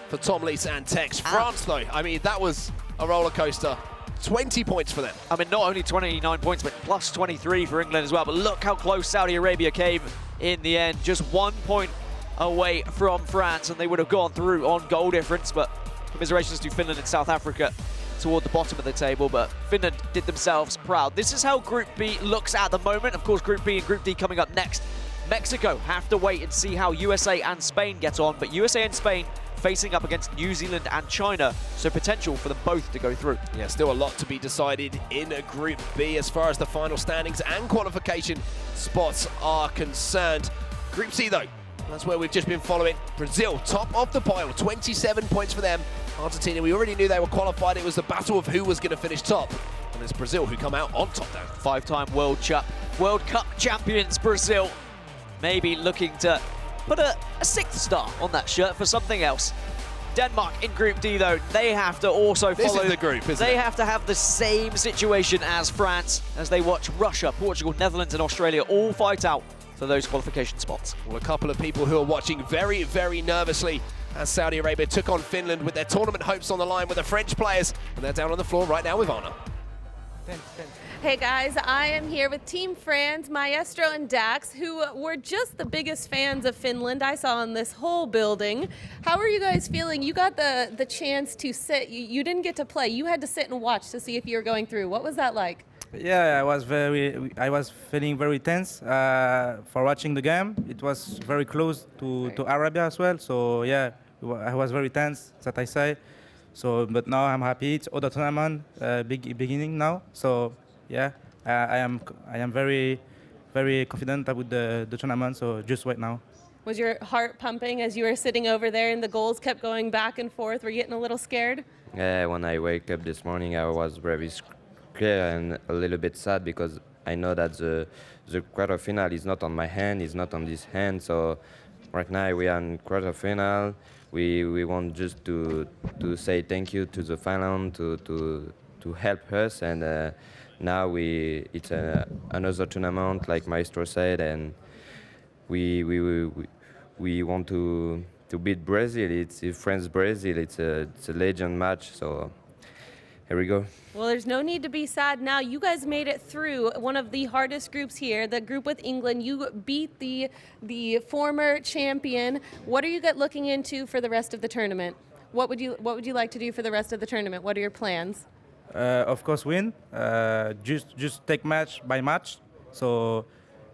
for Tom Lees and Tex. France, though, I mean, that was a roller coaster. 20 points for them. I mean, not only 29 points, but plus 23 for England as well. But look how close Saudi Arabia came in the end. Just 1 point away from France, and they would have gone through on goal difference. But commiserations to Finland and South Africa toward the bottom of the table. But Finland did themselves proud. This is how Group B looks at the moment. Of course, Group B and Group D coming up next. Mexico have to wait and see how USA and Spain get on. But USA and Spain facing up against New Zealand and China, so potential for them both to go through. Yeah, still a lot to be decided in Group B as far as the final standings and qualification spots are concerned. Group C, though, that's where we've just been following. Brazil, top of the pile, 27 points for them. Argentina, we already knew they were qualified. It was the battle of who was going to finish top. And it's Brazil who come out on top, though. 5-time World Cup champions, Brazil. Maybe looking to put a 6th star on that shirt for something else. Denmark in Group D, though, they have to also follow. This is the group, isn't it? They have to have the same situation as France as they watch Russia, Portugal, Netherlands and Australia all fight out for those qualification spots. Well, a couple of people who are watching very nervously as Saudi Arabia took on Finland with their tournament hopes on the line with the French players, and they're down on the floor right now with Anna. Hey guys, I am here with Team France, Maestro and Dax, who were just the biggest fans of Finland I saw in this whole building. How are you guys feeling? You got the chance to sit. You didn't get to play. You had to sit and watch to see if you were going through. What was that like? Yeah, I was feeling very tense for watching the game. It was very close to Arabia as well. So yeah, I was very tense, that I say. So, but now I'm happy. It's other tournament beginning now. So yeah, I am very confident with the tournament. So just wait now. Was your heart pumping as you were sitting over there and the goals kept going back and forth? Were you getting a little scared? Yeah, when I wake up this morning, I was very scared and a little bit sad because I know that the quarterfinal is not on my hand, it's not on this hand. So right now we are in quarterfinal. We want just to say thank you to the Finland to help us, and now it's another tournament like Maestro said, and we want to to beat Brazil. It's France-Brazil. It's a legend match. So here we go. Well, there's no need to be sad now. You guys made it through one of the hardest groups here, the group with England. You beat the former champion. What are you looking into for the rest of the tournament? What would you like to do for the rest of the tournament? What are your plans? Of course, win. Just take match by match. So,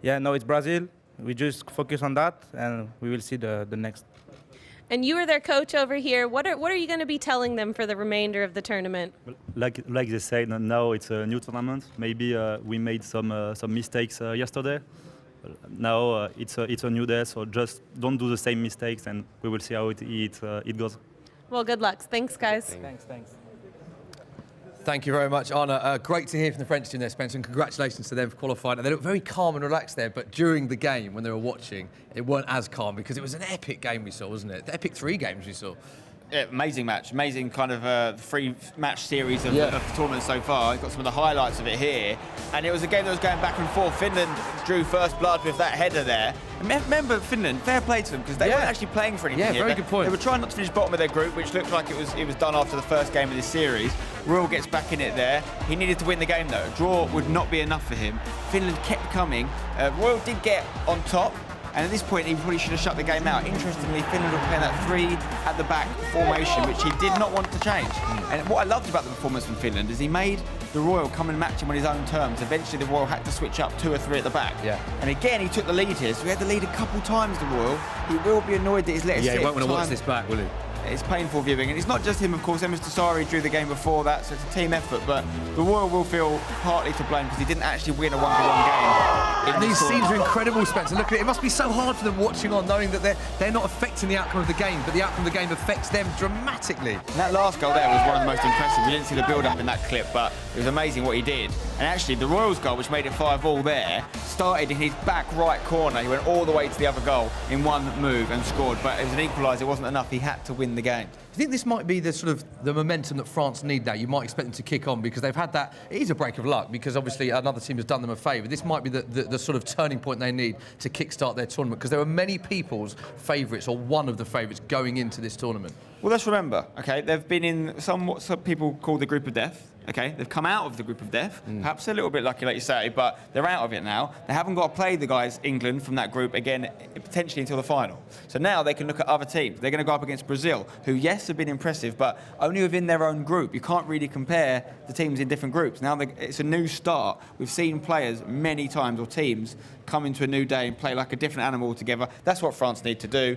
yeah, now it's Brazil. We just focus on that, and we will see the next. And you are their coach over here. What are you going to be telling them for the remainder of the tournament? Like they said, now it's a new tournament. Maybe we made some mistakes yesterday. Now it's a new day, so just don't do the same mistakes, and we will see how it goes. Well, good luck. Thanks, guys. Thanks. Thank you very much, Anna. Great to hear from the French team there, Spencer, and congratulations to them for qualifying. And they look very calm and relaxed there, but during the game, when they were watching, it weren't as calm because it was an epic game we saw, wasn't it? The epic 3 games we saw. Yeah, amazing match, amazing kind of 3-match series of the tournament so far. You've got some of the highlights of it here. And it was a game that was going back and forth. Finland drew first blood with that header there. And remember, Finland, fair play to them, because they weren't actually playing for anything. Yeah, here. very good point. They were trying not to finish bottom of their group, which looked like it was done after the first game of this series. Royal gets back in it there. He needed to win the game, though. A draw would not be enough for him. Finland kept coming. Royal did get on top. And at this point, he probably should have shut the game out. Interestingly, Finland were playing that 3 at the back formation, which he did not want to change. And what I loved about the performance from Finland is he made the Royal come and match him on his own terms. Eventually, the Royal had to switch up 2 or 3 at the back. Yeah. And again, he took the lead here. So he had the lead a couple times, the Royal. He will be annoyed that he's let it sit. Yeah, he won't want to watch this back, will he? It's painful viewing, and it's not just him, of course. Emis Dasari drew the game before that, so it's a team effort, but the Royal will feel partly to blame because he didn't actually win a 1-1 game. And these scenes are incredible, Spencer. Look at it. It must be so hard for them watching on, knowing that they're not affecting the outcome of the game, but the outcome of the game affects them dramatically. And that last goal there was one of the most impressive. We didn't see the build-up in that clip, but it was amazing what he did. And actually, the Royals goal, which made it 5-5 there, started in his back right corner. He went all the way to the other goal in one move and scored, but it was an equaliser. It wasn't enough. He had to win the game. Do you think this might be the sort of the momentum that France need now? You might expect them to kick on because they've had that. It is a break of luck because obviously another team has done them a favour. This might be the sort of turning point they need to kickstart their tournament because there are many people's favourites or one of the favourites going into this tournament. Well, let's remember, okay, they've been in what some people call the group of death. Okay, they've come out of the group of death. Perhaps a little bit lucky, like you say, but they're out of it now. They haven't got to play the guys, England, from that group again, potentially until the final. So now they can look at other teams. They're going to go up against Brazil, who, yes, have been impressive, but only within their own group. You can't really compare the teams in different groups. Now it's a new start. We've seen players many times, or teams, come into a new day and play like a different animal together. That's what France need to do.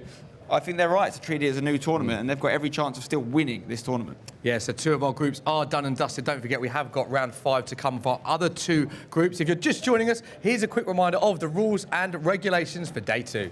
I think they're right to treat it as a new tournament, and they've got every chance of still winning this tournament. Yeah, so 2 of our groups are done and dusted. Don't forget, we have got round 5 to come for our other 2 groups. If you're just joining us, here's a quick reminder of the rules and regulations for Day 2.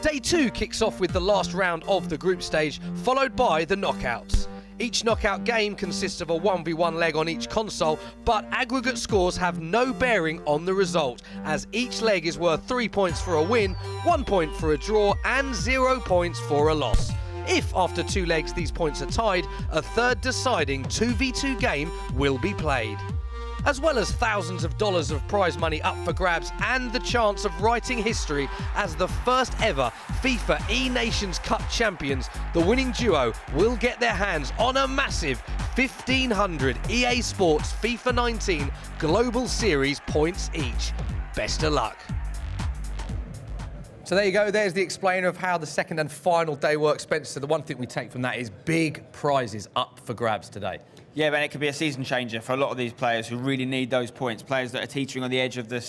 Day 2 kicks off with the last round of the group stage, followed by the knockouts. Each knockout game consists of a 1v1 leg on each console, but aggregate scores have no bearing on the result, as each leg is worth 3 points for a win, 1 point for a draw, and 0 points for a loss. If after 2 legs these points are tied, a third deciding 2v2 game will be played. As well as thousands of dollars of prize money up for grabs and the chance of writing history as the first ever FIFA eNations Cup champions, the winning duo will get their hands on a massive 1,500 EA Sports FIFA 19 Global Series points each. Best of luck. So there you go, there's the explainer of how the second and final day works, Spencer. The one thing we take from that is big prizes up for grabs today. Yeah, man, it could be a season changer for a lot of these players who really need those points. Players that are teetering on the edge of the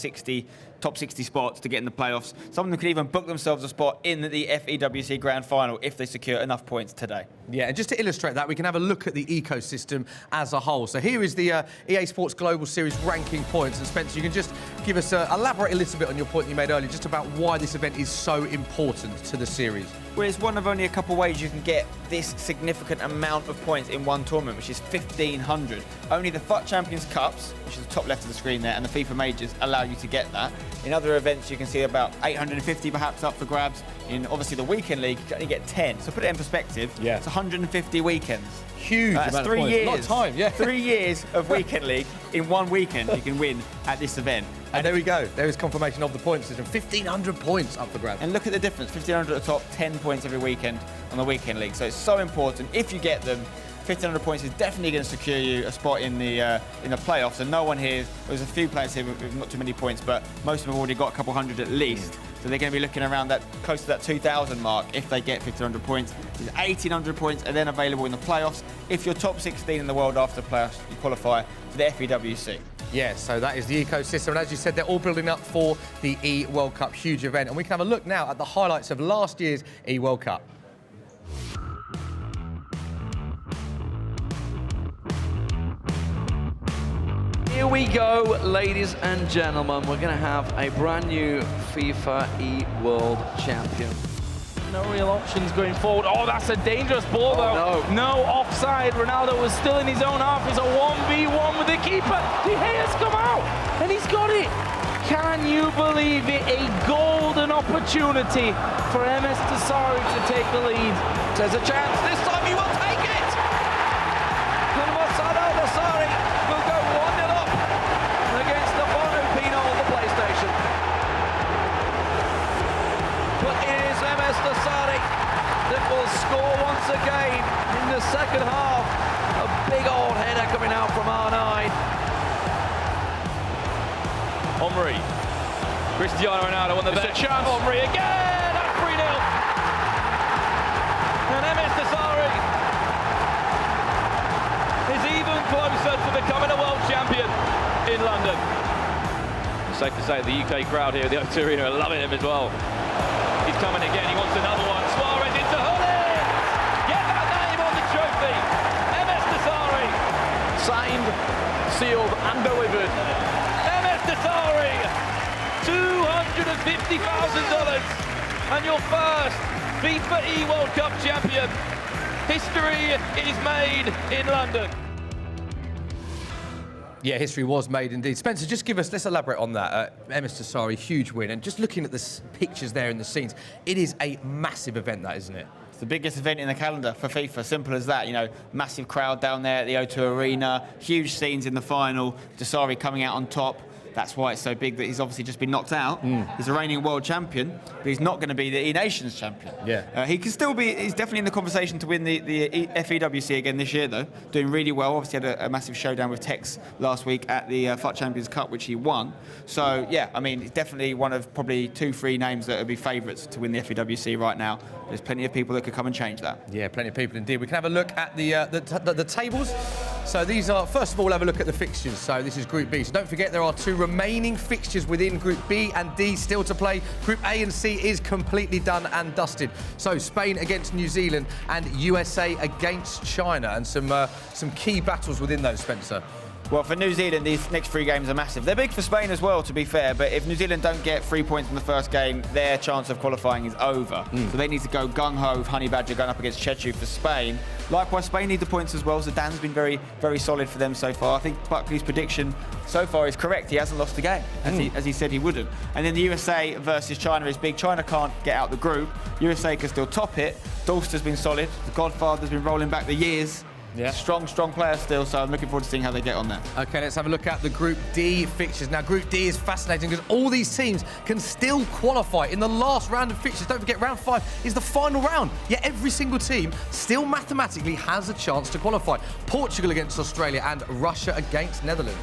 top 60 spots to get in the playoffs. Some of them could even book themselves a spot in the FEWC Grand Final if they secure enough points today. Yeah, and just to illustrate that, we can have a look at the ecosystem as a whole. So here is the EA Sports Global Series ranking points. And Spencer, you can just give us elaborate a little bit on your point you made earlier, just about why this event is so important to the series. Well, it's one of only a couple ways you can get this significant amount of points in one tournament, which is 1,500. Only the FUT Champions Cups, which is the top left of the screen there, and the FIFA Majors allow you to get that. In other events, you can see about 850 perhaps up for grabs. In obviously the Weekend League, you can only get 10. So put it in perspective, it's 150 weekends. Huge That's amount 3 of points. years. A lot of time, yeah. 3 years of Weekend League in one weekend you can win at this event. And there we go. There is confirmation of the point system. 1,500 points up for grabs. And look at the difference. 1,500 at the top, 10 points every weekend on the weekend league. So it's so important. If you get them, 1,500 points is definitely going to secure you a spot in the playoffs. And no one here, there's a few players here with not too many points, but most of them have already got a couple hundred at least. So they're going to be looking around that close to that 2,000 mark if they get 1,500 points. There's 1,800 points are then available in the playoffs. If you're top 16 in the world after the playoffs, you qualify for the FEWC. Yeah, so that is the ecosystem. And as you said, they're all building up for the E-World Cup, huge event. And we can have a look now at the highlights of last year's E-World Cup. Here we go, ladies and gentlemen. We're going to have a brand new FIFA E-World Champion. No real options going forward. Oh, that's a dangerous ball, though. No offside. Ronaldo was still in his own half. It's a 1v1 with the keeper. De Gea's come out, and he's got it. Can you believe it? A golden opportunity for MS Tassari to take the lead. There's a chance. This time he will take it. And Masado Tassari will go 1-0 up against Stefano Pino on the PlayStation. But it is MS Tassari that will score once again in the second half. A big old header coming out from R9. Omri. Cristiano Ronaldo on the bench. chance. Omri again. That's 3-0. And MS Tassari is even closer to becoming a world champion in London. It's safe to say the UK crowd here at the O2 Arena are loving him as well. He's coming again. He wants another one. Suarez into Hullin. Get that name on the trophy. MS Tassari. Signed, sealed and delivered. MS Tassari. $250,000 and your first FIFA E-World Cup champion. History is made in London. Yeah, history was made indeed. Spencer, just give us, let's elaborate on that. MS Tassari, huge win. And just looking at the pictures there and the scenes, it is a massive event, that, isn't it? It's the biggest event in the calendar for FIFA, simple as that. You know, massive crowd down there at the O2 Arena, huge scenes in the final, Tassari coming out on top. That's why it's so big that he's obviously just been knocked out. He's a reigning world champion, but he's not going to be the eNations champion. Yeah. He can still be, he's definitely in the conversation to win the FEWC again this year, though. Doing really well. Obviously had a massive showdown with Tex last week at the FUT Champions Cup, which he won. So, yeah, I mean, he's definitely one of probably 2-3 names that would be favourites to win the FEWC right now. There's plenty of people that could come and change that. Yeah, plenty of people indeed. We can have a look at the tables. So these are, first of all, have a look at the fixtures. So this is Group B. So don't forget there are 2 remaining fixtures within Group B and D still to play. Group A and C is completely done and dusted. So Spain against New Zealand and USA against China, and some key battles within those, Spencer. Well, for New Zealand, these next 3 games are massive. They're big for Spain as well, to be fair, but if New Zealand don't get 3 points in the first game, their chance of qualifying is over. So they need to go gung-ho with Honey Badger going up against Chechu for Spain. Likewise, Spain need the points as well, so Dan's been very, very solid for them so far. I think Buckley's prediction so far is correct. He hasn't lost a game, as he said he wouldn't. And then the USA versus China is big. China can't get out the group. USA can still top it. Dolster's been solid. The Godfather's been rolling back the years. Yeah. Strong player still, so I'm looking forward to seeing how they get on there. Okay, let's have a look at the Group D fixtures. Now, Group D is fascinating because all these teams can still qualify in the last round of fixtures. Don't forget, round 5 is the final round. Yet every single team still mathematically has a chance to qualify. Portugal against Australia and Russia against Netherlands.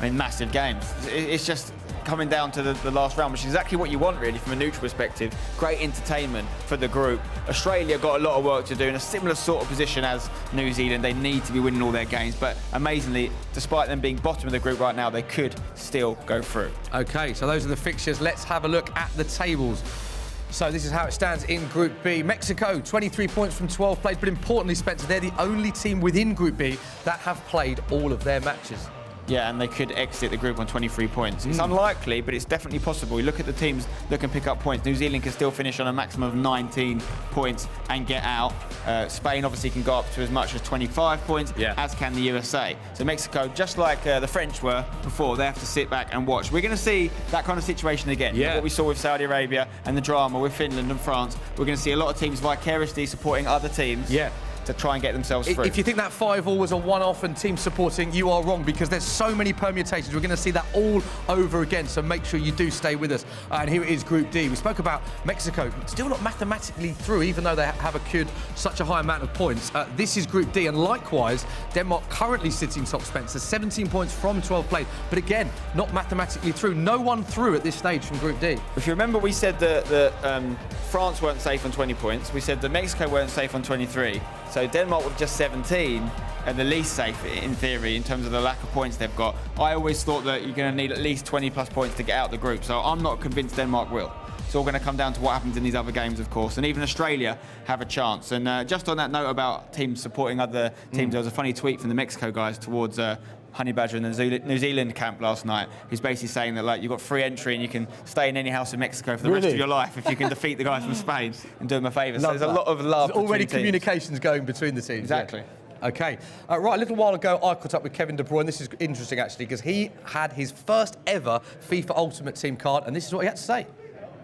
I mean, massive games. It's just coming down to the last round, which is exactly what you want, really, from a neutral perspective. Great entertainment for the group. Australia got a lot of work to do in a similar sort of position as New Zealand. They need to be winning all their games, but amazingly, despite them being bottom of the group right now, they could still go through. Okay, so those are the fixtures. Let's have a look at the tables. So this is how it stands in Group B. Mexico, 23 points from 12 played, but importantly, Spencer, they're the only team within Group B that have played all of their matches. Yeah, and they could exit the group on 23 points. It's unlikely, but it's definitely possible. You look at the teams that can pick up points. New Zealand can still finish on a maximum of 19 points and get out. Spain obviously can go up to as much as 25 points, as can the USA. So Mexico, just like the French were before, they have to sit back and watch. We're going to see that kind of situation again. What we saw with Saudi Arabia and the drama with Finland and France. We're going to see a lot of teams vicariously supporting other teams. to try and get themselves through. If you think that 5-all was a one-off and team supporting, you are wrong, because there's so many permutations. We're going to see that all over again, so make sure you do stay with us. And here it is, Group D. We spoke about Mexico, still not mathematically through, even though they have accrued such a high amount of points. This is Group D, and likewise, Denmark currently sitting top, Spencer, 17 points from 12 played, but again, not mathematically through. No one through at this stage from Group D. If you remember, we said that France weren't safe on 20 points. We said that Mexico weren't safe on 23. So Denmark were just 17 and the least safe, in theory, in terms of the lack of points they've got. I always thought that you're going to need at least 20 plus points to get out the group. So I'm not convinced Denmark will. It's all going to come down to what happens in these other games, of course. And even Australia have a chance. And just on that note about teams supporting other teams, there was a funny tweet from the Mexico guys towards Honey Badger in the New Zealand camp last night, who's basically saying that, like, you've got free entry and you can stay in any house in Mexico for the rest of your life if you can defeat the guys from Spain and do them a favour. So there's a lot of love. There's already between communications going between the teams. Exactly. Yeah. Okay. Right, a little while ago, I caught up with Kevin De Bruyne. This is interesting, actually, because he had his first ever FIFA Ultimate Team card, and this is what he had to say.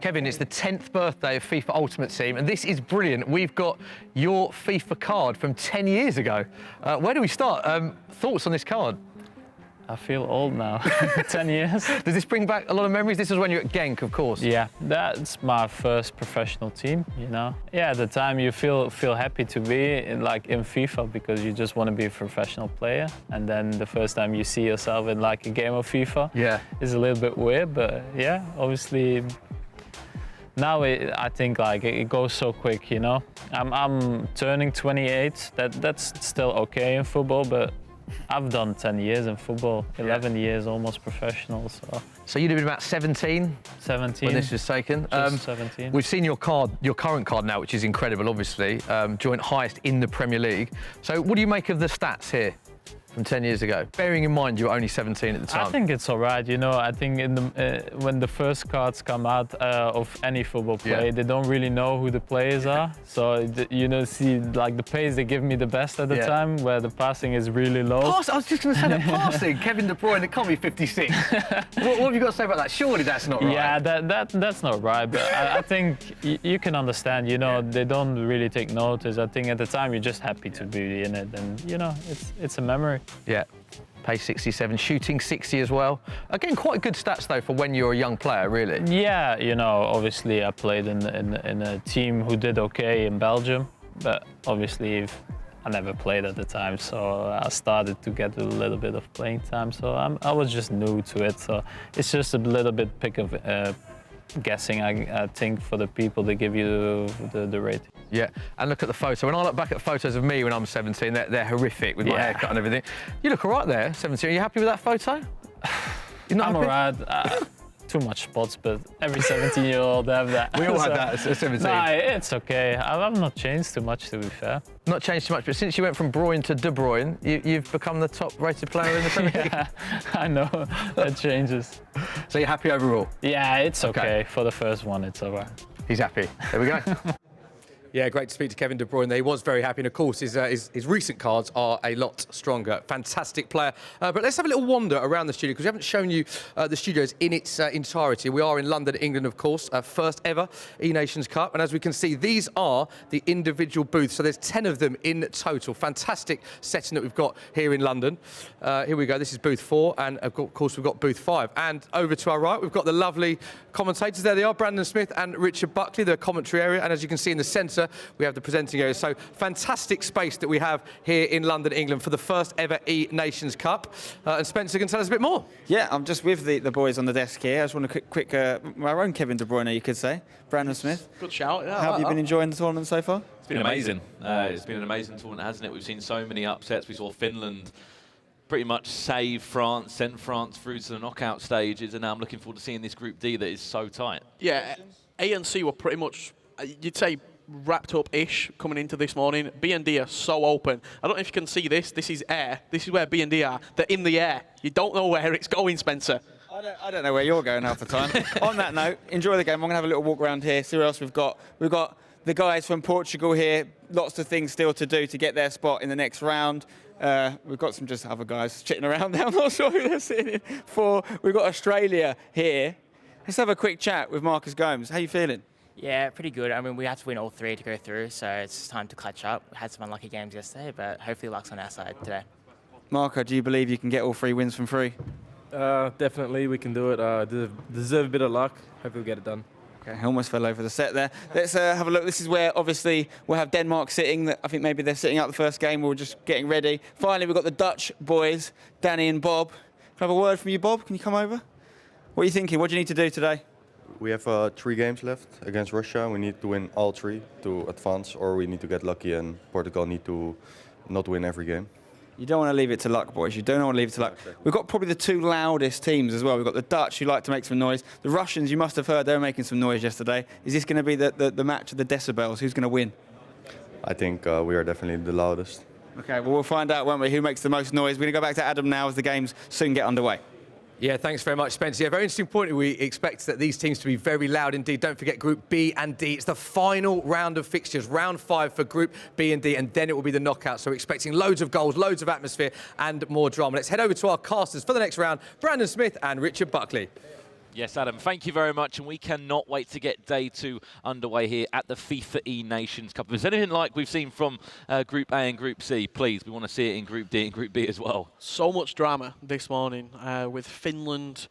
Kevin, it's the 10th birthday of FIFA Ultimate Team, and this is brilliant. We've got your FIFA card from 10 years ago. Where do we start? Thoughts on this card? I feel old now. 10 years. Does this bring back a lot of memories? This was when you were at Genk, of course. Yeah, that's my first professional team, you know. Yeah, at the time you feel happy to be in FIFA because you just want to be a professional player. And then the first time you see yourself in like a game of FIFA, yeah, is a little bit weird, but yeah, obviously now I think like it goes so quick, you know. I'm turning 28. That's still okay in football, but I've done 10 years in football, 11 years almost professional. So you'd have been about 17? 17. When this was taken. 17. We've seen your current card now, which is incredible, obviously. Joint highest in the Premier League. So what do you make of the stats here from 10 years ago? Bearing in mind you were only 17 at the time. I think it's all right, you know. I think when the first cards come out of any football play, they don't really know who the players are. So, you know, see, like the pace they give me the best at the time, where the passing is really low. I was just going to say that passing. Kevin De Bruyne, it can't be 56. what have you got to say about that? Surely that's not right. Yeah, that's not right. But I think you can understand, you know, they don't really take notice. I think at the time you're just happy to be in it. And, you know, it's a memory. Yeah, pace 67, shooting 60 as well. Again, quite good stats though for when you're a young player, really. Yeah, you know, obviously I played in a team who did okay in Belgium, but obviously I never played at the time, so I started to get a little bit of playing time. So I was just new to it, so it's just a little bit pick of guessing, I think, for the people that give you the rating. Yeah, and look at the photo. When I look back at photos of me when I'm 17, they're horrific with my haircut and everything. You look all right there, 17. Are you happy with that photo? You're not I'm happy? all right. Too much spots, but every 17-year-old have that. We all had that at 17. Nah, it's okay. I've not changed too much, to be fair. Not changed too much, but since you went from Bruyne to De Bruyne, you've become the top-rated player in the Premier League. Yeah, I know. That changes. So you're happy overall? Yeah, it's okay. For the first one, it's all right. He's happy. There we go. Yeah, great to speak to Kevin De Bruyne there. He was very happy, and of course his recent cards are a lot stronger. Fantastic player. But let's have a little wander around the studio, because we haven't shown you the studios in its entirety. We are in London, England, of course, first ever eNations Cup. And as we can see, these are the individual booths. So there's 10 of them in total. Fantastic setting that we've got here in London. Here we go. This is booth 4, and of course we've got booth 5. And over to our right, we've got the lovely commentators. There they are, Brandon Smith and Richard Buckley, the commentary area. And as you can see in the centre, we have the presenting area. So fantastic space that we have here in London, England for the first ever eNations Cup. And Spencer can tell us a bit more. Yeah, I'm just with the boys on the desk here. I just want a quick our own Kevin De Bruyne, you could say. Brandon Smith. Good shout. Yeah, How have you been enjoying the tournament so far? It's been amazing. It's been an amazing tournament, hasn't it? We've seen so many upsets. We saw Finland pretty much save France, send France through to the knockout stages, and now I'm looking forward to seeing this Group D that is so tight. Yeah, A and C were pretty much, you'd say, wrapped up-ish coming into this morning. B and D are so open. I don't know if you can see this. This is air. This is where B and D are. They're in the air. You don't know where it's going, Spencer. I don't know where you're going half the time. On that note, enjoy the game. I'm going to have a little walk around here, see what else we've got. We've got the guys from Portugal here. Lots of things still to do to get their spot in the next round. We've got some just other guys chitting around there. I'm not sure who they're sitting in for. We've got Australia here. Let's have a quick chat with Marcus Gomes. How you feeling? Yeah, pretty good. I mean, we have to win all 3 to go through, so it's time to clutch up. We had some unlucky games yesterday, but hopefully luck's on our side today. Marco, do you believe you can get all 3 wins from 3? Definitely, we can do it. Deserve a bit of luck. Hope we'll get it done. Okay, I almost fell over the set there. Let's have a look. This is where, obviously, we'll have Denmark sitting. I think maybe they're sitting out the first game. We're just getting ready. Finally, we've got the Dutch boys, Danny and Bob. Can I have a word from you, Bob? Can you come over? What are you thinking? What do you need to do today? We have 3 games left against Russia. We need to win all 3 to advance, or we need to get lucky and Portugal need to not win every game. You don't want to leave it to luck, boys. You don't want to leave it to luck. We've got probably the 2 loudest teams as well. We've got the Dutch, who like to make some noise. The Russians, you must have heard, they were making some noise yesterday. Is this going to be the match of the decibels? Who's going to win? I think we are definitely the loudest. Okay, well, we'll find out, won't we, who makes the most noise. We're going to go back to Adam now as the games soon get underway. Yeah, thanks very much, Spencer. Yeah, very interesting point. We expect that these teams to be very loud indeed. Don't forget Group B and D. It's the final round of fixtures, round 5 for Group B and D, and then it will be the knockout. So we're expecting loads of goals, loads of atmosphere, and more drama. Let's head over to our casters for the next round, Brandon Smith and Richard Buckley. Yes, Adam, thank you very much, and we cannot wait to get day 2 underway here at the FIFA eNations Cup. If there's anything like we've seen from Group A and Group C, please, we want to see it in Group D and Group B as well. So much drama this morning with Finland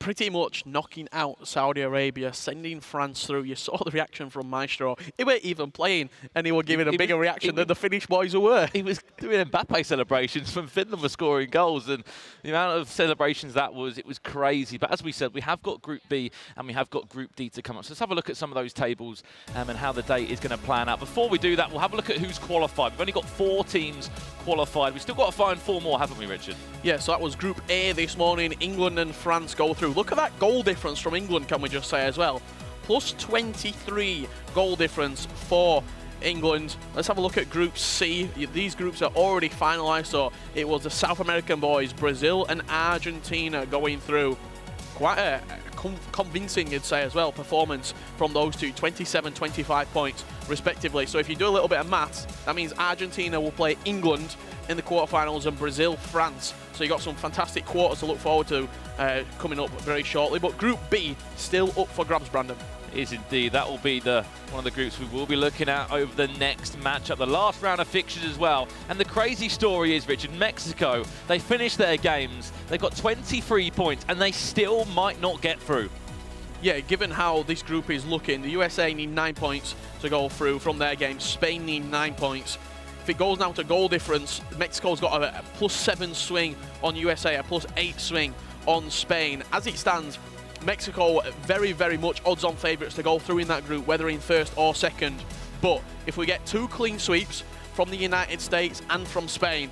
pretty much knocking out Saudi Arabia, sending France through. You saw the reaction from Maestro. He weren't even playing, and he was giving a bigger reaction than the Finnish boys were. He was doing Mbappe celebrations when Finland were scoring goals, and the amount of celebrations it was crazy. But as we said, we have got Group B and we have got Group D to come up. So let's have a look at some of those tables and how the day is going to plan out. Before we do that, we'll have a look at who's qualified. We've only got 4 teams qualified. We've still got to find 4 more, haven't we, Richard? Yeah, so that was Group A this morning. England and France go through. Look at that goal difference from England, can we just say as well. Plus 23 goal difference for England. Let's have a look at Group C. These groups are already finalised, so it was the South American boys, Brazil and Argentina, going through. Quite a convincing, you'd say as well, performance from those two, 27, 25 points respectively. So if you do a little bit of maths, that means Argentina will play England in the quarterfinals and Brazil, France. So you got some fantastic quarters to look forward to coming up very shortly. But Group B still up for grabs, Brandon. It is indeed. That will be one of the groups we will be looking at over the next matchup, the last round of fixtures as well. And the crazy story is, Richard, Mexico, they finished their games, they got 23 points, and they still might not get through. Yeah, given how this group is looking, the USA need 9 points to go through from their game. Spain need 9 points. If it goes now to goal difference, Mexico's got a +7 swing on USA, a +8 swing on Spain. As it stands, Mexico very, very much odds-on favourites to go through in that group, whether in first or second. But if we get 2 clean sweeps from the United States and from Spain,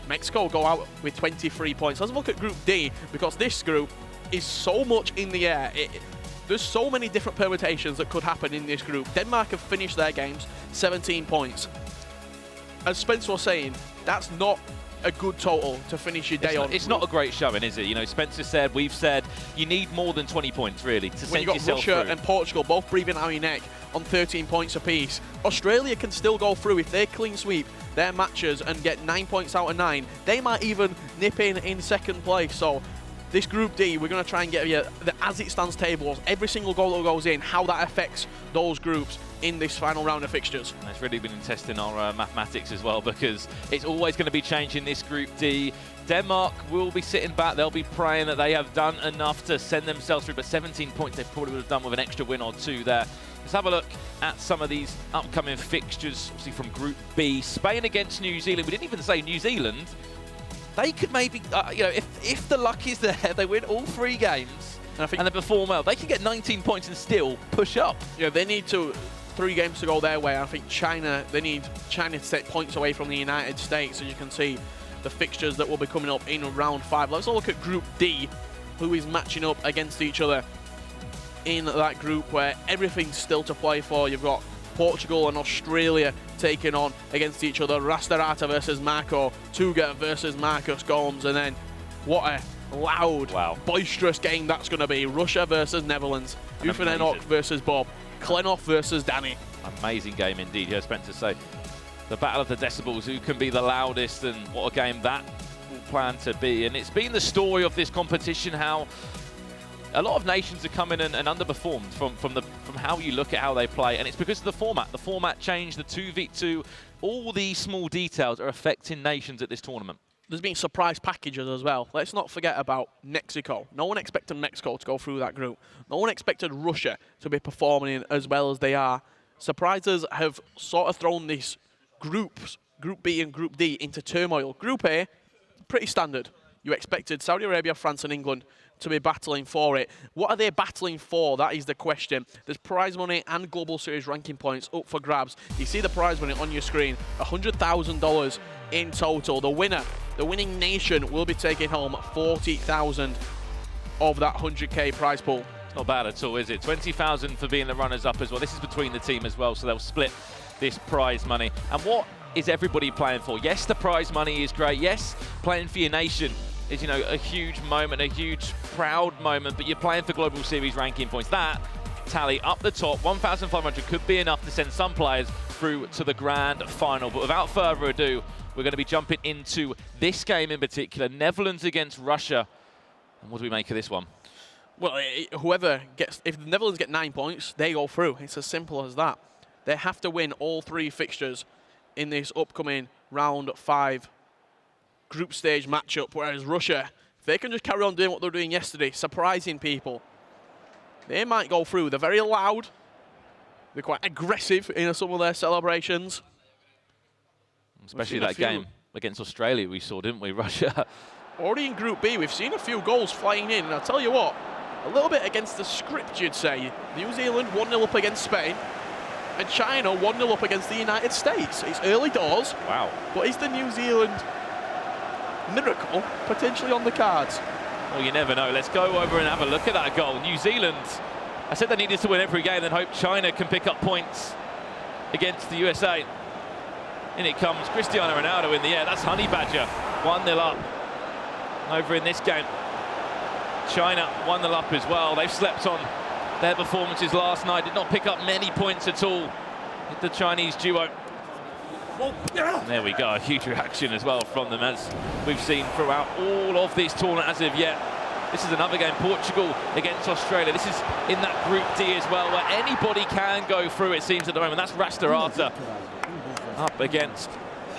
Mexico go out with 23 points. Let's look at Group D, because this group is so much in the air. There's so many different permutations that could happen in this group. Denmark have finished their games, 17 points. As Spencer was saying, that's not a good total to finish your day on. It's not a great showing, is it? You know, Spencer said, we've said, you need more than 20 points, really, to send yourself through. When you've got Russia and Portugal both breathing out your neck on 13 points apiece. Australia can still go through if they clean sweep their matches and get 9 points out of 9. They might even nip in second place. So this Group D, we're going to try and get you the as-it-stands tables, every single goal that goes in, how that affects those groups in this final round of fixtures. It's really been testing our mathematics as well, because it's always going to be changing this Group D. Denmark will be sitting back. They'll be praying that they have done enough to send themselves through, but 17 points they probably would have done with an extra win or 2 there. Let's have a look at some of these upcoming fixtures, obviously from Group B. Spain against New Zealand. We didn't even say New Zealand. They could maybe, you know, if the luck is there, they win all 3 games and they perform well, they can get 19 points and still push up. Yeah, they need 3 games to go their way. I think they need China to take points away from the United States, so you can see the fixtures that will be coming up in round 5. Let's look at Group D, who is matching up against each other in that group where everything's still to play for. You've got Portugal and Australia taking on against each other. Rastarata versus Marco, Tuga versus Marcus Gomes, and then what a loud, boisterous game that's going to be. Russia versus Netherlands, Ufen Enoch versus Bob, Klenov versus Danny. Amazing game indeed. Yeah, Spencer say the battle of the decibels, who can be the loudest, and what a game that will plan to be. And it's been the story of this competition, how a lot of nations are coming and underperformed from how you look at how they play, and it's because of the format. The format changed, the 2v2, all these small details are affecting nations at this tournament. There's been surprise packages as well. Let's not forget about Mexico. No one expected Mexico to go through that group. No one expected Russia to be performing as well as they are. Surprises have sort of thrown these groups, Group B and Group D, into turmoil. Group A, pretty standard. You expected Saudi Arabia, France and England to be battling for it. What are they battling for? That is the question. There's prize money and Global Series ranking points up for grabs. You see the prize money on your screen, $100,000 in total. The winner, the winning nation, will be taking home $40,000 of that 100K prize pool. It's not bad at all, is it? 20,000 for being the runners-up as well. This is between the team as well, so they'll split this prize money. And what is everybody playing for? Yes, the prize money is great. Yes, playing for your nation is, you know, a huge moment, a huge proud moment, but you're playing for Global Series ranking points. That tally up the top, 1,500 could be enough to send some players through to the grand final. But without further ado, we're going to be jumping into this game in particular, Netherlands against Russia. And what do we make of this one? Well, whoever gets, if the Netherlands get 9 points, they go through. It's as simple as that. They have to win all 3 fixtures in this upcoming round 5 group stage matchup, whereas Russia, if they can just carry on doing what they're doing yesterday, surprising people, they might go through. They're very loud. They're quite aggressive in some of their celebrations. Especially that game against Australia we saw, didn't we, Russia? Already in Group B, we've seen a few goals flying in, and I'll tell you what, a little bit against the script, you'd say. New Zealand 1-0 up against Spain, and China 1-0 up against the United States. It's early doors. Wow. But is the New Zealand miracle potentially on the cards? Well, you never know. Let's go over and have a look at that goal. New Zealand, I said they needed to win every game and hope China can pick up points against the USA. In it comes Cristiano Ronaldo in the air. That's Honey Badger, 1-0 up over in this game. China 1-0 up as well. They've slept on their performances last night. Did not pick up many points at all with the Chinese duo. There we go, a huge reaction as well from them, as we've seen throughout all of this tournament as of yet. This is another game, Portugal against Australia. This is in that Group D as well, where anybody can go through, it seems, at the moment. That's Rastarata up against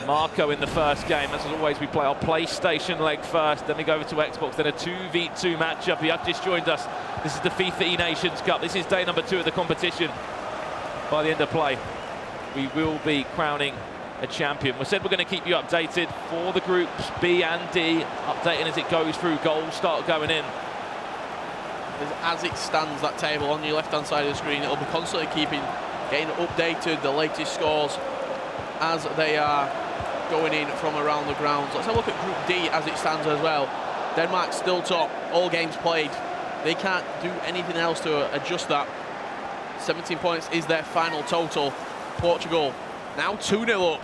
Marco in the first game. As always, we play our PlayStation leg first, then we go over to Xbox, then a 2v2 matchup. If you have just joined us, this is the FIFA eNations Cup. This is day number 2 of the competition. By the end of play, we will be crowning a champion. We said we're going to keep you updated for the groups B and D, updating as it goes through. Goals start going in. As it stands, that table on your left-hand side of the screen, it'll be constantly getting updated, the latest scores as they are going in from around the grounds. Let's have a look at Group D as it stands as well. Denmark still top, all games played. They can't do anything else to adjust that. 17 points is their final total. Portugal now 2-0 up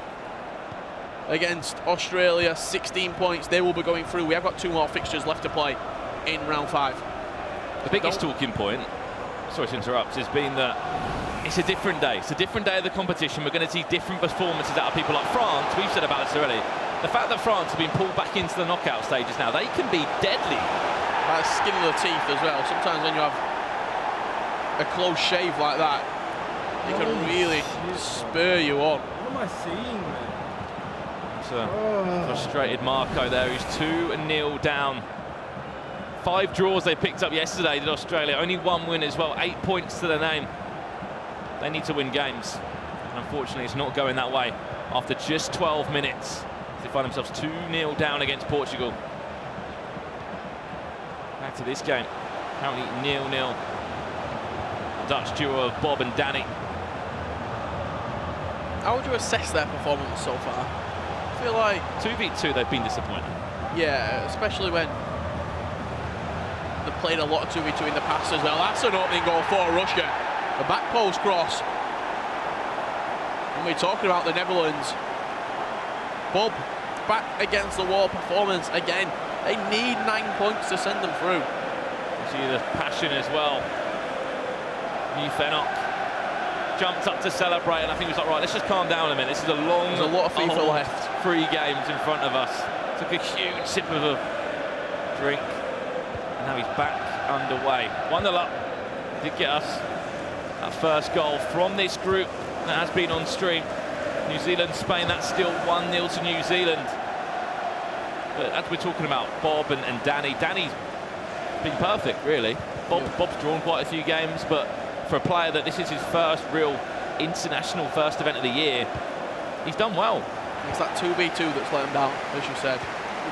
against Australia, 16 points. They will be going through. We have got 2 more fixtures left to play in round 5. The biggest talking point, sorry to interrupt, has been that it's a different day. It's a different day of the competition. We're going to see different performances out of people like France. We've said about this already. The fact that France have been pulled back into the knockout stages now, they can be deadly. By the skin of the teeth as well. Sometimes when you have a close shave like that, it can really spur you on. What am I seeing, man? It's a frustrated Marco there. He's 2-0 down. 5 draws they picked up yesterday, did Australia. Only 1 win as well. 8 points to their name. They need to win games. And unfortunately, it's not going that way. After just 12 minutes, they find themselves 2-0 down against Portugal. Back to this game. Currently 0-0. Dutch duo of Bob and Danny. How would you assess their performance so far? I feel like 2v2, they've been disappointing. Yeah, especially when they've played a lot of 2v2 in the past as well. That's an opening goal for Russia. A back post cross. And we're talking about the Netherlands. Bob, back against the wall performance again. They need 9 points to send them through. You see the passion as well. New Fennock jumped up to celebrate, and I think he was like, right, let's just calm down a minute. This is a long, there's a lot of FIFA left. 3 games in front of us. Took a huge sip of a drink, and now he's back underway. 1-0 up. Did get us that first goal from this group that has been on stream. New Zealand, Spain, that's still 1-0 to New Zealand. But as we're talking about Bob and Danny, Danny's been perfect, really. Bob's drawn quite a few games, but for a player that this is his first real international first event of the year, he's done well. It's that 2v2 that's let him down, as you said.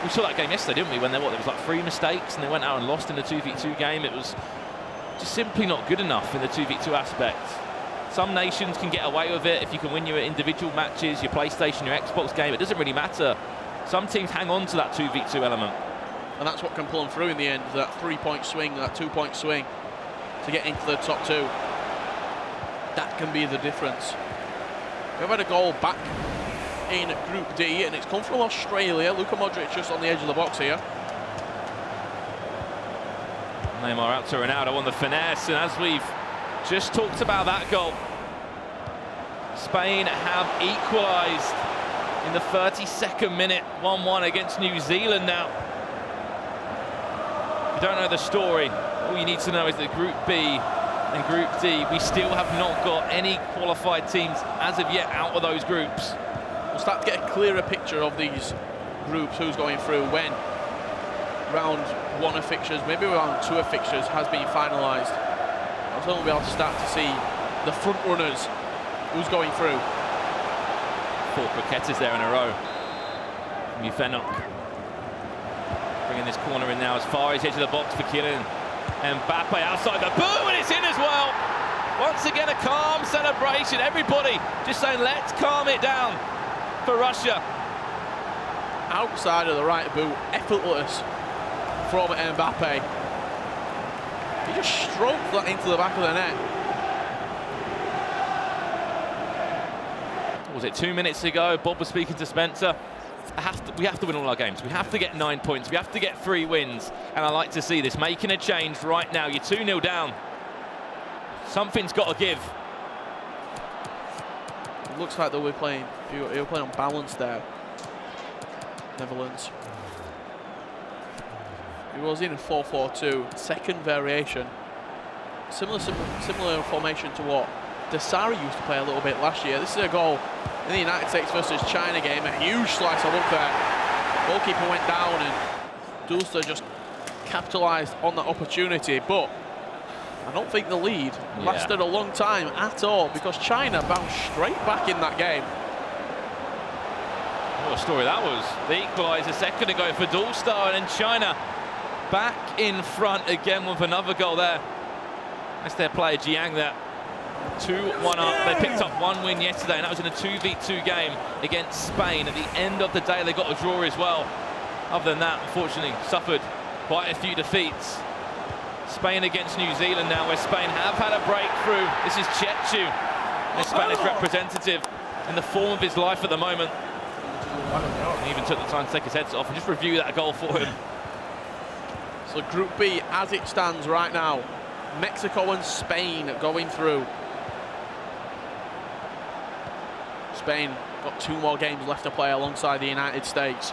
We saw that game yesterday, didn't we? When there was like 3 mistakes and they went out and lost in the 2v2 game. It was just simply not good enough in the 2v2 aspect. Some nations can get away with it if you can win your individual matches, your PlayStation, your Xbox game. It doesn't really matter. Some teams hang on to that 2v2 element. And that's what can pull them through in the end, that 3-point swing, that 2-point swing to get into the top 2. That can be the difference. We've had a goal back in Group D, and it's come from Australia. Luka Modric just on the edge of the box here. Neymar out to Ronaldo on the finesse, and as we've just talked about that goal, Spain have equalised in the 32nd minute, 1-1 against New Zealand now. If you don't know the story, all you need to know is that Group B and Group D, we still have not got any qualified teams as of yet out of those groups. We'll start to get a clearer picture of these groups, who's going through, when round 1 of fixtures, maybe round 2 of fixtures has been finalised. That's when we'll be able to start to see the front runners, who's going through. 4 cricketters there in a row. Mufenok bringing this corner in now as far as the edge of the box for Kylian. Mbappe outside the boom, and it's in as well. Once again, a calm celebration. Everybody just saying, let's calm it down for Russia. Outside of the right boot, effortless from Mbappe. He just stroked that into the back of the net. Was it 2 minutes ago? Bob was speaking to Spencer. We have to win all our games. We have to get 9 points. We have to get 3 wins. And I like to see this. Making a change right now. You're 2-0 down. Something's got to give. It looks like they were playing. You're playing on balance there. Netherlands. It was in a 4-4-2. Second variation. Similar formation to what Desari used to play a little bit last year. This is a goal in the United States versus China game. A huge slice of luck there. Goalkeeper went down and Dulster just capitalised on that opportunity. But I don't think the lead lasted a long time at all, because China bounced straight back in that game. What a story that was. They equalised a second ago for Dulster, and then China back in front again with another goal there. That's their player Jiang there. 2-1 up. They picked up 1 win yesterday, and that was in a 2v2 game against Spain. At the end of the day, they got a draw as well. Other than that, unfortunately, suffered quite a few defeats. Spain against New Zealand now, where Spain have had a breakthrough. This is Chechu, the Spanish representative, in the form of his life at the moment. He even took the time to take his headset off and just review that goal for him. So Group B, as it stands right now, Mexico and Spain going through. Spain got 2 more games left to play alongside the United States.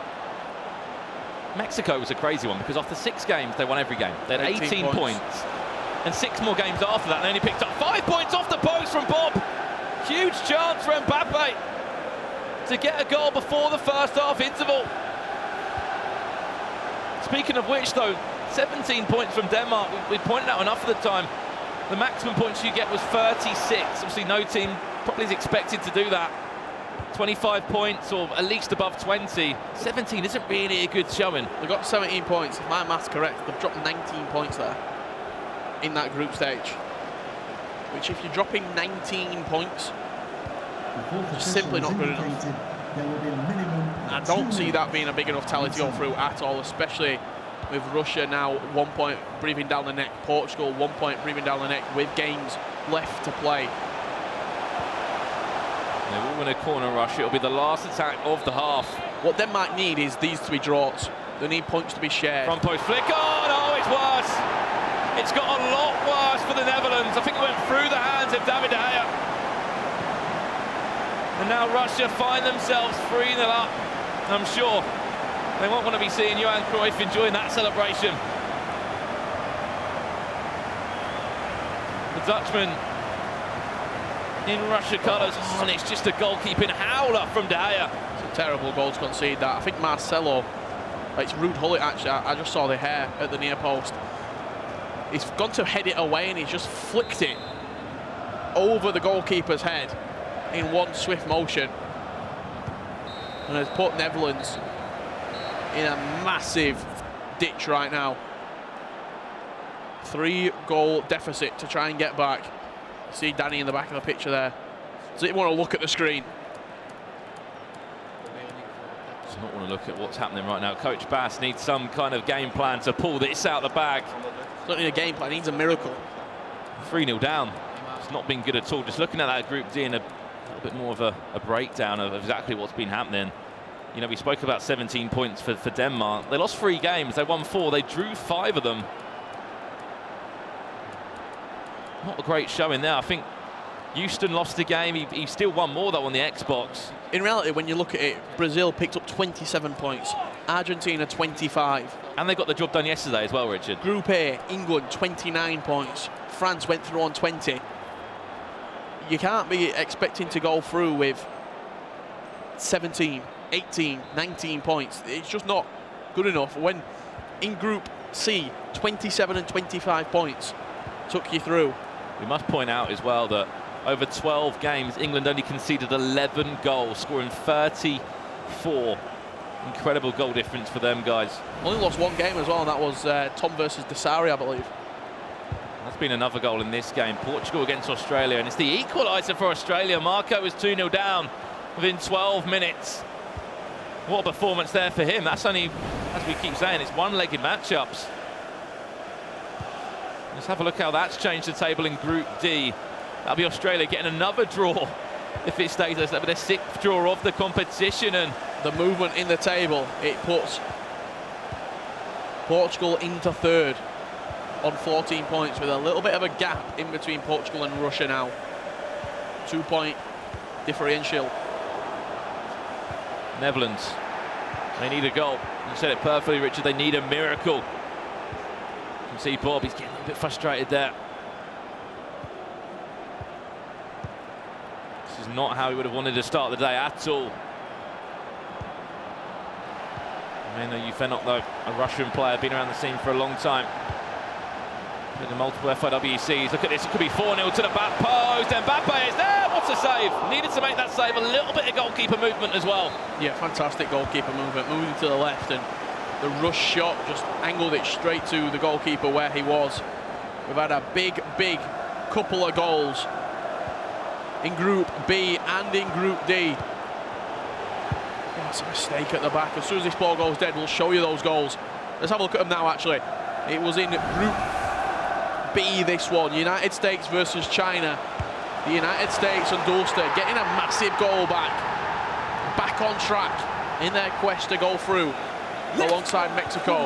Mexico was a crazy one, because after 6 games, they won every game. They had 18 points. And 6 more games after that, and they only picked up 5 points off the post from Bob. Huge chance for Mbappe to get a goal before the first half interval. Speaking of which, though, 17 points from Denmark. We pointed out enough of the time. The maximum points you get was 36. Obviously, no team probably is expected to do that. 25 points, or at least above 20. 17 isn't really a good showing. They got 17 points. If my math's correct, they've dropped 19 points there in that group stage. Which, if you're dropping 19 points, just simply not good enough. I don't see that being a big enough tally to go through at all, especially with Russia now 1 point breathing down the neck, Portugal 1 point breathing down the neck with games left to play. They will win a corner rush. It'll be the last attack of the half. What Denmark need is these to be draws. They need points to be shared. Front post flick. Oh, no, it's worse. It's got a lot worse for the Netherlands. I think it went through the hands of David De Gea. And now Russia find themselves 3-0 up. I'm sure they won't want to be seeing Johan Cruyff enjoying that celebration. Dutchman in Russia colours. Oh, and it's just a goalkeeping howler from De Gea. It's a terrible goal to concede that. I think Marcelo, it's Ruud Gullit actually, I just saw the hair at the near post. He's gone to head it away and he's just flicked it over the goalkeeper's head in one swift motion. And has put Netherlands in a massive ditch right now. 3-goal deficit to try and get back. See Danny in the back of the picture there. Does he want to look at the screen? Does not want to look at what's happening right now. Coach Bass needs some kind of game plan to pull this out the bag. Don't need a game plan, he needs a miracle. 3-0 down. It's not been good at all. Just looking at that Group D and a little bit more of a breakdown of exactly what's been happening. You know, we spoke about 17 points for Denmark. They lost 3 games. They won 4. They drew 5 of them. Not a great showing there. I think Houston lost the game. He still won more, though, on the Xbox. In reality, when you look at it, Brazil picked up 27 points. Argentina, 25. And they got the job done yesterday as well, Richard. Group A, England, 29 points. France went through on 20. You can't be expecting to go through with 17, 18, 19 points. It's just not good enough. When in Group C, 27 and 25 points took you through. We must point out as well that over 12 games, England only conceded 11 goals, scoring 34. Incredible goal difference for them, guys. Only lost 1 game as well, and that was Tom versus Desari, I believe. That's been another goal in this game. Portugal against Australia, and it's the equaliser for Australia. Marco is 2-0 down within 12 minutes. What a performance there for him. That's only, as we keep saying, it's one-legged matchups. Let's have a look how that's changed the table in Group D. That'll be Australia getting another draw if it stays as that, but their 6th draw of the competition. And the movement in the table, it puts Portugal into 3rd on 14 points with a little bit of a gap in between Portugal and Russia now. 2-point differential. Netherlands, they need a goal. You said it perfectly, Richard. They need a miracle. You can see Bob, he's getting a little bit frustrated there. This is not how he would have wanted to start the day at all. Meno Yefenok, though, a Russian player, been around the scene for a long time. With the multiple FIWCs. Look at this, it could be 4-0 to the back post. Mbappe is there, what's a save? Needed to make that save, a little bit of goalkeeper movement as well. Yeah, fantastic goalkeeper movement, moving to the left, and the rush shot just angled it straight to the goalkeeper where he was. We've had a big couple of goals in Group B and in Group D. Oh, it's a mistake at the back. As soon as this ball goes dead, we'll show you those goals. Let's have a look at them now, actually. It was in Group B, this one. United States versus China. The United States and Dulster getting a massive goal back on track in their quest to go through alongside Mexico.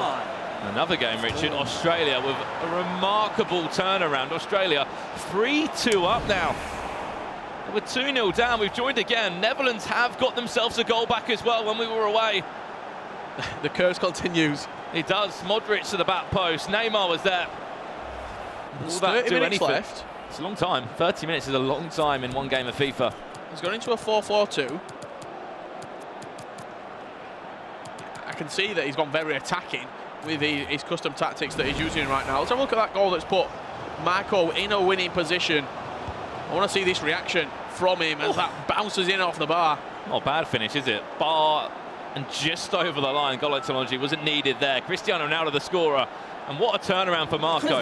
Another game, Richard. Australia with a remarkable turnaround. Australia 3-2 up now. We're 2-0 down. We've joined again. Netherlands have got themselves a goal back as well when we were away. The curse continues. It does. Modric to the back post. Neymar was there. There's 30 minutes left. It's a long time. 30 minutes is a long time in one game of FIFA. He's gone into a 4-4-2. I can see that he's gone very attacking with his custom tactics that he's using right now. Let's have a look at that goal that's put Marco in a winning position. I want to see this reaction from him as that bounces in off the bar. Not a bad finish, is it? Bar and just over the line. Goal line technology wasn't needed there. Cristiano Ronaldo the scorer. And what a turnaround for Marco.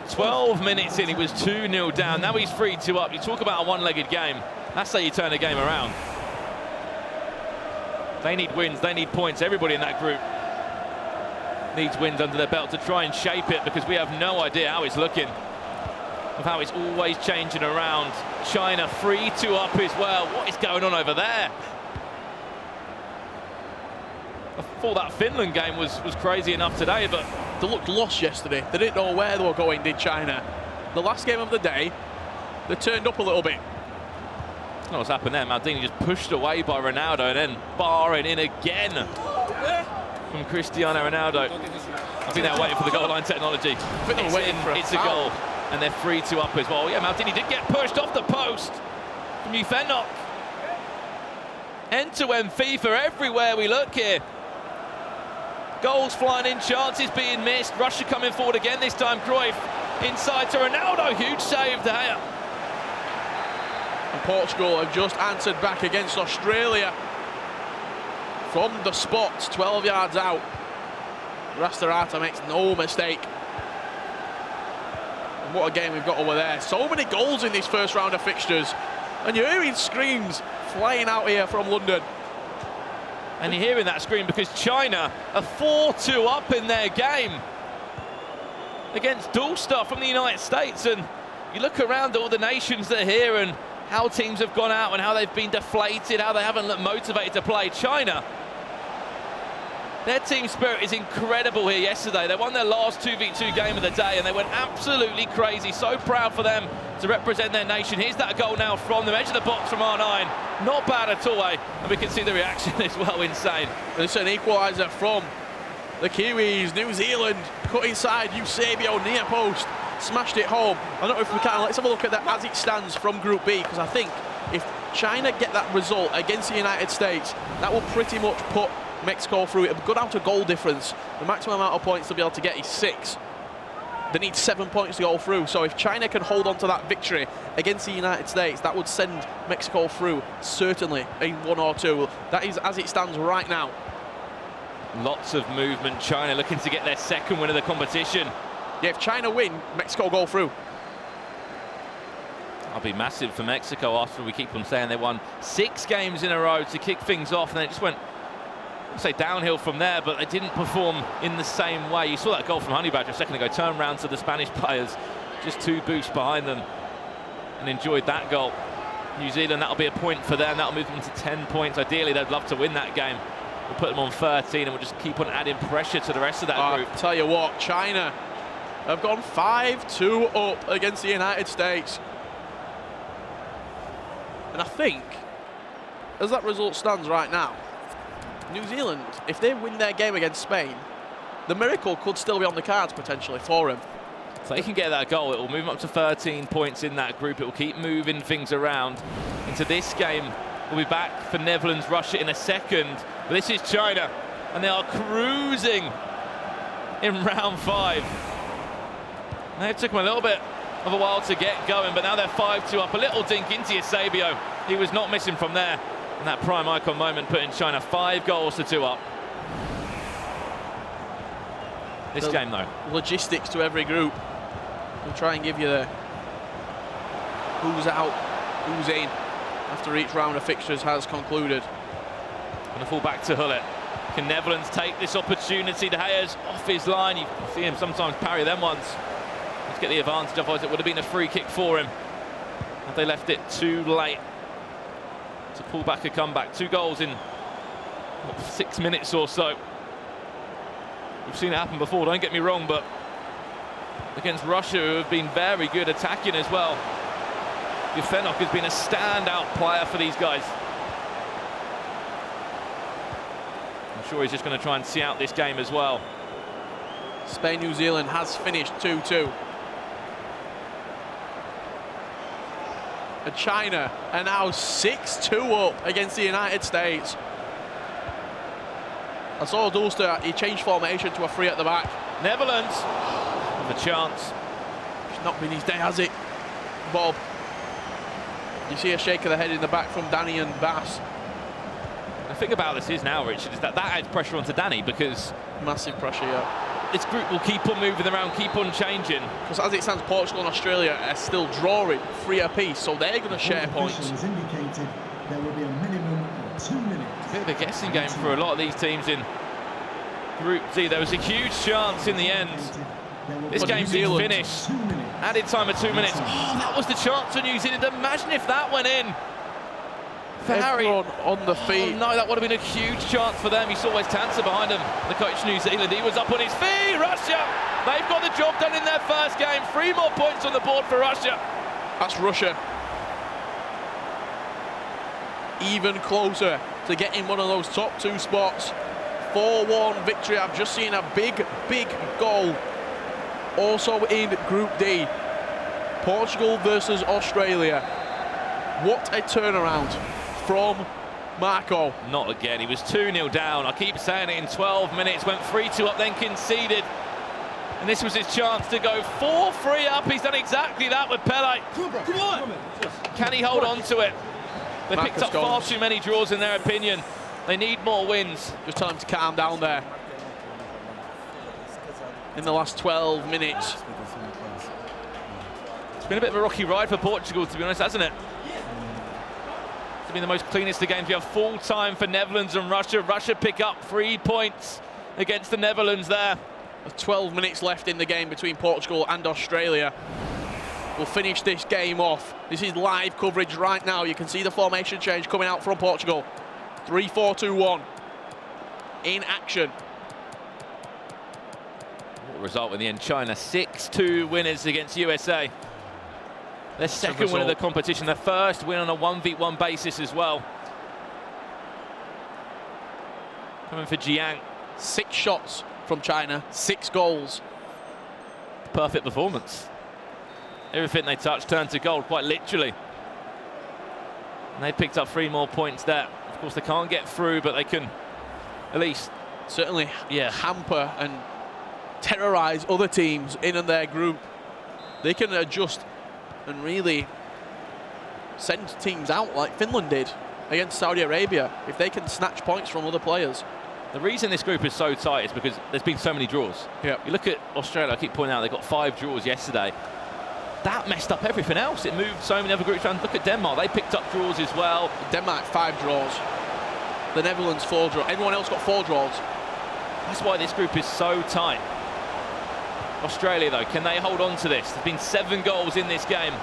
12 minutes in, he was 2-0 down. Now he's 3-2 up. You talk about a one-legged game. That's how you turn a game around. They need wins, they need points. Everybody in that group needs wins under their belt to try and shape it, because we have no idea how it's looking, of how it's always changing around. China 3-2 up as well. What is going on over there? I thought that Finland game was crazy enough today, but they looked lost yesterday. They didn't know where they were going, did China? The last game of the day, they turned up a little bit. That's not what's happened there. Maldini just pushed away by Ronaldo and then barring in again from Cristiano Ronaldo. I think they're waiting for the goal line technology. I think they're waiting for it's a goal. And they're 3-2 up as well. Yeah, Maldini did get pushed off the post from Ufenok. End-to-end FIFA everywhere we look here. Goals flying in, chances being missed. Russia coming forward again, this time Cruyff inside to Ronaldo. Huge save, De Gea. And Portugal have just answered back against Australia. From the spot, 12 yards out. Rastarata makes no mistake. And what a game we've got over there. So many goals in this first round of fixtures. And you're hearing screams flying out here from London. And you're hearing that scream because China are 4-2 up in their game against Dulster from the United States. And you look around at all the nations that are here and how teams have gone out and how they've been deflated, how they haven't looked motivated to play. China, their team spirit is incredible here yesterday. They won their last 2v2 game of the day and they went absolutely crazy. So proud for them to represent their nation. Here's that goal now from the edge of the box from R9. Not bad at all, eh? And we can see the reaction as well, insane. It's an equaliser from the Kiwis. New Zealand cut inside, Eusebio near post, smashed it home. I don't know if we can. Let's have a look at that as it stands from Group B, because I think if China get that result against the United States, that will pretty much put Mexico through. It will go down to goal difference. The maximum amount of points to be able to get is 6. They need 7 points to go through. So if China can hold on to that victory against the United States, that would send Mexico through, certainly, in 1 or 2. That is as it stands right now. Lots of movement. China looking to get their second win of the competition. Yeah, if China win, Mexico go through. That'll be massive for Mexico after we keep on saying they won 6 games in a row to kick things off, and then it just went, I'd say, downhill from there, but they didn't perform in the same way. You saw that goal from Honey Badger a second ago, turn round to the Spanish players, just 2 boosts behind them, and enjoyed that goal. New Zealand, that'll be a point for them. That'll move them to 10 points. Ideally, they'd love to win that game. We'll put them on 13, and we'll just keep on adding pressure to the rest of that group. Tell you what, China have gone 5-2 up against the United States. And I think, as that result stands right now, New Zealand, if they win their game against Spain, the miracle could still be on the cards potentially for them. If they can get that goal, it will move them up to 13 points in that group. It will keep moving things around into this game. We'll be back for Netherlands, Russia in a second. But this is China, and they are cruising in round 5. Now, it took them a little bit of a while to get going, but now they're 5-2 up. A little dink into Eusebio. He was not missing from there. And that prime icon moment putting China 5 goals to 2 up. This game, though. Logistics to every group. We'll try and give you the who's out, who's in, after each round of fixtures has concluded. Going to fall back to Hullet. Can Netherlands take this opportunity? De Gea's off his line. You see him sometimes parry them ones. Let's get the advantage, otherwise it would have been a free kick for him. Have they left it too late to pull back a comeback? 2 goals in 6 minutes or so. We've seen it happen before, don't get me wrong, but against Russia, who have been very good attacking as well. Ufenok has been a standout player for these guys. I'm sure he's just going to try and see out this game as well. Spain-New Zealand has finished 2-2. And China are now 6-2 up against the United States. I saw Dulster, he changed formation to a 3 at the back. Netherlands with a chance. It's not been his day, has it, Bob? You see a shake of the head in the back from Danny and Bass. The thing about this is now, Richard, is that adds pressure onto Danny, because massive pressure, yeah. This group will keep on moving around, keep on changing. Because as it stands, Portugal and Australia are still drawing 3 apiece, so they're going to share points. Indicated there will be a minimum of 2 minutes. A bit of a guessing game for a lot of these teams in Group D. There was a huge chance in the end. This game's been finished. Added time of 2 minutes. Oh, that was the chance for New Zealand. Imagine if that went in. Everyone on the feet. Oh, no, that would have been a huge chance for them. You saw Wes Tanser behind him, the coach New Zealand. He was up on his feet. Russia, they've got the job done in their first game. 3 more points on the board for Russia. That's Russia. Even closer to getting one of those top 2 spots. 4-1 victory. I've just seen a big, big goal. Also in Group D. Portugal versus Australia. What a turnaround from Marco. Not again. He was 2-0 down. I keep saying it in 12 minutes. Went 3-2 up, then conceded. And this was his chance to go 4-3 up. He's done exactly that with Pele. Come on! Can he hold on to it? They picked up far too many draws in their opinion. They need more wins. Just tell him to calm down there. In the last 12 minutes. It's been a bit of a rocky ride for Portugal, to be honest, hasn't it? It's been the most cleanest of games. You have full time for Netherlands and Russia. Russia pick up 3 points against the Netherlands there. 12 minutes left in the game between Portugal and Australia. We'll finish this game off. This is live coverage right now. You can see the formation change coming out from Portugal. 3-4-2-1 in action. What result in the end? China 6-2 winners against USA. Their second win of the competition, their first win on a 1v1 basis as well. Coming for Jiang. 6 shots from China, 6 goals. Perfect performance. Everything they touched turned to gold, quite literally. And they picked up 3 more points there. Of course, they can't get through, but they can at least certainly hamper and terrorize other teams in their group. They can adjust and really send teams out like Finland did against Saudi Arabia if they can snatch points from other players. The reason this group is so tight is because there's been so many draws. Yep. You look at Australia, I keep pointing out they got 5 draws yesterday. That messed up everything else. It moved so many other groups around. Look at Denmark, they picked up draws as well. Denmark 5 draws. The Netherlands 4 draws. Everyone else got 4 draws. That's why this group is so tight. Australia though, can they hold on to this? There's been 7 goals in this game.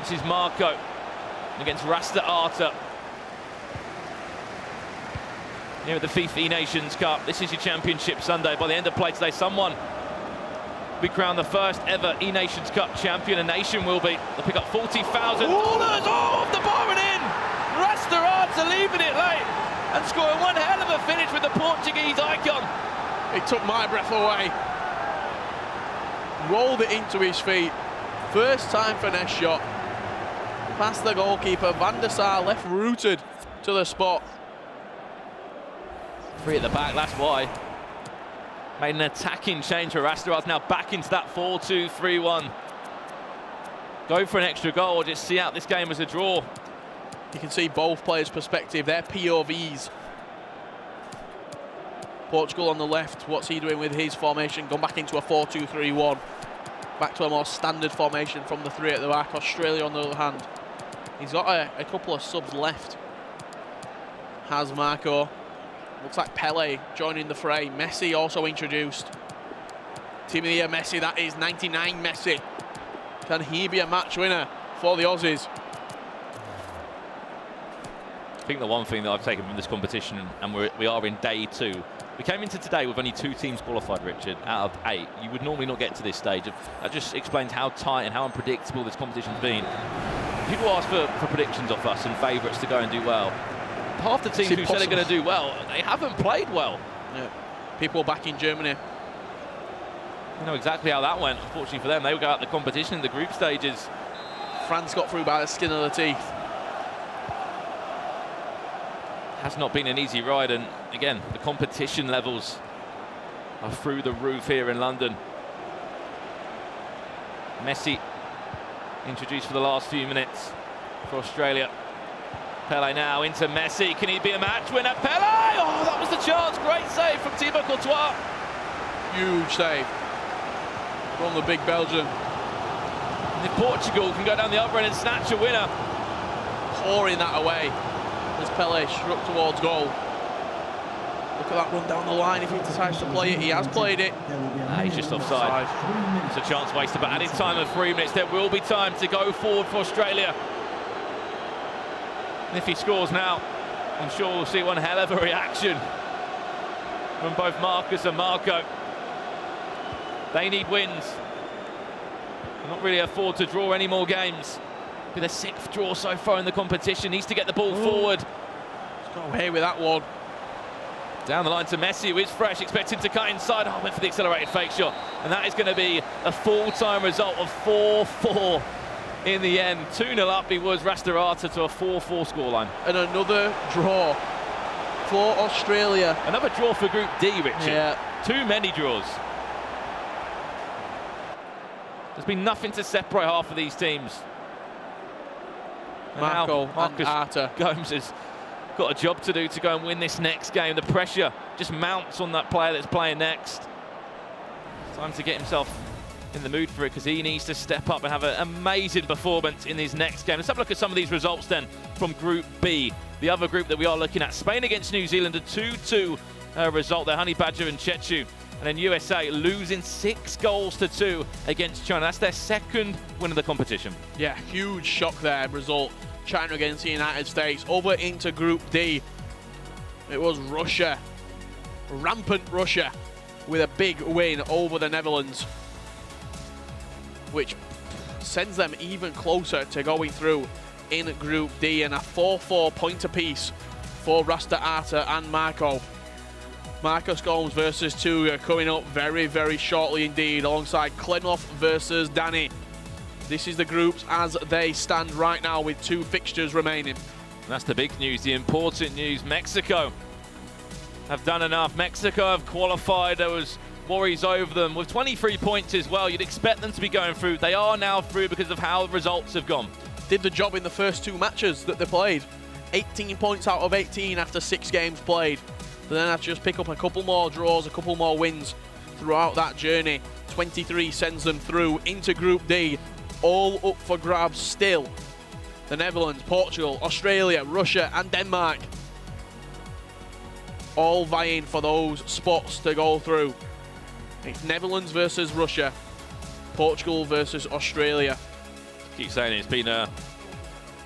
This is Marco against Rasta Arta. Here at the FIFA eNations Cup. This is your Championship Sunday. By the end of play today, someone will be crowned the first ever eNations Cup champion. A nation will be. They'll pick up $40,000. Oh, off the bar and in! Rasta Arta leaving it late and scoring one hell of a finish with the Portuguese icon. It took my breath away. Rolled it into his feet. First time finesse shot. Past the goalkeeper. Van der Sar left rooted to the spot. 3 at the back, that's why. Made an attacking change for Rasta. Now back into that 4-2-3-1. Go for an extra goal or just see out this game as a draw. You can see both players' perspective, their POVs. Portugal on the left, what's he doing with his formation? Gone back into a 4-2-3-1. Back to a more standard formation from the 3 at the back. Australia on the other hand. He's got a couple of subs left. Has Marco. Looks like Pele joining the fray. Messi also introduced. Team of the Year Messi, that is 99 Messi. Can he be a match winner for the Aussies? I think the one thing that I've taken from this competition, and we are in day 2. We came into today with only 2 teams qualified, Richard, out of 8. You would normally not get to this stage. That just explains how tight and how unpredictable this competition's been. People ask for predictions of us and favourites to go and do well. Half the teams who said they're going to do well, they haven't played well. Yeah. People back in Germany. You know exactly how that went. Unfortunately for them, they will go out the competition in the group stages. France got through by the skin of the teeth. Has not been an easy ride, and again, the competition levels are through the roof here in London. Messi introduced for the last few minutes for Australia. Pele now into Messi. Can he be a match winner? Pele! Oh, that was the chance. Great save from Thibaut Courtois. Huge save from the big Belgian. And if Portugal can go down the other end and snatch a winner. Pouring that away as Pele struck towards goal. Look at that run down the line if he decides to play it. He has played it. He's just offside. It's a chance wasted, but added time of 3 minutes. There will be time to go forward for Australia. And if he scores now, I'm sure we'll see one hell of a reaction from both Marcus and Marco. They need wins. Cannot really afford to draw any more games. Be their 6th draw so far in the competition. Needs to get the ball forward. Let's go away with that one. Down the line to Messi, who is fresh, expecting to cut inside. Oh, went for the accelerated fake shot. And that is going to be a full-time result of 4-4 in the end. 2-0 up, he was Rastarata to a 4-4 scoreline. And another draw for Australia. Another draw for Group D, Richard. Yeah. Too many draws. There's been nothing to separate half of these teams. And Marco now Marcus and Arta. Gomes has got a job to do to go and win this next game. The pressure just mounts on that player that's playing next. Time to get himself in the mood for it, because he needs to step up and have an amazing performance in his next game. Let's have a look at some of these results then from Group B. The other group that we are looking at, Spain against New Zealand, a 2-2 result there, Honey Badger and Chechu. And then USA losing 6-2 against China. That's their second win of the competition. Yeah, huge shock there, result. China against the United States. Over into Group D. It was Russia, rampant Russia, with a big win over the Netherlands, which sends them even closer to going through in Group D, and a 4-4 point apiece for Rasta Arta and Marco. Marcus Gomes versus Tuga coming up very, very shortly indeed, alongside Klenov versus Danny. This is the groups as they stand right now with 2 fixtures remaining. That's the big news, the important news. Mexico have done enough. Mexico have qualified. There was worries over them. With 23 points as well, you'd expect them to be going through. They are now through because of how the results have gone. Did the job in the first 2 matches that they played. 18 points out of 18 after 6 games played. But then have to just pick up a couple more draws, a couple more wins throughout that journey. 23 sends them through into Group D. All up for grabs still. The Netherlands, Portugal, Australia, Russia and Denmark. All vying for those spots to go through. It's Netherlands versus Russia. Portugal versus Australia. Keep saying it's been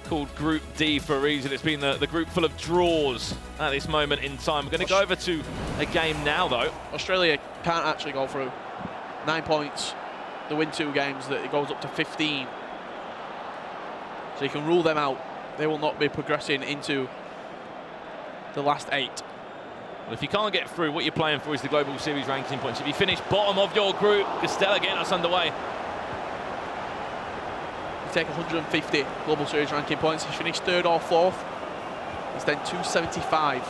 called Group D for a reason. It's been the group full of draws at this moment in time. We're going to go over to a game now, though. Australia can't actually go through. 9 points. They win 2 games, that it goes up to 15. So you can rule them out. They will not be progressing into the last 8. Well, if you can't get through, what you're playing for is the Global Series ranking points. If you finish bottom of your group, Castella getting us underway. You take 150 Global Series ranking points. If you finish 3rd or 4th, it's then 275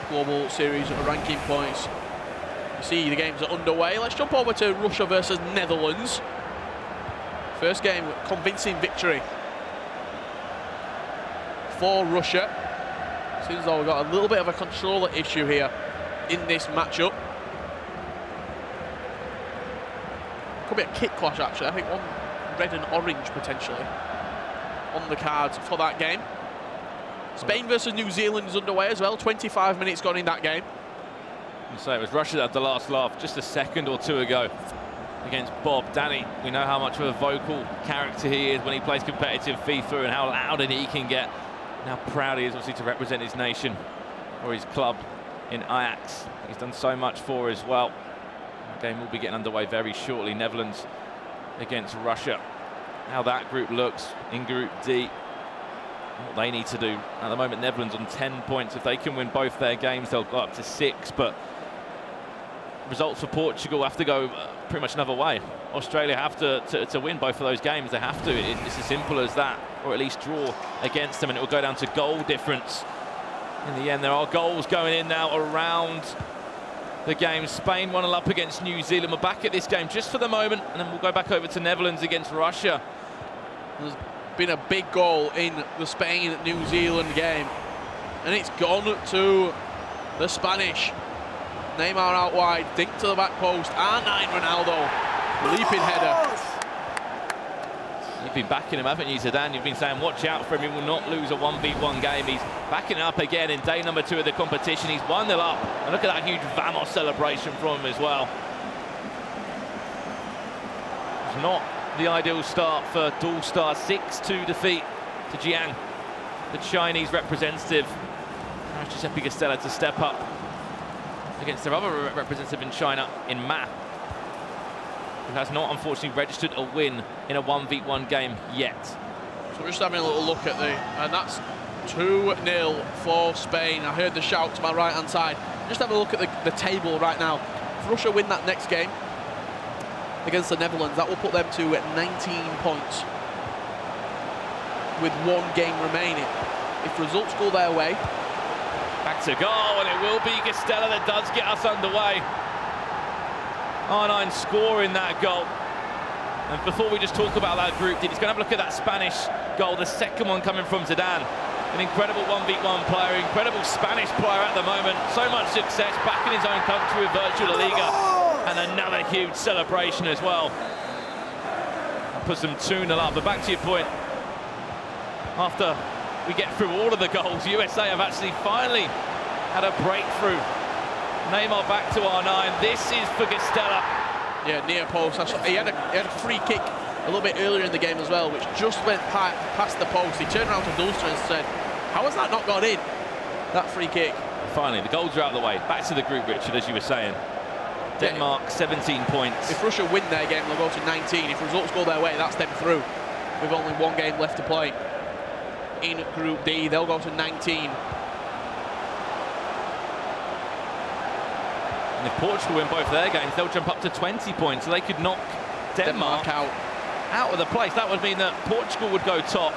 Global Series ranking points. You see the games are underway. Let's jump over to Russia versus Netherlands. First game, convincing victory for Russia. Seems as though we've got a little bit of a controller issue here in this matchup. Could be a kit clash, actually. I think one red and orange potentially on the cards for that game. Spain versus New Zealand is underway as well. 25 minutes gone in that game. So it was Russia that had the last laugh just a second or 2 ago against Bob. Danny, we know how much of a vocal character he is when he plays competitive FIFA and how loud he can get. And how proud he is obviously to represent his nation or his club in Ajax. He's done so much for as well. The game will be getting underway very shortly. Netherlands against Russia. How that group looks in Group D. What they need to do at the moment, Netherlands on 10 points. If they can win both their games, they'll go up to 6. But results for Portugal have to go pretty much another way. Australia have to win both of those games. They have to. It's as simple as that, or at least draw against them, and it will go down to goal difference. In the end, there are goals going in now around the game. Spain 1-0 up against New Zealand. We're back at this game just for the moment, and then we'll go back over to Netherlands against Russia. There's been a big goal in the Spain-New Zealand game, and it's gone to the Spanish. Neymar out wide, dink to the back post, R9 Ronaldo, leaping header. You've been backing him, haven't you, Zidane? You've been saying, watch out for him, he will not lose a 1v1 game. He's backing up again in day number 2 of the competition. He's 1-0 up, and look at that huge Vamos celebration from him as well. It's not the ideal start for Dalstar. 6-2 defeat to Jiang, the Chinese representative. Now Giuseppe Castella to step up against their other representative in China, in Ma, who has not unfortunately registered a win in a 1v1 game yet. So we're just having a little look at and that's 2-0 for Spain. I heard the shout to my right-hand side. Just have a look at the table right now. If Russia win that next game against the Netherlands, that will put them to 19 points with 1 game remaining. If results go their way... Back to goal, and it will be Gastella that does get us underway. R9 scoring that goal. And before we just talk about that group, he's going to have a look at that Spanish goal, the second one coming from Zidane. An incredible 1v1 player, incredible Spanish player at the moment. So much success back in his own country with Virtual La Liga. And another huge celebration as well. Puts them 2-0 up. But back to your point, after we get through all of the goals, USA have actually finally had a breakthrough. Neymar back to R9. This is for Gastella. Yeah, near post. He had a free kick a little bit earlier in the game as well, which just went past the post. He turned around to Dulster and said, how has that not got in? That free kick. Finally, the goals are out of the way. Back to the group, Richard, as you were saying. Denmark, 17 points. If Russia win their game, they'll go to 19. If results go their way, that's them through. With only 1 game left to play. In Group D, they'll go to 19. And if Portugal win both their games, they'll jump up to 20 points, so they could knock Denmark out of the place. That would mean that Portugal would go top,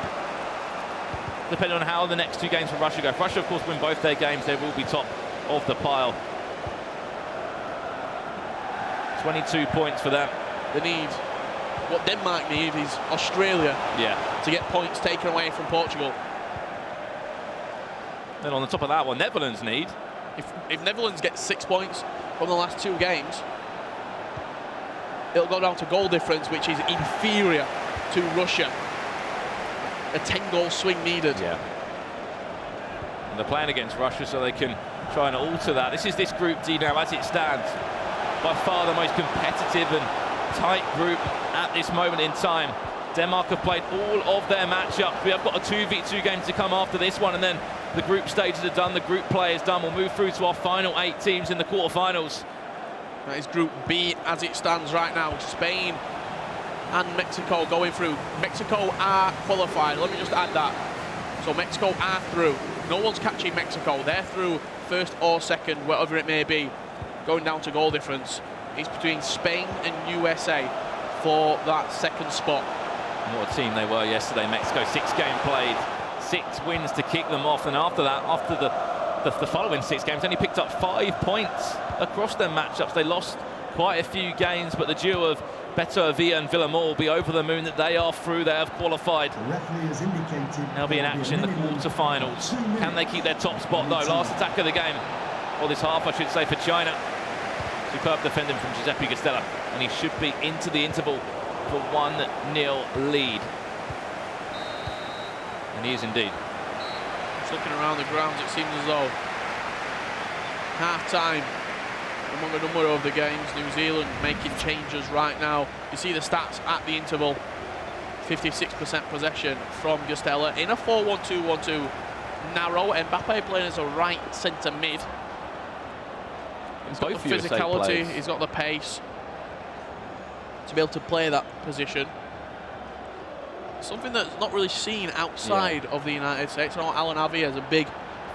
depending on how the next 2 games for Russia go. If Russia, of course, win both their games, they will be top of the pile. 22 points for them. They need, what Denmark need is Australia to get points taken away from Portugal. Then on the top of that one, Netherlands need. If Netherlands get 6 points from the last 2 games, it'll go down to goal difference, which is inferior to Russia. A 10-goal swing needed. Yeah. And they're playing against Russia, so they can try and alter that. This is this Group D now as it stands. By far the most competitive and tight group at this moment in time. Denmark have played all of their matchups. We have got a 2v2 game to come after this one, and then the group stages are done, the group play is done. We'll move through to our final 8 teams in the quarterfinals. That is Group B as it stands right now. Spain and Mexico going through. Mexico are qualified. Let me just add that. So Mexico are through. No one's catching Mexico. They're through first or second, whatever it may be. Going down to goal difference. It's between Spain and USA for that second spot. And what a team they were yesterday. Mexico, 6 games played, 6 wins to kick them off. And after that, after the following 6 games, only picked up 5 points across their matchups. They lost quite a few games, but the duo of Beto Avila and Villamor will be over the moon that they are through. They have qualified. They'll be in action in the quarterfinals. Can they keep their top spot though? Last attack of the game, or this half I should say, for China. Superb defending from Giuseppe Gastella, and he should be into the interval for 1-0 lead. And he is indeed. Just looking around the grounds, it seems as though half-time among a number of the games. New Zealand making changes right now. You see the stats at the interval. 56% possession from Gastella in a 4-1-2-1-2 narrow. Mbappe playing as a right centre mid. He's got the physicality, he's got the pace to be able to play that position. Something that's not really seen outside of the United States. I know Alan Avi is a big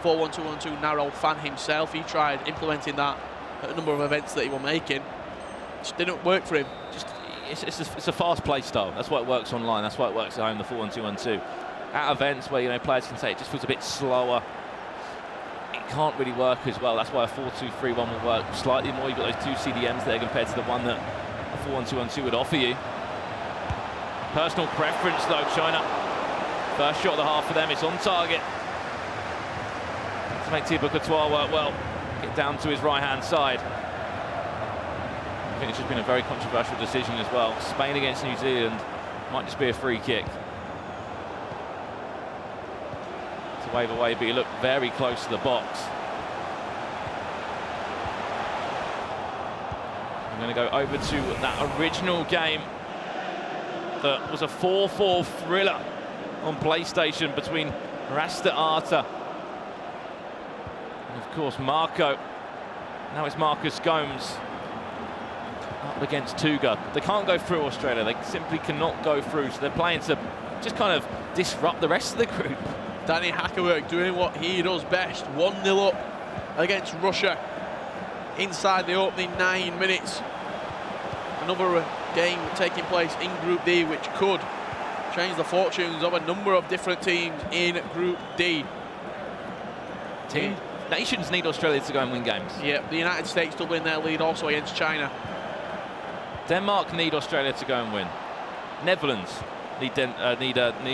4-1-2-1-2 narrow fan himself. He tried implementing that at a number of events that he was making. Just didn't work for him. It's a fast play style. That's why it works online. That's why it works at home, the 4-1-2-1-2. At events where players can say it just feels a bit slower, it can't really work as well. That's why a 4-2-3-1 will work slightly more. You've got those 2 CDMs there compared to the one that a 4-1-2-1-2 would offer you. Personal preference though, China. First shot of the half for them, it's on target. To make Thibaut Courtois work well, get down to his right-hand side. I think it's just been a very controversial decision as well. Spain against New Zealand might just be a free kick. To wave away, but he looked very close to the box. I'm going to go over to that original game that was a 4-4 thriller on PlayStation between Rasta Arta and, of course, Marco. Now it's Marcus Gomes up against Tuga. They can't go through Australia. They simply cannot go through. So they're playing to just kind of disrupt the rest of the group. Danny Hackerberg doing what he does best. 1-0 up against Russia inside the opening 9 minutes. Another game taking place in Group D, which could change the fortunes of a number of different teams in Group D. Nations need Australia to go and win games. Yep, the United States doubling their lead also against China. Denmark need Australia to go and win. Netherlands need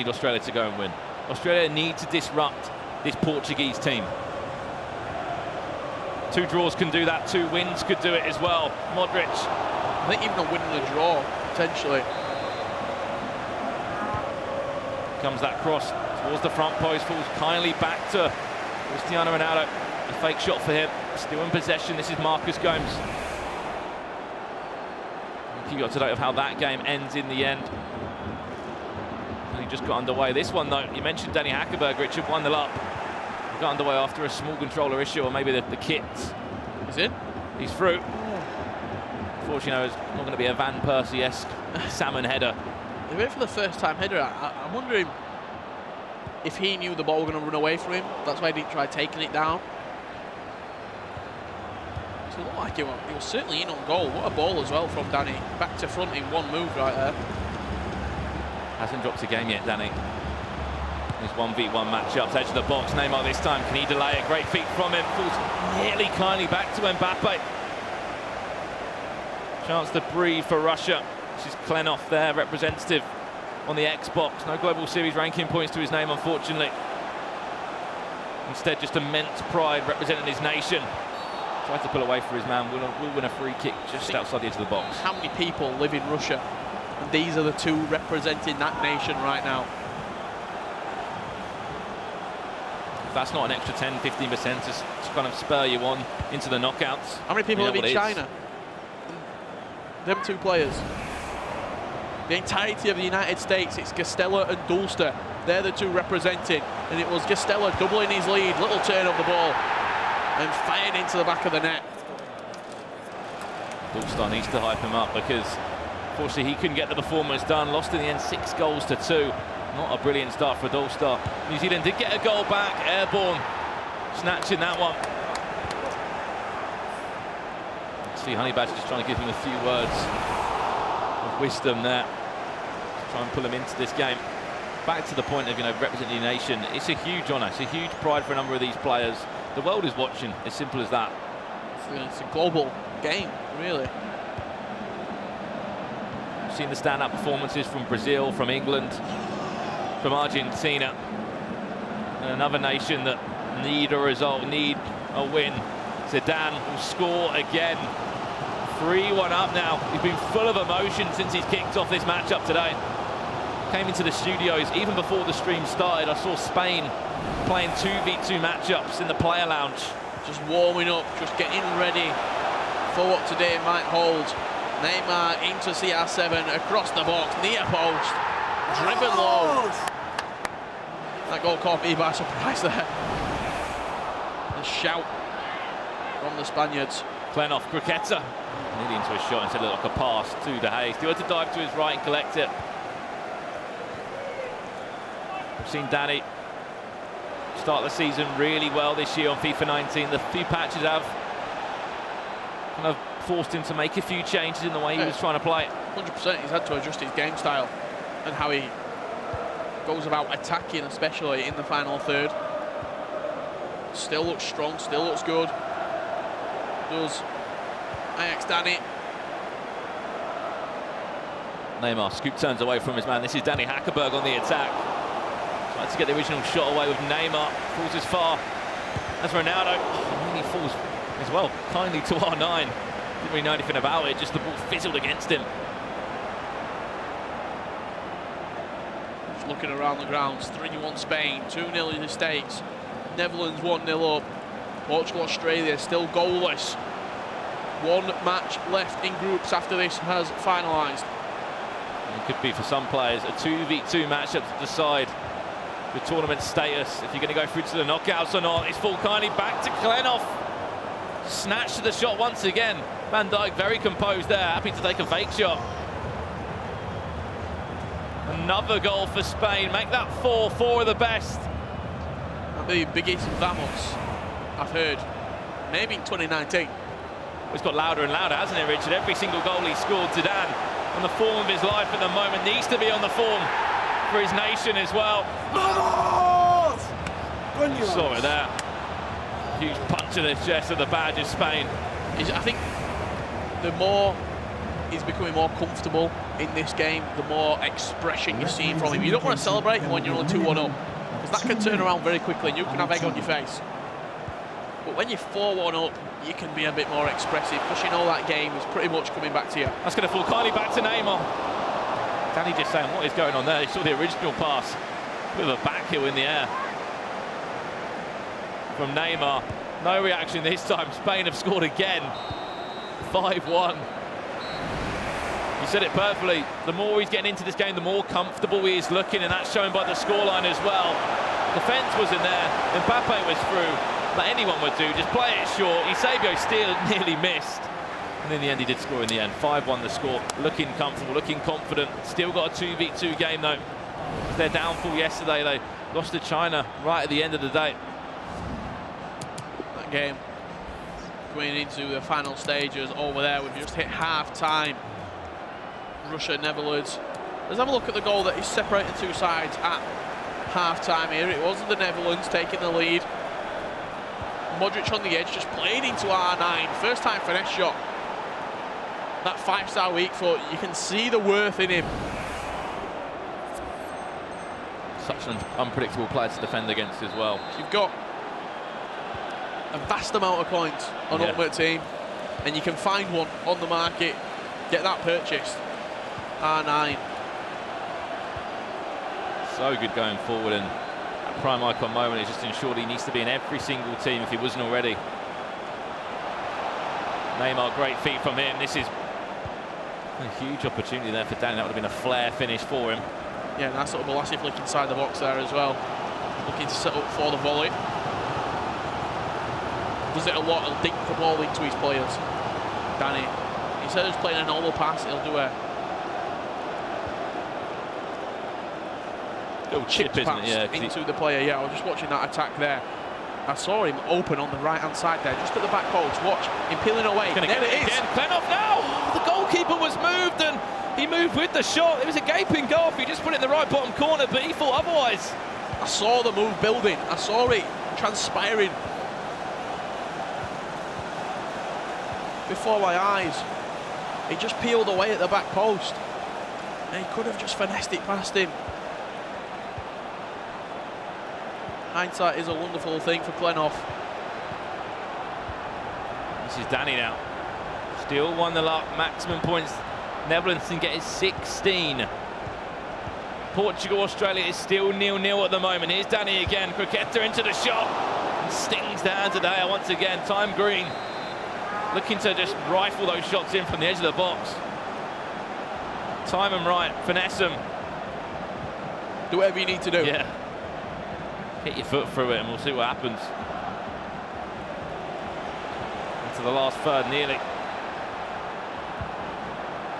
Australia to go and win. Australia need to disrupt this Portuguese team. 2 draws can do that, 2 wins could do it as well. Modric. I think even a win and a draw, potentially. Comes that cross towards the front post, falls kindly back to Cristiano Ronaldo. A fake shot for him, still in possession. This is Marcus Gomes. You got to note of how that game ends in the end. And he just got underway. This one, though, you mentioned Danny Hackerberg, Richard, 1-0 up. He got underway after a small controller issue, or maybe the kit. He's in? He's through. Unfortunately, it's not going to be a Van Persie-esque salmon header. He went for the first-time header. I'm wondering if he knew the ball was going to run away from him. That's why he didn't try taking it down. So it looked like he was certainly in on goal. What a ball as well from Danny. Back to front in one move right there. Hasn't dropped a game yet, Danny. His 1v1 matchups, edge of the box. Neymar this time, can he delay it? Great feet from him. Falls nearly kindly back to Mbappe. Chance to breathe for Russia. This is Klenov, their representative on the Xbox. No Global Series ranking points to his name, unfortunately. Instead, just immense pride representing his nation. Tries to pull away for his man. Will win a free kick just outside the edge of the box. How many people live in Russia? And these are the 2 representing that nation right now. If that's not an extra 10-15% to kind of spur you on into the knockouts. How many people live in China? Them 2 players. The entirety of the United States, it's Gastella and Dulster. They're the 2 representing. And it was Gastella doubling his lead, little turn of the ball, and fired into the back of the net. Dulster needs to hype him up because, unfortunately, he couldn't get the performance done. Lost in the end 6-2. Not a brilliant start for Dulster. New Zealand did get a goal back, airborne, snatching that one. See Honeybadger just trying to give him a few words of wisdom there. Try and pull him into this game. Back to the point of, representing your nation. It's a huge honour. It's a huge pride for a number of these players. The world is watching. As simple as that. It's a global game, really. We've seen the stand-up performances from Brazil, from England, from Argentina, and another nation that need a result, need a win. Zidane will score again. 3-1 up now. He's been full of emotion since he's kicked off this matchup today. Came into the studios even before the stream started. I saw Spain playing 2v2 matchups in the player lounge. Just warming up, just getting ready for what today might hold. Neymar into CR7, across the box, near post, driven low. That goal caught me by surprise there. A shout from the Spaniards. Klenov, Croqueta, nearly into a shot instead of like a pass to De Gea. Still had to dive to his right and collect it. We've seen Danny start the season really well this year on FIFA 19. The few patches have kind of forced him to make a few changes in the way he was trying to play. 100%, he's had to adjust his game style and how he goes about attacking, especially in the final third. Still looks strong, still looks good. Does Ajax Danny. Neymar, scoop turns away from his man. This is Danny Hackerberg on the attack. Tries to get the original shot away with Neymar. Falls as far as Ronaldo. He falls as well, kindly to R9. Didn't really know anything about it, just the ball fizzled against him. Just looking around the grounds, 3-1 Spain, 2-0 in the States. Netherlands 1-0 up. Portugal, Australia still goalless. 1 match left in groups after this has finalised. It could be for some players a 2v2 matchup to decide the tournament status, if you're going to go through to the knockouts or not. It's full kindly back to Klenov. Snatched to the shot once again. Van Dijk very composed there, happy to take a fake shot. Another goal for Spain, make that 4-4 of the best. the biggest vamos I've heard, maybe in 2019. It's got louder and louder, hasn't it, Richard? Every single goal he scored, Zidane, on the form of his life at the moment, needs to be on the form for his nation as well. Saw it there. Huge punch to the chest of the badge of Spain. I think the more he's becoming more comfortable in this game, the more expression you're seeing from him. You don't want to celebrate when you're only 2-1 up, because that can turn around very quickly and you can have egg on your face. But when you're 4-1 up, you can be a bit more expressive, because you know that game is pretty much coming back to you. That's going to fall kindly back to Neymar. Danny just saying, what is going on there? He saw the original pass with a back heel in the air from Neymar. No reaction this time. Spain have scored again. 5-1. You said it perfectly. The more he's getting into this game, the more comfortable he is looking, and that's shown by the scoreline as well. Defence was in there. Mbappe was through. Like anyone would do, just play it short. Eusebio still nearly missed. And in the end, he did score in the end. 5-1 the score. Looking comfortable, looking confident. Still got a 2v2 game, though. Their downfall yesterday, they lost to China right at the end of the day. That game going into the final stages over there. We've just hit half-time. Russia, Netherlands. Let's have a look at the goal that is separating two sides at half-time here. It was the Netherlands taking the lead. Modric on the edge, just played into R9. First time finesse shot. That 5-star weak foot, you can see the worth in him. Such an unpredictable player to defend against as well. You've got a vast amount of points on Ultimate Team, and you can find one on the market, get that purchased. R9. So good going forward, and that prime icon moment is just ensured he needs to be in every single team if he wasn't already. Neymar, great feet from him. This is a huge opportunity there for Danny. That would have been a flare finish for him. Yeah, nice little Balassi flick inside the box there as well. Looking to set up for the volley. Does it a lot, he'll dink the ball into his players. Danny, instead of just playing a normal pass, he'll do a little chip, isn't it? Yeah, into the player. Yeah, I was just watching that attack there. I saw him open on the right-hand side there, just at the back post. Watch him peeling away. There it is. Klenov now! The goalkeeper was moved, and he moved with the shot. It was a gaping goal if he just put it in the right bottom corner, but he thought otherwise. I saw the move building. I saw it transpiring before my eyes. He just peeled away at the back post, and he could have just finessed it past him. Hindsight is a wonderful thing for Klenov. This is Danny now. Still 1-0 up, maximum points. Netherlands can get his 16. Portugal, Australia is still 0-0 at the moment. Here's Danny again. Croqueta into the shot. And stings down today once again. Time Green looking to just rifle those shots in from the edge of the box. Time them right, finesse them. Do whatever you need to do. Yeah. Hit your foot through it and we'll see what happens. Into the last third, nearly.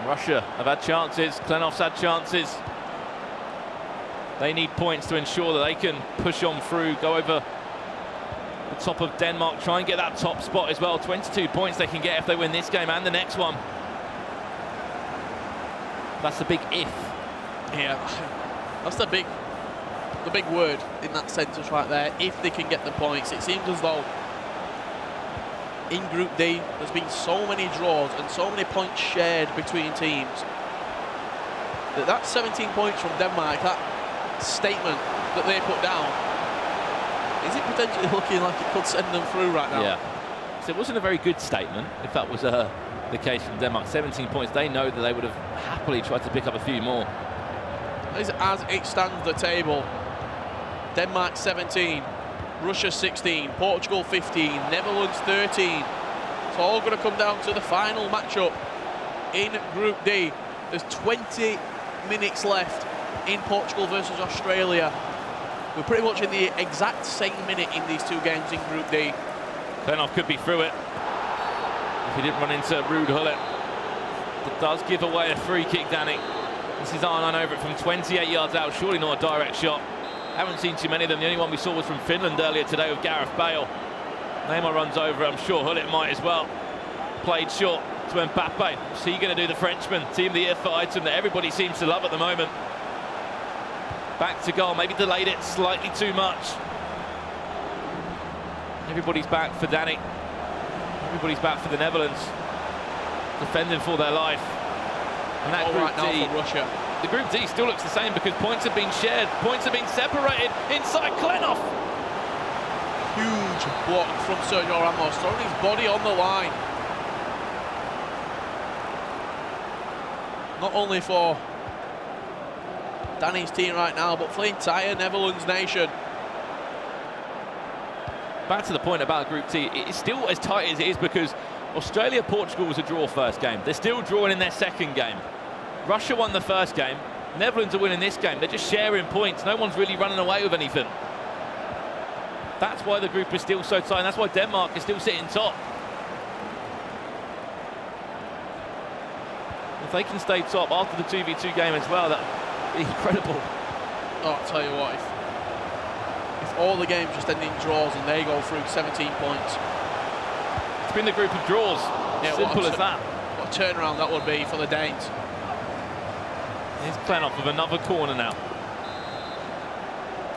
Russia have had chances, Klenov's had chances. They need points to ensure that they can push on through, go over the top of Denmark, try and get that top spot as well. 22 points they can get if they win this game and the next one. That's the big if. Yeah, that's the big word in that sentence right there. If they can get the points. It seems as though in Group D there's been so many draws and so many points shared between teams that 17 points from Denmark, that statement that they put down, is it potentially looking like it could send them through right now? Yeah. So it wasn't a very good statement if that was the case from Denmark. 17 points, they know that they would have happily tried to pick up a few more. As it stands the table, Denmark 17, Russia 16, Portugal 15, Netherlands 13. It's all going to come down to the final matchup in Group D. There's 20 minutes left in Portugal versus Australia. We're pretty much in the exact same minute in these two games in Group D. Klenov could be through it if he didn't run into Ruud Gullit. It does give away a free kick, Danny. This is R9 over it from 28 yards out, surely not a direct shot. Haven't seen too many of them. The only one we saw was from Finland earlier today with Gareth Bale. Neymar runs over, I'm sure Hullet might as well. Played short to Mbappe. Is he going to do the Frenchman? Team of the year for item that everybody seems to love at the moment. Back to goal, maybe delayed it slightly too much. Everybody's back for Danny. Everybody's back for the Netherlands. Defending for their life. And that Group D, now for Russia. the Group D still looks the same because points have been shared, points have been separated inside Klenov. Huge block from Sergio Ramos, throwing his body on the line. Not only for Danny's team right now, but for the entire Netherlands nation. Back to the point about Group T, it's still as tight as it is because Australia-Portugal was a draw first game. They're still drawing in their second game. Russia won the first game. Netherlands are winning this game. They're just sharing points. No one's really running away with anything. That's why the group is still so tight, and that's why Denmark is still sitting top. If they can stay top after the 2v2 game as well, that would be incredible. Oh, I'll tell you what, if all the games just end in draws and they go through 17 points. It's been the group of draws. Yeah, simple as that. What a turnaround that would be for the Danes. Here's Klenov with another corner now.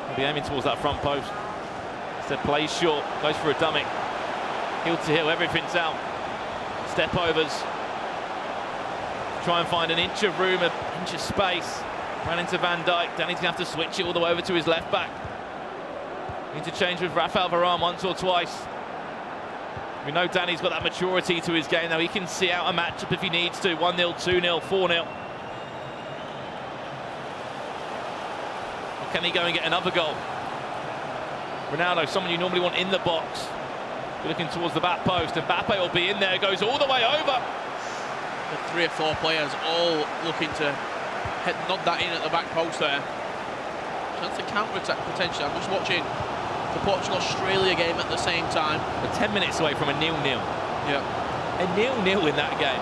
He'll be aiming towards that front post. Instead plays short, goes for a dummy. Heel to heel, everything's out. Step overs. Try and find an inch of room, an inch of space. Ran into Van Dijk. Danny's gonna have to switch it all the way over to his left back. Interchange with Rafael Varane once or twice. We know Danny's got that maturity to his game now. He can see out a matchup if he needs to. 1-0, 2-0, 4-0. Or can he go and get another goal? Ronaldo, someone you normally want in the box. Looking towards the back post, and Mbappe will be in there. Goes all the way over. The 3 or 4 players all looking to nod that in at the back post there. Chance to counter-attack potentially. I'm just watching the Portugal-Australia game at the same time. We're 10 minutes away from a 0-0. Yeah. A 0-0 in that game.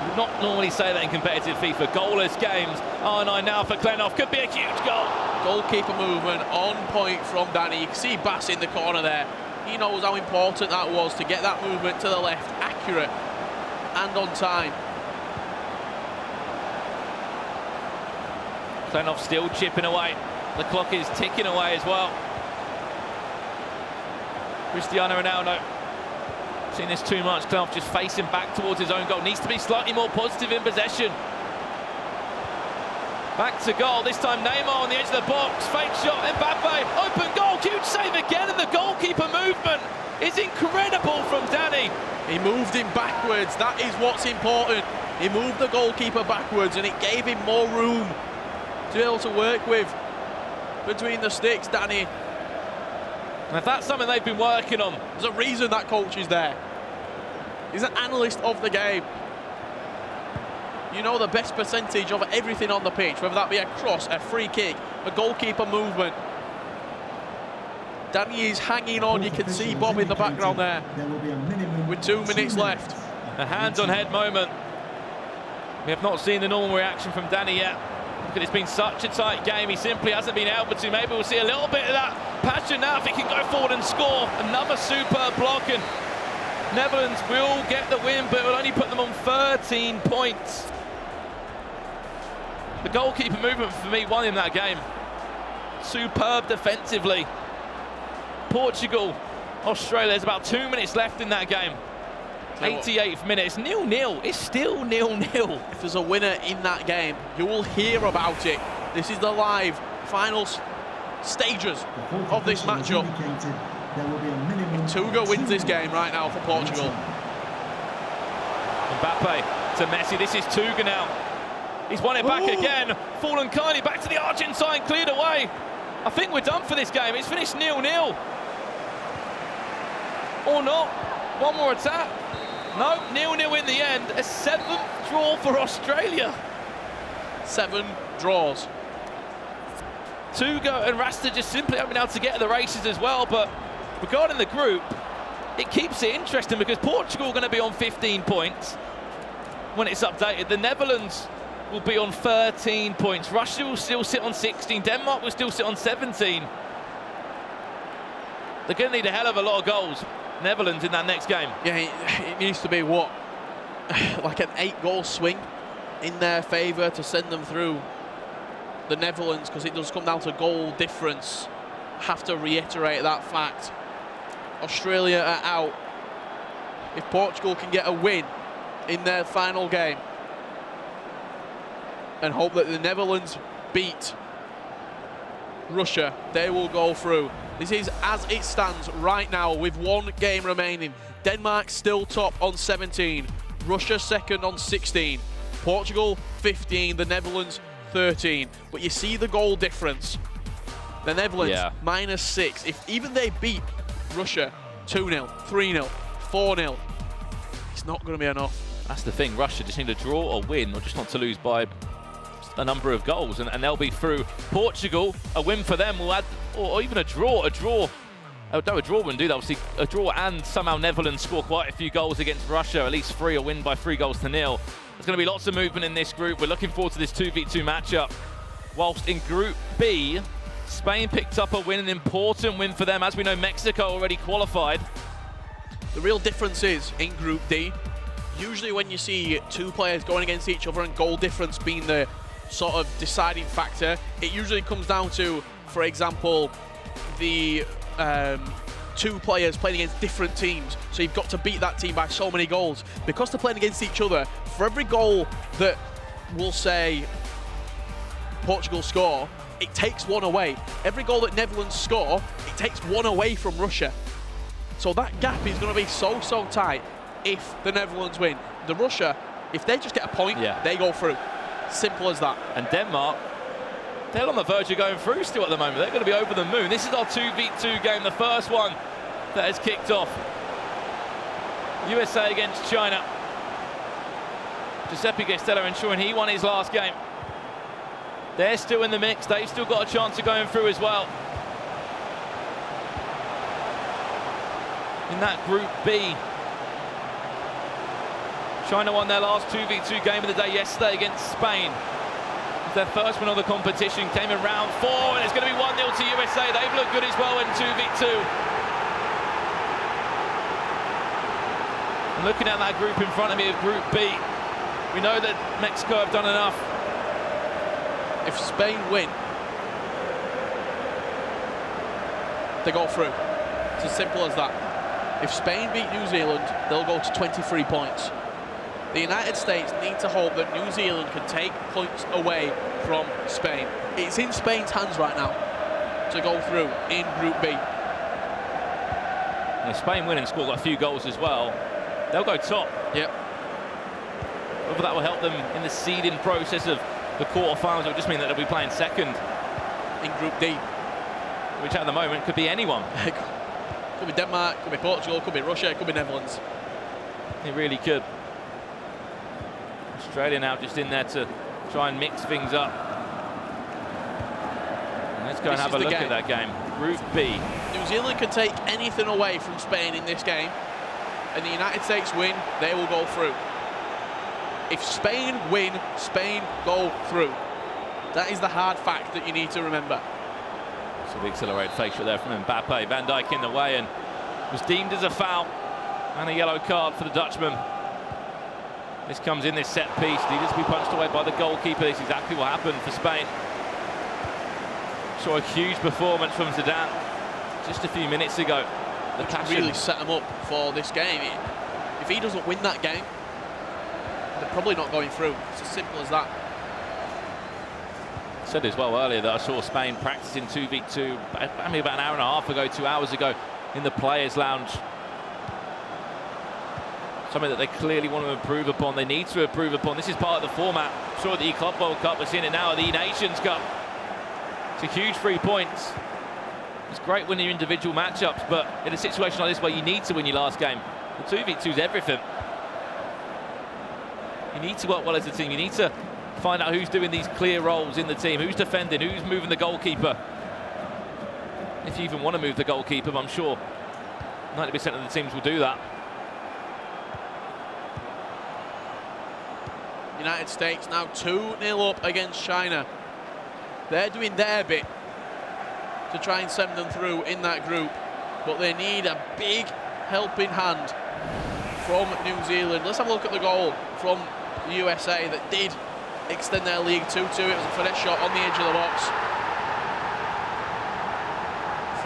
You would not normally say that in competitive FIFA. Goalless games. R9 now for Klenov. Could be a huge goal. Goalkeeper movement on point from Danny. You can see Bass in the corner there. He knows how important that was to get that movement to the left. Accurate and on time. Klenov still chipping away. The clock is ticking away as well. Cristiano Ronaldo. Seen this too much. Klenov just facing back towards his own goal. Needs to be slightly more positive in possession. Back to goal. This time Neymar on the edge of the box. Fake shot. Mbappe. Open goal. Huge save again. And the goalkeeper movement is incredible from Danny. He moved him backwards. That is what's important. He moved the goalkeeper backwards and it gave him more room to be able to work with between the sticks, Danny. And if that's something they've been working on, there's a reason that coach is there. He's an analyst of the game. You know the best percentage of everything on the pitch, whether that be a cross, a free kick, a goalkeeper movement. Danny is hanging on. You can see Bob in the background there. With 2 minutes left. A hands-on-head moment. We have not seen the normal reaction from Danny yet. It's been such a tight game, he simply hasn't been able to. Maybe we'll see a little bit of that passion now if he can go forward and score. Another superb block, and Netherlands will get the win, but it will only put them on 13 points. The goalkeeper movement for me won him that game. Superb defensively. Portugal, Australia, there's about 2 minutes left in that game. 88th minute, it's 0-0, it's still 0-0. If there's a winner in that game, you will hear about it. This is the live final stages of this matchup. Tuga wins this game right now for Portugal. Mbappe to Messi, this is Tuga now. He's won it back again. Fallen kindly back to the Argentine, cleared away. I think we're done for this game. It's finished 0-0. Or not. One more attack. No, 0-0 in the end. A 7th draw for Australia. 7 draws. Tuga and Rasta just simply haven't been able to get to the races as well, but regarding the group, it keeps it interesting because Portugal are going to be on 15 points when it's updated. The Netherlands will be on 13 points. Russia will still sit on 16. Denmark will still sit on 17. They're going to need a hell of a lot of goals. Netherlands in that next game. Yeah, it needs to be what? Like an 8-goal swing in their favour to send them through the Netherlands, because it does come down to goal difference. Have to reiterate that fact. Australia are out. If Portugal can get a win in their final game and hope that the Netherlands beat Russia, they will go through. This is as it stands right now with one game remaining. Denmark still top on 17. Russia second on 16. Portugal 15. The Netherlands 13. But you see the goal difference. The Netherlands -6. If even they beat Russia 2-0, 3-0, 4-0, it's not going to be enough. That's the thing. Russia just need to draw or win, or just not to lose by a number of goals, and they'll be through. Portugal, a win for them will add, or even a draw. No, a draw wouldn't do that. Obviously, a draw and somehow Netherlands score quite a few goals against Russia, at least 3, or win by 3-0. There's going to be lots of movement in this group. We're looking forward to this 2v2 matchup. Whilst in Group B, Spain picked up a win, an important win for them. As we know, Mexico already qualified. The real difference is, in Group D, usually when you see two players going against each other and goal difference being the sort of deciding factor, it usually comes down to, for example, the two players playing against different teams. So you've got to beat that team by so many goals. Because they're playing against each other, for every goal that we'll say Portugal score, it takes one away. Every goal that Netherlands score, it takes one away from Russia. So that gap is going to be so tight if the Netherlands win. The Russia, if they just get a point, they go through. Simple as that. And Denmark, they're on the verge of going through still at the moment. They're going to be over the moon. This is our 2v2 game, the first one that has kicked off. USA against China. Giuseppe Castello ensuring he won his last game. They're still in the mix. They've still got a chance of going through as well. In that Group B, China won their last 2v2 game of the day yesterday against Spain. Their first win of the competition came in round 4, and it's going to be 1-0 to USA. They've looked good as well in 2v2. And looking at that group in front of me of Group B, we know that Mexico have done enough. If Spain win, they go through. It's as simple as that. If Spain beat New Zealand, they'll go to 23 points. The United States need to hope that New Zealand can take points away from Spain. It's in Spain's hands right now to go through in Group B. And if Spain win and score a few goals as well, they'll go top. Yep. Whether that will help them in the seeding process of the quarterfinals, it would just mean that they'll be playing second in Group D, which at the moment could be anyone. Could be Denmark, could be Portugal, could be Russia, could be Netherlands. It really could. Australia now just in there to try and mix things up. And let's go and have a look at that game. Group B. New Zealand can take anything away from Spain in this game, and the United States win, they will go through. If Spain win, Spain go through. That is the hard fact that you need to remember. So the accelerated facial there from Mbappe. Van Dijk in the way, and was deemed as a foul and a yellow card for the Dutchman. This comes in, this set piece, needed to be punched away by the goalkeeper. This is exactly what happened for Spain. Saw a huge performance from Zidane just a few minutes ago. The passion really set him up for this game. If he doesn't win that game, they're probably not going through. It's as simple as that. I said as well earlier that I saw Spain practicing 2v2 maybe about an hour and a half ago, 2 hours ago in the Players' Lounge. Something that they clearly want to improve upon. They need to improve upon. This is part of the format. I'm sure the Club World Cup, we're seeing it now, the eNations Cup. It's a huge 3 points. It's great winning your individual matchups, but in a situation like this where you need to win your last game, the 2v2 is everything. You need to work well as a team. You need to find out who's doing these clear roles in the team, who's defending, who's moving the goalkeeper. If you even want to move the goalkeeper, but I'm sure 90% of the teams will do that. United States now 2-0 up against China. They're doing their bit to try and send them through in that group, but they need a big helping hand from New Zealand. Let's have a look at the goal from the USA that did extend their lead 2-2. It was a finesse shot on the edge of the box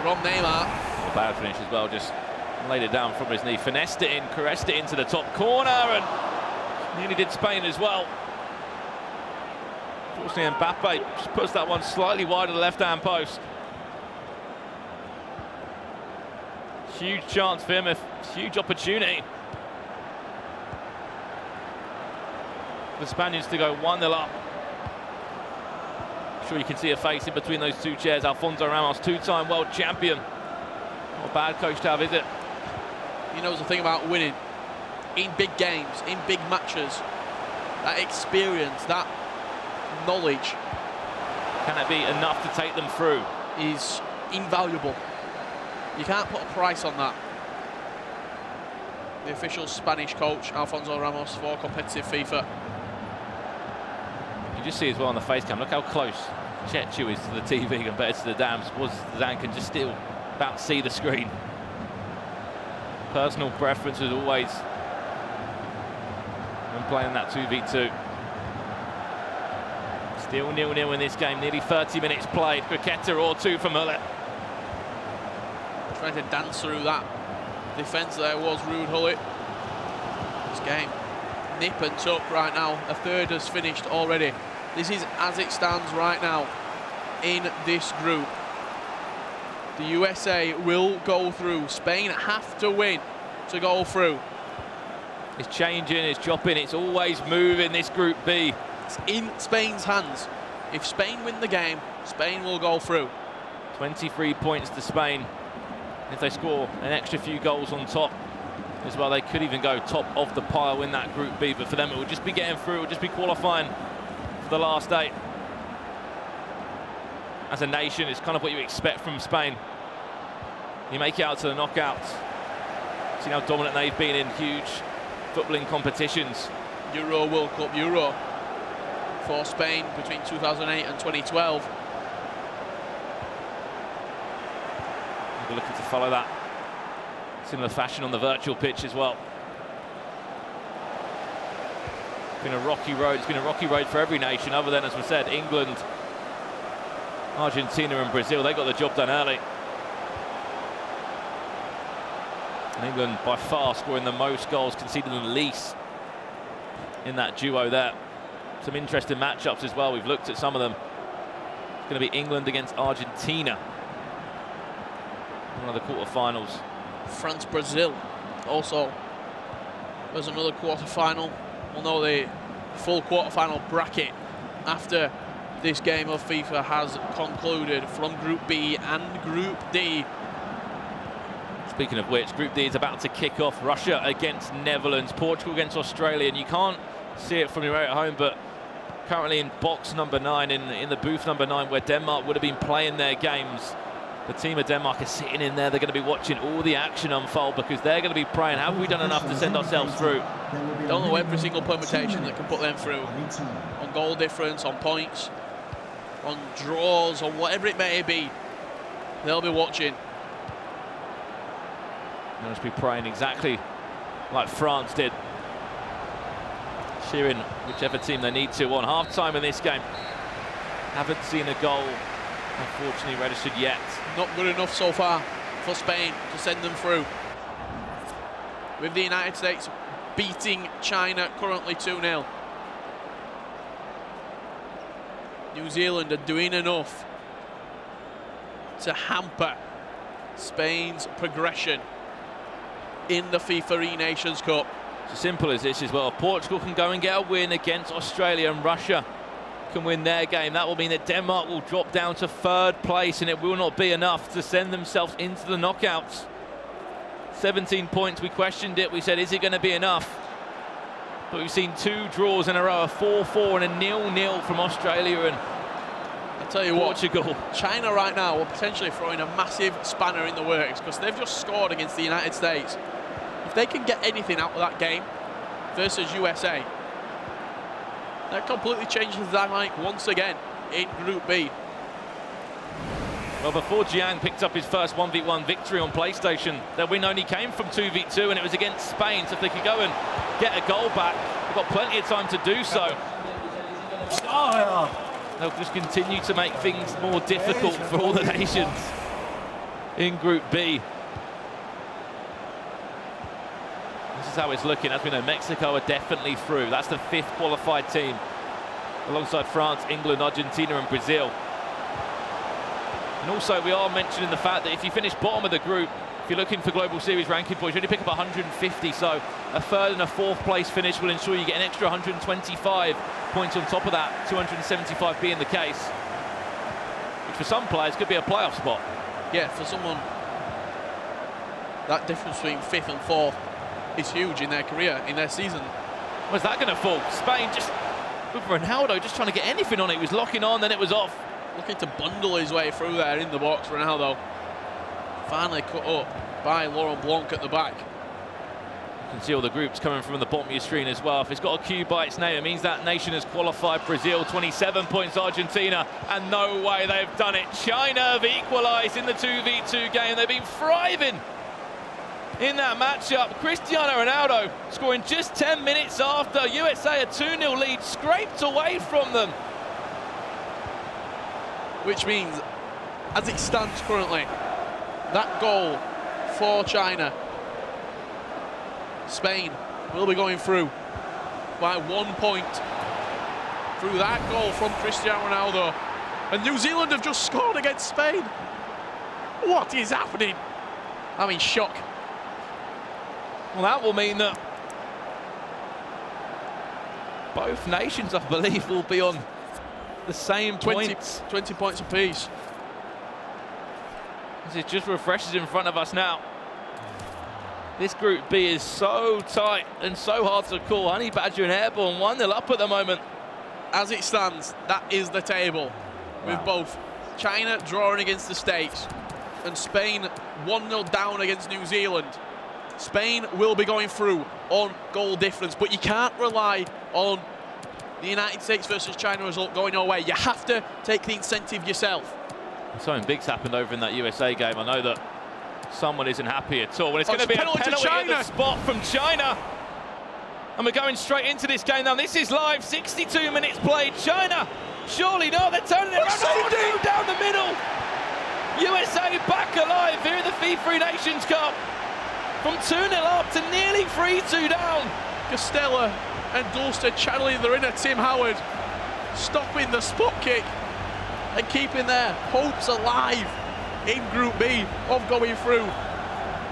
from Neymar. A bad finish as well, just laid it down from his knee, finessed it in, caressed it into the top corner, and nearly did Spain as well. Fortunately, Mbappe just puts that one slightly wide of the left-hand post. Huge chance for him, a huge opportunity. For the Spaniards to go 1-0 up. I'm sure you can see a face in between those two chairs. Alfonso Ramos, two-time world champion. Not a bad coach to have, is it? He knows the thing about winning. In big games, in big matches, that experience, that knowledge. Can it be enough to take them through? Is invaluable. You can't put a price on that. The official Spanish coach, Alfonso Ramos, for competitive FIFA. You just see as well on the face cam, look how close Chechu is to the TV compared to the dams. Zidane can just still about see the screen. Personal preference as always when playing that 2v2. Still 0-0 in this game, nearly 30 minutes played. Cricketer or two for Muller. Trying to dance through that defence there was Ruud Gullit. This game, nip and tuck right now. A third has finished already. This is as it stands right now in this group. The USA will go through. Spain have to win to go through. It's changing, it's dropping, it's always moving, this Group B. It's in Spain's hands. If Spain win the game, Spain will go through. 23 points to Spain. If they score an extra few goals on top as well, they could even go top of the pile in that Group B. But for them, it would just be getting through, it would just be qualifying for the last 8. As a nation, it's kind of what you expect from Spain. You make it out to the knockouts. See how dominant they've been in huge footballing competitions. Euro, World Cup, Euro for Spain between 2008 and 2012. We're looking to follow that similar fashion on the virtual pitch as well. It's been a rocky road. It's been a rocky road for every nation other than, as we said, England, Argentina and Brazil. They got the job done early. And England by far scoring the most goals, conceding the least in that duo there. Some interesting matchups as well. We've looked at some of them. It's going to be England against Argentina. One of the quarterfinals. France-Brazil also. There's another quarterfinal. We'll know the full quarterfinal bracket after this game of FIFA has concluded from Group B and Group D. Speaking of which, Group D is about to kick off. Russia against Netherlands, Portugal against Australia, and you can't see it from your at home, but currently in box number 9, in the booth number 9, where Denmark would have been playing their games. The team of Denmark is sitting in there. They're going to be watching all the action unfold because they're going to be praying, have we done enough to send ourselves through? Don't know every single permutation that can put them through. On goal difference, on points, on draws, or whatever it may be. They'll be watching. They'll just be praying exactly like France did. Cheering whichever team they need to on half-time in this game. Haven't seen a goal, unfortunately, registered yet. Not good enough so far for Spain to send them through. With the United States beating China currently 2-0. New Zealand are doing enough to hamper Spain's progression in the FIFA eNations Cup. It's as simple as this as well. Portugal can go and get a win against Australia, and Russia can win their game. That will mean that Denmark will drop down to 3rd place, and it will not be enough to send themselves into the knockouts. 17 points, we questioned it. We said, is it going to be enough? But we've seen 2 draws in a row, a 4-4 and a 0-0 from Australia and I'll tell you Portugal. What, China right now are potentially throwing a massive spanner in the works because they've just scored against the United States. If they can get anything out of that game versus USA, That completely changes the dynamic once again in Group B. Well, before Jiang picked up his first 1v1 victory on PlayStation, their win only came from 2v2, and it was against Spain. So if they could go and get a goal back, they've got plenty of time to do so. They'll just continue to make things more difficult for all the nations in Group B. This is how it's looking. As we know, Mexico are definitely through. That's the 5th qualified team, alongside France, England, Argentina and Brazil. And also, we are mentioning the fact that if you finish bottom of the group, if you're looking for Global Series ranking points, you only pick up 150. So a 3rd and a 4th place finish will ensure you get an extra 125 points on top of that, 275 being the case, which for some players could be a playoff spot. Yeah, for someone, that difference between 5th and 4th is huge in their career, in their season. Where's that going to fall? Spain just, with Ronaldo, just trying to get anything on it. He was locking on, then it was off. Looking to bundle his way through there in the box. Ronaldo finally cut up by Laurent Blanc at the back. You can see all the groups coming from the bottom of your screen as well. If it's got a Q by its name, it means that nation has qualified. Brazil, 27 points, Argentina, and no way they've done it. China have equalised in the 2v2 game. They've been thriving in that matchup. Cristiano Ronaldo scoring just 10 minutes after USA a 2-0 lead scraped away from them. Which means, as it stands currently, that goal for China, Spain will be going through by 1 point through that goal from Cristiano Ronaldo. And New Zealand have just scored against Spain. What is happening? I'm in shock. Well, that will mean that both nations, I believe, will be on the same 20 points apiece. This is just refreshes in front of us now. This Group B is so tight and so hard to call. Honey Badger and Airborne 1-0 up at the moment. As it stands, that is the table. Wow. With both China drawing against the States and Spain 1-0 down against New Zealand. Spain will be going through on goal difference, but you can't rely on the United States versus China result going your way. You have to take the incentive yourself. Something big's happened over in that USA game. I know that someone isn't happy at all. And it's going to be a penalty at the spot from China. And we're going straight into this game now. This is live, 62 minutes played. China, surely not. They're turning it around. Down the middle. USA back alive here in the FIFA eNations Cup. From 2-0 up to nearly 3-2 down. Costello and Dulster channeling their inner Tim Howard, stopping the spot kick and keeping their hopes alive in Group B of going through.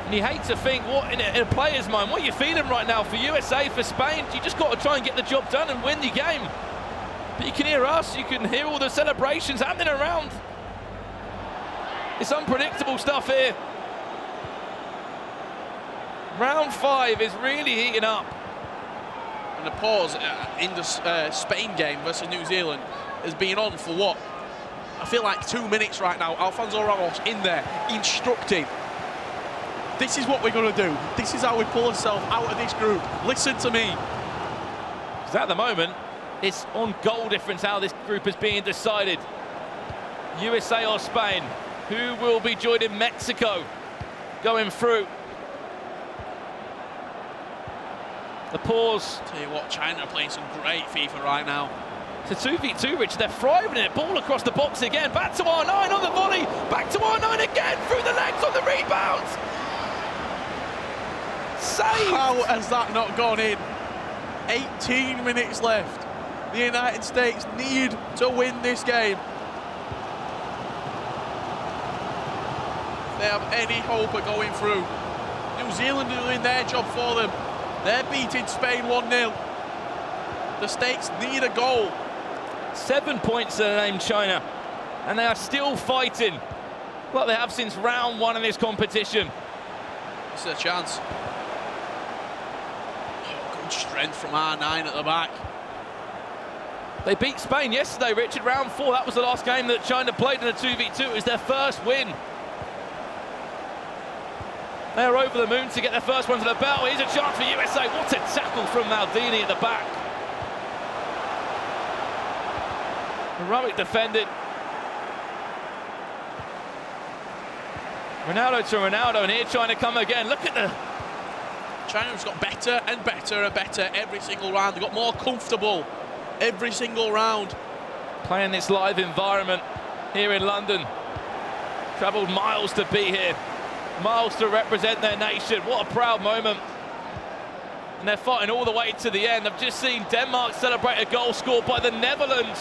And you hate to think, what in a player's mind, what are you feeling right now for USA, for Spain? You just got to try and get the job done and win the game. But you can hear us, you can hear all the celebrations happening around. It's unpredictable stuff here. Round 5 is really heating up. And the pause in the Spain game versus New Zealand has been on for what? I feel like 2 minutes right now. Alfonso Ramos in there, instructing. This is what we're going to do. This is how we pull ourselves out of this group. Listen to me. Because at the moment, it's on goal difference how this group is being decided. USA or Spain? Who will be joining Mexico going through? The pause. Tell you what, China are playing some great FIFA right now. It's a 2v2, Rich. They're thriving in it. Ball across the box again. Back to R9 on the volley. Back to R9 again. Through the legs on the rebound. Saved. How has that not gone in? 18 minutes left. The United States need to win this game. If they have any hope of going through. New Zealand are doing their job for them. They're beating Spain 1-0. The States need a goal. 7 points to the name China. And they are still fighting like they have since round 1 in this competition. This is a chance. Good strength from R9 at the back. They beat Spain yesterday, Richard, round 4. That was the last game that China played in a 2v2. It was their first win. They're over the moon to get their first one to the bell. Here's a chance for USA. What a tackle from Maldini at the back. Heroic defending. Ronaldo to Ronaldo, and here trying to come again. Look at the... China's got better and better and better every single round. They got more comfortable every single round. Playing this live environment here in London. Travelled miles to be here. Miles to represent their nation. What a proud moment. And they're fighting all the way to the end. I've just seen Denmark celebrate a goal scored by the Netherlands.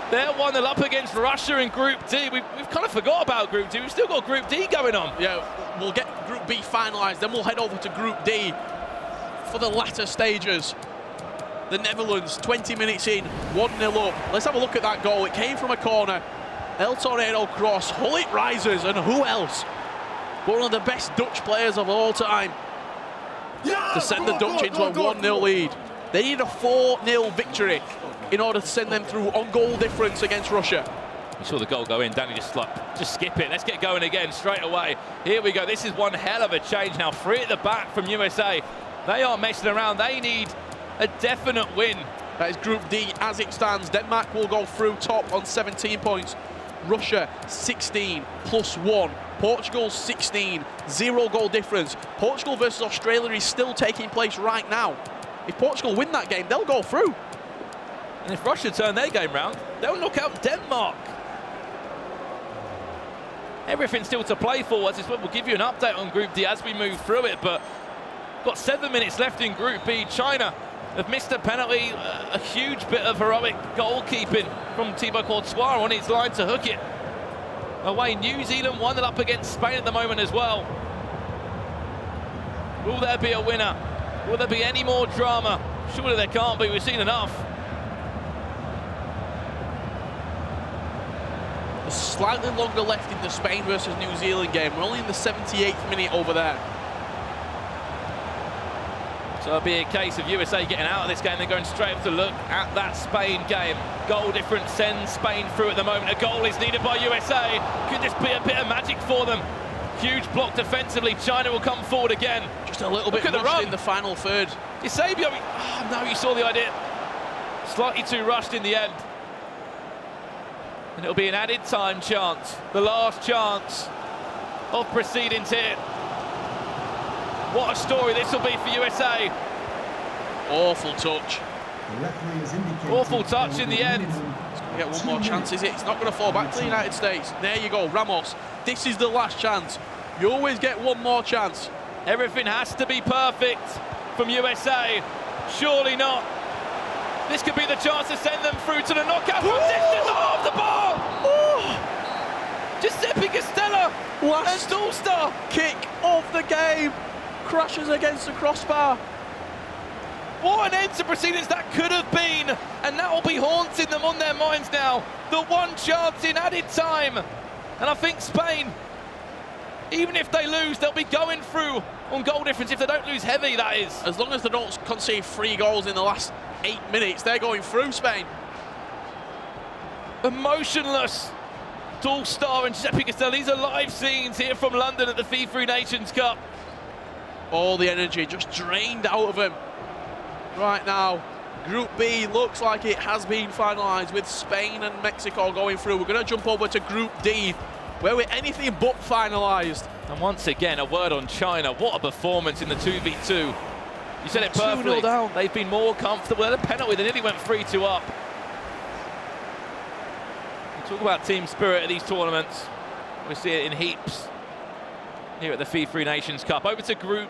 They're 1-0 up against Russia in Group D. We've kind of forgot about Group D. We've still got Group D going on. Yeah, we'll get Group B finalised, then we'll head over to Group D for the latter stages. The Netherlands, 20 minutes in, 1-0 up. Let's have a look at that goal. It came from a corner. El Tornado cross, Hullet rises, and who else? One of the best Dutch players of all time to send the Dutch into a 1-0 lead. They need a 4-0 victory in order to send them through on goal difference against Russia. You saw the goal go in. Danny just skip it. Let's get going again straight away. Here we go. This is one hell of a change now. 3 at the back from USA. They aren't messing around. They need a definite win. That is Group D as it stands. Denmark will go through top on 17 points. Russia 16 plus 1. Portugal 16, 0 goal difference. Portugal versus Australia is still taking place right now. If Portugal win that game, they'll go through. And if Russia turn their game round, they'll knock out Denmark. Everything still to play for. As we'll give you an update on Group D as we move through it, but got 7 minutes left in Group B. China have missed a penalty, a huge bit of heroic goalkeeping from Thibaut Courtois on its line to hook it away. New Zealand 1-0 up against Spain at the moment as well. Will there be a winner? Will there be any more drama? Surely there can't be. We've seen enough. There's slightly longer left in the Spain versus New Zealand game. We're only in the 78th minute over there. So it'll be a case of USA getting out of this game. They're going straight up to look at that Spain game. Goal difference sends Spain through at the moment. A goal is needed by USA. Could this be a bit of magic for them? Huge block defensively. China will come forward again. Just a little bit rushed in the final third. Eusebio, oh no, you saw the idea. Slightly too rushed in the end. And it'll be an added time chance. The last chance of proceedings here. What a story this will be for USA. Awful touch. Awful touch in the end. He's going to get one more chance, is it? It's not going to fall back to the United States. There you go, Ramos. This is the last chance. You always get one more chance. Everything has to be perfect from USA. Surely not. This could be the chance to send them through to the knockout from distance off the bar. Giuseppe Castella. Last All-Star kick of the game. Crashes against the crossbar. What an end to proceedings that could have been, and that will be haunting them on their minds now. The one chance in added time, and I think Spain, even if they lose, they'll be going through on goal difference. If they don't lose heavy, that is. As long as they don't concede 3 goals in the last 8 minutes, they're going through, Spain. Emotionless. All-Star and Giuseppe Castella. These are live scenes here from London at the FIFA eNations Cup. All the energy just drained out of him. Right now, Group B looks like it has been finalised with Spain and Mexico going through. We're going to jump over to Group D, where we're anything but finalised. And once again, a word on China. What a performance in the 2v2. You said it perfectly. 2-0 down. They've been more comfortable. They had a penalty. They nearly went 3-2 up. You talk about team spirit at these tournaments. We see it in heaps here at the FIFA eNations Cup. Over to Group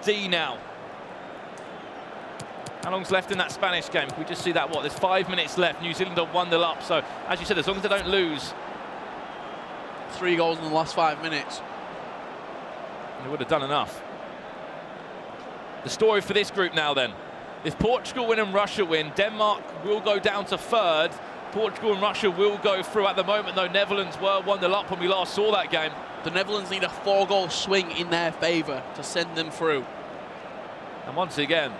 D now. How long's left in that Spanish game? We just see that, what, there's 5 minutes left. New Zealand are 1-0 up. So, as you said, as long as they don't lose. 3 goals in the last 5 minutes. They would have done enough. The story for this group now then. If Portugal win and Russia win, Denmark will go down to 3rd. Portugal and Russia will go through. At the moment, though, Netherlands were 1-0 up when we last saw that game. The Netherlands need a 4-goal swing in their favour to send them through. And once again,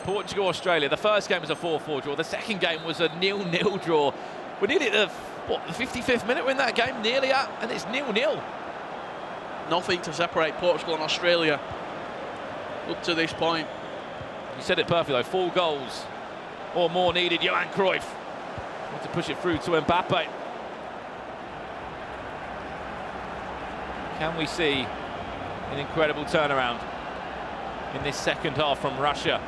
Portugal-Australia. The first game was a 4-4 draw. The second game was a 0-0 draw. We're nearly at the 55th minute we're in that game, nearly at, and it's 0-0. Nothing to separate Portugal and Australia up to this point. You said it perfectly, though. 4 goals or more needed. Johan Cruyff Want to push it through to Mbappe. Can we see an incredible turnaround in this second half from Russia?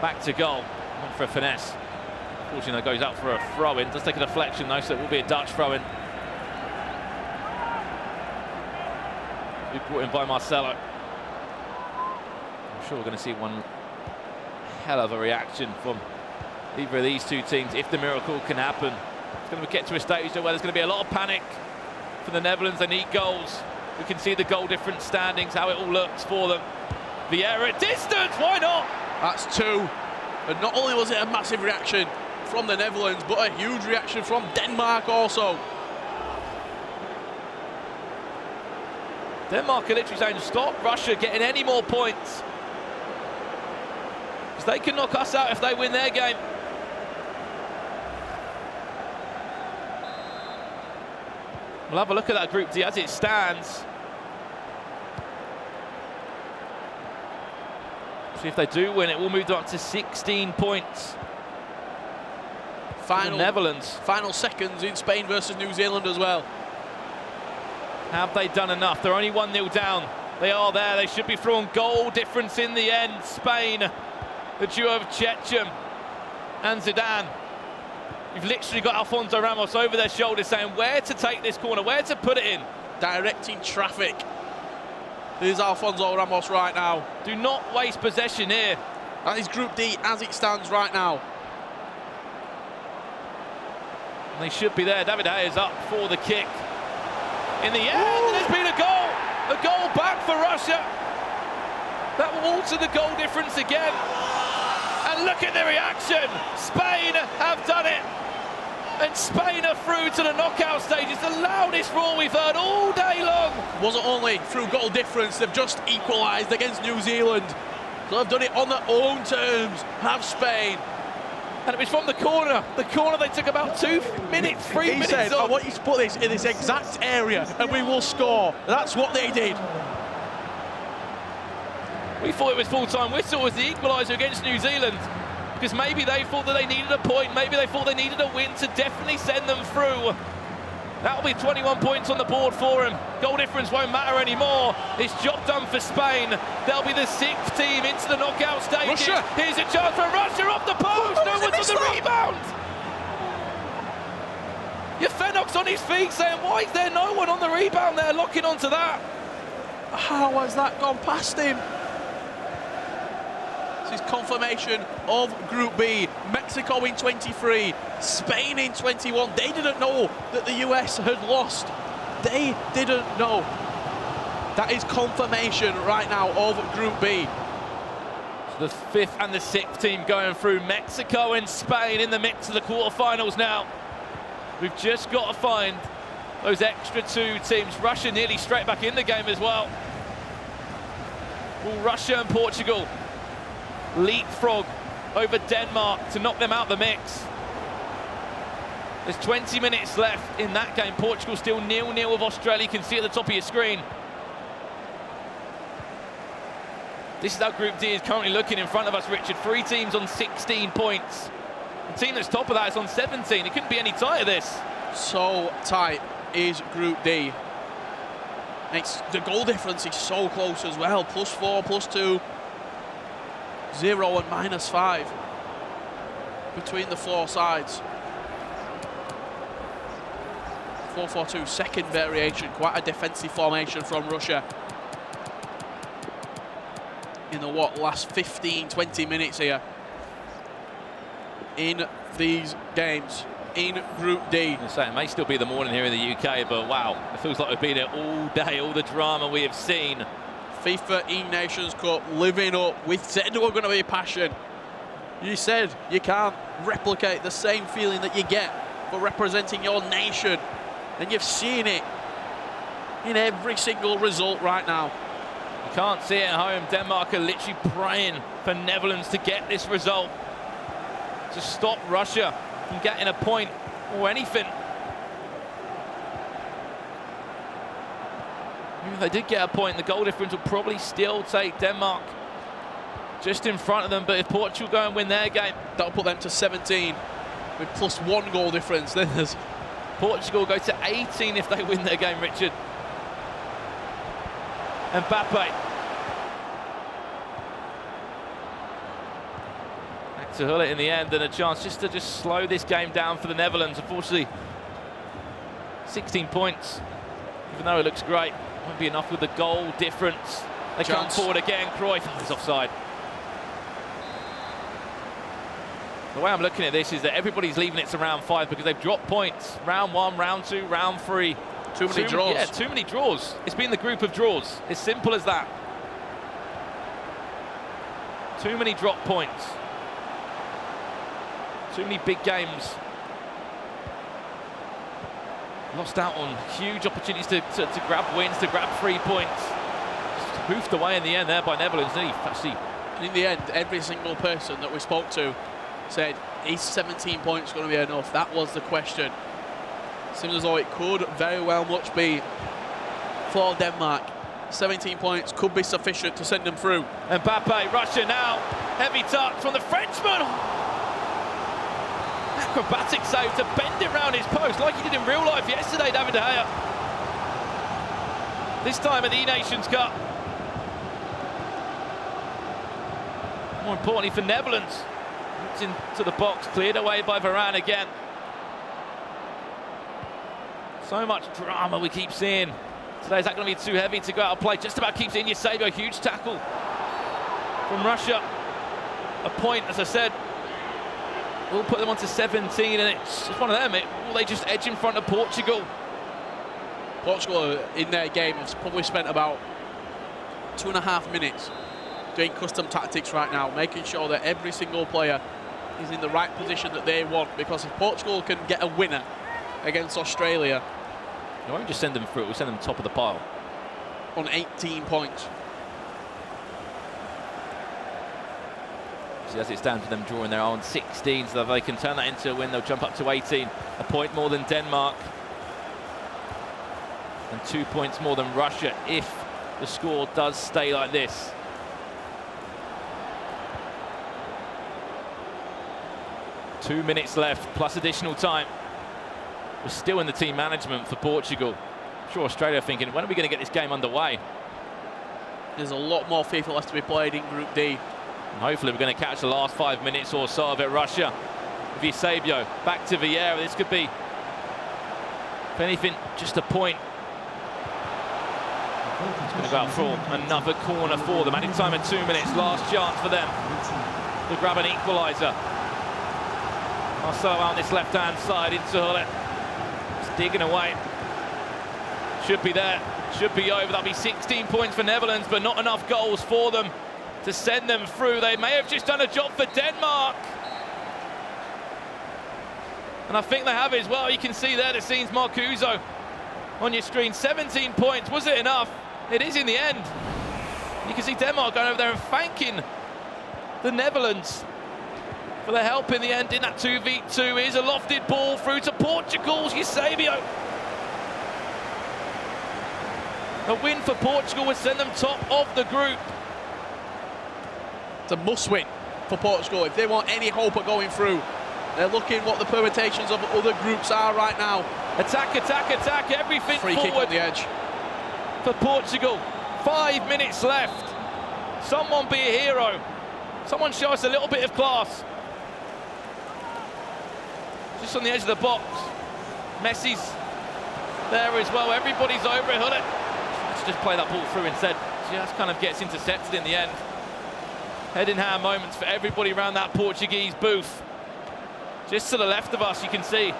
Back to goal, went for a finesse. Unfortunately, that goes out for a throw-in. Does take a deflection though, so it will be a Dutch throw-in. Brought in by Marcelo. I'm sure we're going to see one hell of a reaction from either of these two teams if the miracle can happen. It's going to get to a stage where there's going to be a lot of panic for the Netherlands. They need goals. We can see the goal difference standings, how it all looks for them. Vieira at distance, why not? That's 2. And not only was it a massive reaction from the Netherlands, but a huge reaction from Denmark also. Denmark are literally saying, stop Russia getting any more points. Because they can knock us out if they win their game. We'll have a look at that Group D as it stands. See if they do win it, we'll move up to 16 points. Final Netherlands. Final seconds in Spain versus New Zealand as well. Have they done enough? They're only 1-0 down. They are there. They should be through goal difference in the end. Spain, the duo of Chechem and Zidane. You've literally got Alfonso Ramos over their shoulders saying where to take this corner, where to put it in. Directing traffic. Here's Alfonso Ramos right now. Do not waste possession here. That is Group D as it stands right now. And they should be there. David Hay is up for the kick. In the end, there's been a goal back for Russia. That will alter the goal difference again. And look at the reaction. Spain have done it. And Spain are through to the knockout stage. It's the loudest roar we've heard all day long. Wasn't only through goal difference, they've just equalised against New Zealand. So they've done it on their own terms, have Spain. And it was from the corner. The corner they took about 2 minutes, 3 minutes said, on. I want you to put this in this exact area and we will score. That's what they did. We thought it was full-time whistle as the equaliser against New Zealand. Because maybe they thought that they needed a point, maybe they thought they needed a win to definitely send them through. That'll be 21 points on the board for them. Goal difference won't matter anymore. It's job done for Spain. They'll be the 6th team into the knockout stages. Russia. Here's a chance for Russia off the post. No one's on the rebound. Fennock's on his feet saying, why is there no one on the rebound there locking onto that? How has that gone past him? This is confirmation of Group B. Mexico in 23, Spain in 21. They didn't know that the US had lost. They didn't know. That is confirmation right now of Group B. So the 5th and the 6th team going through. Mexico and Spain in the mix of the quarterfinals now. We've just got to find those extra 2 teams. Russia nearly straight back in the game as well. Will Russia and Portugal leapfrog over Denmark to knock them out the mix? There's 20 minutes left in that game. Portugal still 0-0 with Australia. You can see at the top of your screen. This is how Group D is currently looking in front of us, Richard. 3 teams on 16 points. The team that's top of that is on 17. It couldn't be any tighter, this. So tight is Group D. The goal difference is so close as well. +4, +2. 0 and -5 between the 4 sides. 4-4-2, second variation, quite a defensive formation from Russia. In the last 15-20 minutes here in these games in Group D. It may still be the morning here in the UK, but wow, it feels like we've been here all day, all the drama we have seen. FIFA eNations Cup living up. We said there were going to be passion. You said you can't replicate the same feeling that you get for representing your nation. And you've seen it in every single result right now. You can't see it at home. Denmark are literally praying for Netherlands to get this result, to stop Russia from getting a point or anything. If they did get a point, the goal difference will probably still take Denmark just in front of them. But if Portugal go and win their game, that'll put them to 17. with +1 goal difference. Then there's Portugal go to 18 if they win their game, Richard. Mbappe. Back to Hullet in the end, and a chance just to slow this game down for the Netherlands. Unfortunately, 16 points, even though it looks great, won't be enough with the goal difference. They come forward again. Cruyff, oh, he's offside. The way I'm looking at this is that everybody's leaving it to round 5 because they've dropped points. Round 1, round 2, round 3. Too many draws. Yeah, too many draws. It's been the group of draws. It's simple as that. Too many drop points. Too many big games. Lost out on huge opportunities to grab wins, to grab 3 points. Just hoofed away in the end there by Netherlands. Actually, in the end, every single person that we spoke to said, is 17 points going to be enough? That was the question. Seems as though it could very well much be for Denmark. 17 points could be sufficient to send them through. Mbappe, Russia now. Heavy touch from the Frenchman. Acrobatic save to bend it round his post like he did in real life yesterday, David De Gea. This time at the eNations Cup. More importantly for Netherlands. It's into the box, cleared away by Varane again. So much drama we keep seeing. Today, is that going to be too heavy to go out of play? Just about keeps in Eusebio, huge tackle from Russia. A point, as I said, will put them on to 17, and it's just one of them. Will they just edge in front of Portugal? Portugal in their game have probably spent about 2.5 minutes doing custom tactics right now, making sure that every single player is in the right position that they want, because if Portugal can get a winner against Australia, we won't just send them through, we'll send them top of the pile. On 18 points. So as it stands with them drawing their own 16, so that they can turn that into a win, they'll jump up to 18. A point more than Denmark. And 2 points more than Russia if the score does stay like this. Two minutes left, plus additional time. We're still in the team management for Portugal. I'm sure Australia are thinking, when are we going to get this game underway? There's a lot more FIFA left to be played in Group D. And hopefully we're going to catch the last 5 minutes or so of it. Russia, Eusebio, back to Vieira. This could be, if anything, just a point. It's going to go out for another corner for them. Added time at 2 minutes, last chance for them to grab an equaliser. Marcelo on this left-hand side into Hullet. Just digging away. Should be there, should be over. That'll be 16 points for Netherlands, but not enough goals for them to send them through. They may have just done a job for Denmark. And I think they have as well. You can see there the scenes Marcuso on your screen. 17 points, was it enough? It is in the end. You can see Denmark going over there and thanking the Netherlands for their help in the end in that 2v2. Here's a lofted ball through to Portugal's Eusebio. A win for Portugal would send them top of the group. It's a must-win for Portugal if they want any hope of going through. They're looking what the permutations of other groups are right now. Attack, attack, attack, everything Free forward. kick on the edge. For Portugal, 5 minutes left. Someone be a hero. Someone show us a little bit of class. Just on the edge of the box. Messi's there as well. Everybody's over it. Hullet. Let's just play that ball through instead. Just kind of gets intercepted in the end. Head-in-hand moments for everybody around that Portuguese booth. Just to the left of us, you can see.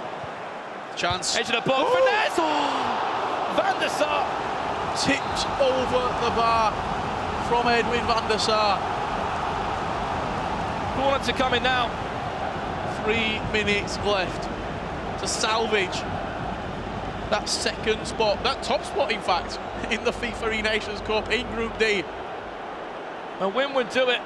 Chance. Edge of the box. Finesse! Oh! Van der Sar. Tipped over the bar from Edwin van der Sar. Corner to come in now. 3 minutes left to salvage that second spot, that top spot in fact, in the FIFA eNations Cup in Group D. A win would do it.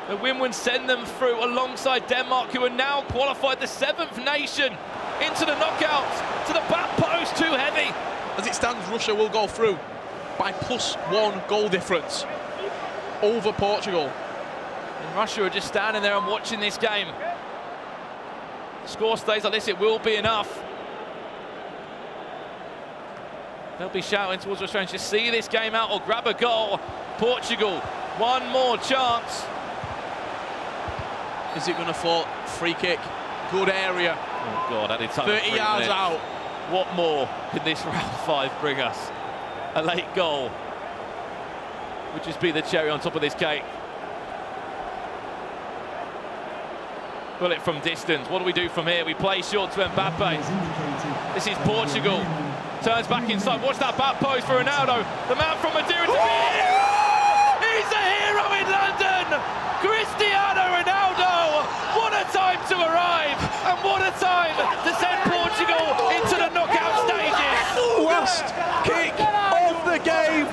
A win would send them through alongside Denmark, who are now qualified the 7th nation into the knockouts, to the back post, too heavy. As it stands, Russia will go through by +1 goal difference over Portugal. And Russia are just standing there and watching this game. Score stays like this, it will be enough. They'll be shouting towards Australia to see this game out or grab a goal. Portugal, one more chance. Is it going to fall? Free kick, good area. Oh God, added time. 30 yards out. What more can this round 5 bring us? A late goal would just be the cherry on top of this cake. Bullet from distance. What do we do from here? We play short to Mbappe. This is Portugal. Turns back inside. Watch that back post for Ronaldo. The man from Madeira to be here. He's a hero in London. Cristiano Ronaldo. What a time to arrive, and what a time to send Portugal into the knockout stages. Last kick of the game.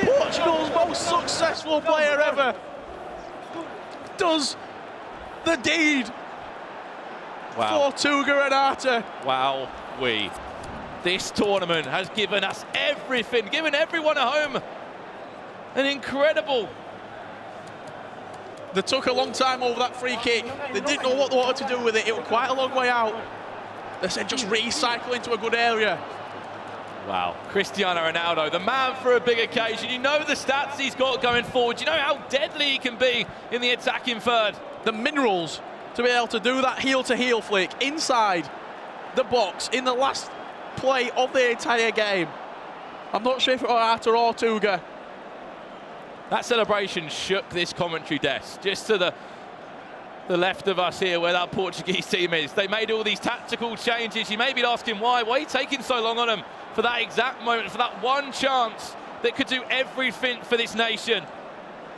Portugal's most successful player ever does the deed for Tuga Renata. Wow, this tournament has given us everything, given everyone at home an incredible. They took a long time over that free kick. They didn't know what they wanted to do with it. It was quite a long way out. They said just recycle into a good area. Wow, Cristiano Ronaldo, the man for a big occasion. You know the stats he's got going forward. You know how deadly he can be in the attacking third. The minerals to be able to do that heel-to-heel flick inside the box in the last play of the entire game. I'm not sure if it was Arta or Tuga. That celebration shook this commentary desk, just to the left of us here where that Portuguese team is. They made all these tactical changes. You may be asking why are you taking so long on them for that exact moment, for that one chance that could do everything for this nation.